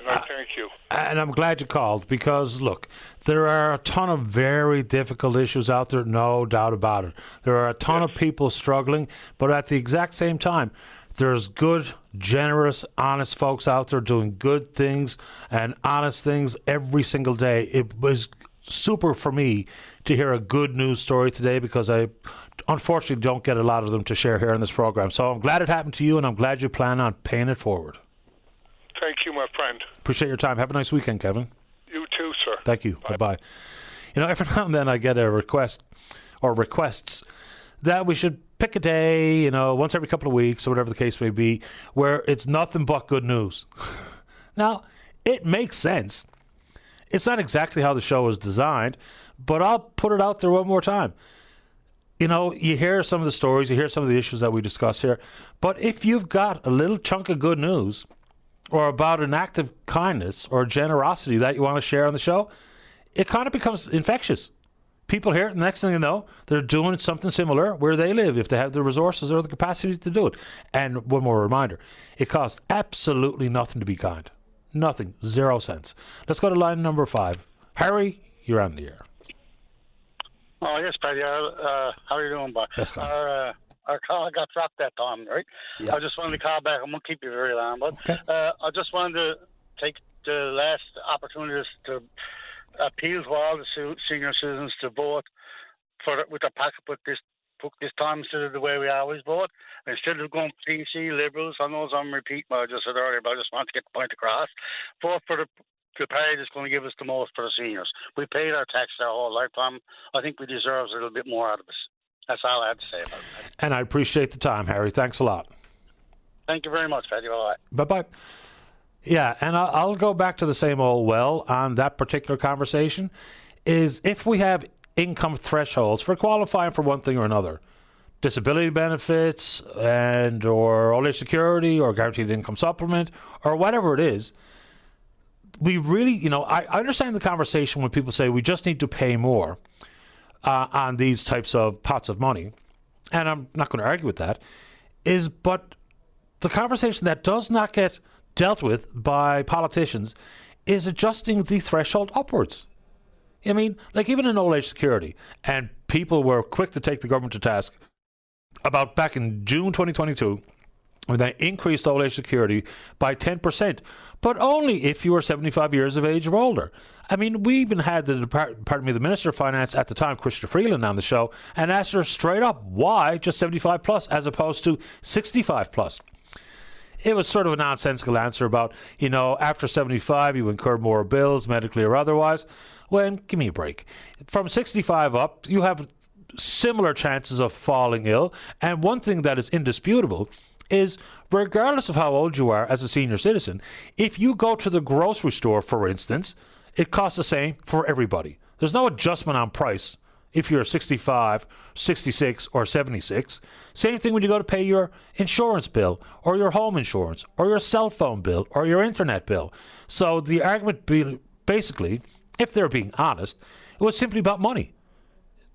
And I thank you. And I'm glad you called because, look, there are a ton of very difficult issues out there, no doubt about it. There are a ton of people struggling, but at the exact same time, there's good, generous, honest folks out there doing good things and honest things every single day. It was super for me to hear a good news story today because I unfortunately don't get a lot of them to share here in this program. So I'm glad it happened to you, and I'm glad you plan on paying it forward. Thank you, my friend. Appreciate your time. Have a nice weekend, Kevin. You too, sir. Thank you. Bye-bye. You know, every now and then I get a request or requests that we should pick a day, you know, once every couple of weeks or whatever the case may be, where it's nothing but good news. Now, it makes sense. It's not exactly how the show is designed, but I'll put it out there one more time. You know, you hear some of the stories, you hear some of the issues that we discuss here, but if you've got a little chunk of good news or about an act of kindness or generosity that you want to share on the show, it kind of becomes infectious. People hear it, and the next thing you know, they're doing something similar where they live if they have the resources or the capacity to do it. And one more reminder, it costs absolutely nothing to be kind. Nothing. 0 cents. Let's go to line number 5. Harry, you're on the air. Oh, yes, Paddy. How are you doing, bud? Yes, Our call got dropped that time, right? Yeah. I just wanted to call back. I'm going to keep you very long, but okay. I just wanted to take the last opportunity to appeal to all the senior citizens to vote with the pocketbook this time instead of the way we always vote. Instead of going PC, Liberals, I know I'm repeating what I just said earlier, but I just want to get the point across. Vote for the party that's going to give us the most for the seniors. We paid our tax our whole lifetime. I think we deserve a little bit more out of us. That's all I had to say about it. And I appreciate the time, Harry. Thanks a lot. Thank you very much, Paddy. Bye-bye. Bye-bye. Yeah, and I'll go back to the same old well on that particular conversation, is if we have income thresholds for qualifying for one thing or another, disability benefits and or old age security or guaranteed income supplement or whatever it is, we really, you know, I understand the conversation when people say we just need to pay more on these types of pots of money, and I'm not going to argue with that, but the conversation that does not get dealt with by politicians is adjusting the threshold upwards. I mean, like even in old age security, and people were quick to take the government to task about back in June 2022 when they increased old age security by 10%, but only if you were 75 years of age or older. I mean, we even had the Minister of Finance at the time, Chrystia Freeland, on the show and asked her straight up, why just 75 plus as opposed to 65 plus? It was sort of a nonsensical answer about, you know, after 75, you incur more bills, medically or otherwise. Well, give me a break. From 65 up, you have similar chances of falling ill. And one thing that is indisputable is, regardless of how old you are as a senior citizen, if you go to the grocery store, for instance, it costs the same for everybody. There's no adjustment on price if you're 65, 66, or 76. Same thing when you go to pay your insurance bill, or your home insurance, or your cell phone bill, or your internet bill. So the argument basically, if they're being honest, it was simply about money.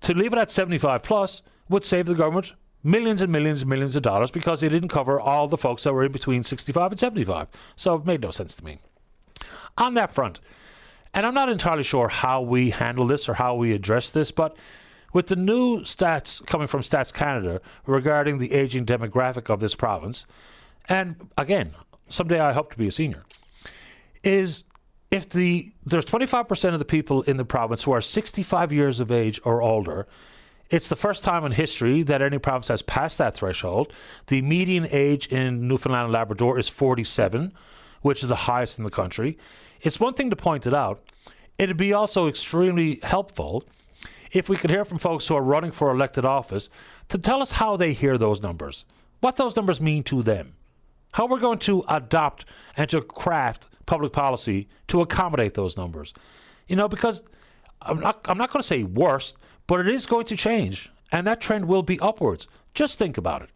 To leave it at 75 plus would save the government millions and millions and millions of dollars because they didn't cover all the folks that were in between 65 and 75. So it made no sense to me. On that front, and I'm not entirely sure how we handle this or how we address this, but with the new stats coming from Stats Canada regarding the aging demographic of this province, and again, someday I hope to be a senior, is if there's 25% of the people in the province who are 65 years of age or older, it's the first time in history that any province has passed that threshold. The median age in Newfoundland and Labrador is 47, which is the highest in the country. It's one thing to point it out. It'd be also extremely helpful if we could hear from folks who are running for elected office to tell us how they hear those numbers, what those numbers mean to them, how we're going to adopt and to craft public policy to accommodate those numbers. You know, because I'm not going to say worse, but it is going to change, and that trend will be upwards. Just think about it.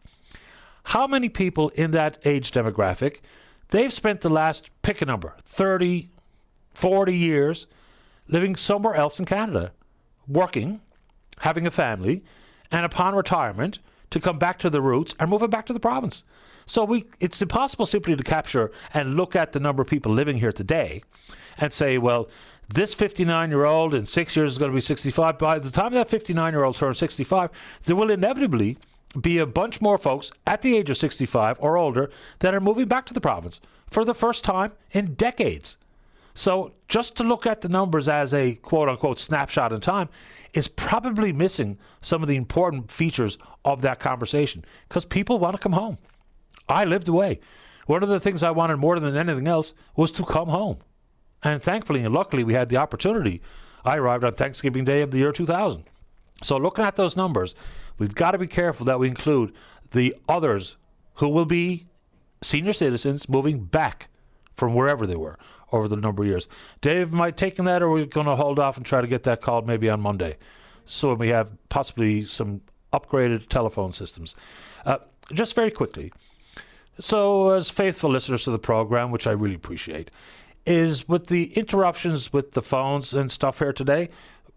How many people in that age demographic, they've spent the last, pick a number, 30, 40 years living somewhere else in Canada, working, having a family, and upon retirement to come back to the roots and moving back to the province. So it's impossible simply to capture and look at the number of people living here today and say, well, this 59-year-old in 6 years is going to be 65. By the time that 59-year-old turns 65, there will inevitably be a bunch more folks at the age of 65 or older that are moving back to the province for the first time in decades. So just to look at the numbers as a quote-unquote snapshot in time is probably missing some of the important features of that conversation because people want to come home. I lived away. One of the things I wanted more than anything else was to come home. And thankfully and luckily we had the opportunity. I arrived on Thanksgiving Day of the year 2000. So looking at those numbers, we've got to be careful that we include the others who will be senior citizens moving back from wherever they were over the number of years. Dave, am I taking that, or are we going to hold off and try to get that called maybe on Monday? So we have possibly some upgraded telephone systems. Just very quickly. So as faithful listeners to the program, which I really appreciate, is with the interruptions with the phones and stuff here today,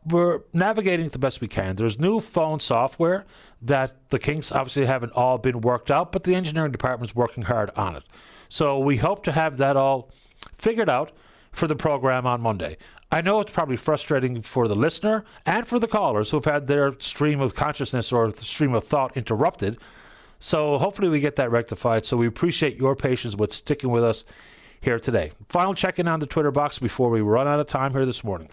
we're navigating the best we can. There's new phone software that the kinks obviously haven't all been worked out, but the engineering department's working hard on it. So we hope to have that all figured out for the program on Monday. I know it's probably frustrating for the listener and for the callers who've had their stream of consciousness or the stream of thought interrupted. So hopefully we get that rectified. So we appreciate your patience with sticking with us here today. Final check-in on the Twitter box before we run out of time here this morning.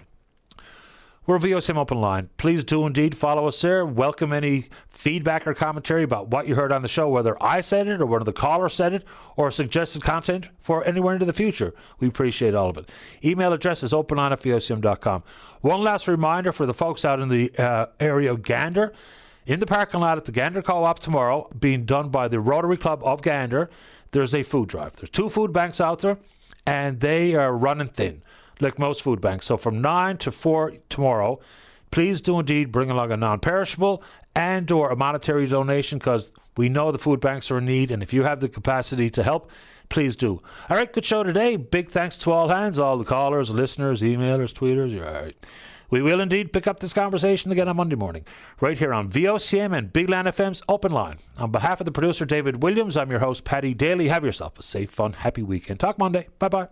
We're VOCM Open Line. Please do indeed follow us there. Welcome any feedback or commentary about what you heard on the show, whether I said it or one of the callers said it or suggested content for anywhere into the future. We appreciate all of it. Email address is openline@vocm.com. One last reminder for the folks out in the area of Gander. In the parking lot at the Gander Co-op tomorrow, being done by the Rotary Club of Gander, there's a food drive. There's 2 food banks out there, and they are running thin, like most food banks. So from 9 to 4 tomorrow, please do indeed bring along a non-perishable and or a monetary donation because we know the food banks are in need, and if you have the capacity to help, please do. All right, good show today. Big thanks to all hands, all the callers, listeners, emailers, tweeters. You're all right. We will indeed pick up this conversation again on Monday morning, right here on VOCM and Big Land FM's Open Line. On behalf of the producer, David Williams, I'm your host, Paddy Daly. Have yourself a safe, fun, happy weekend. Talk Monday. Bye-bye.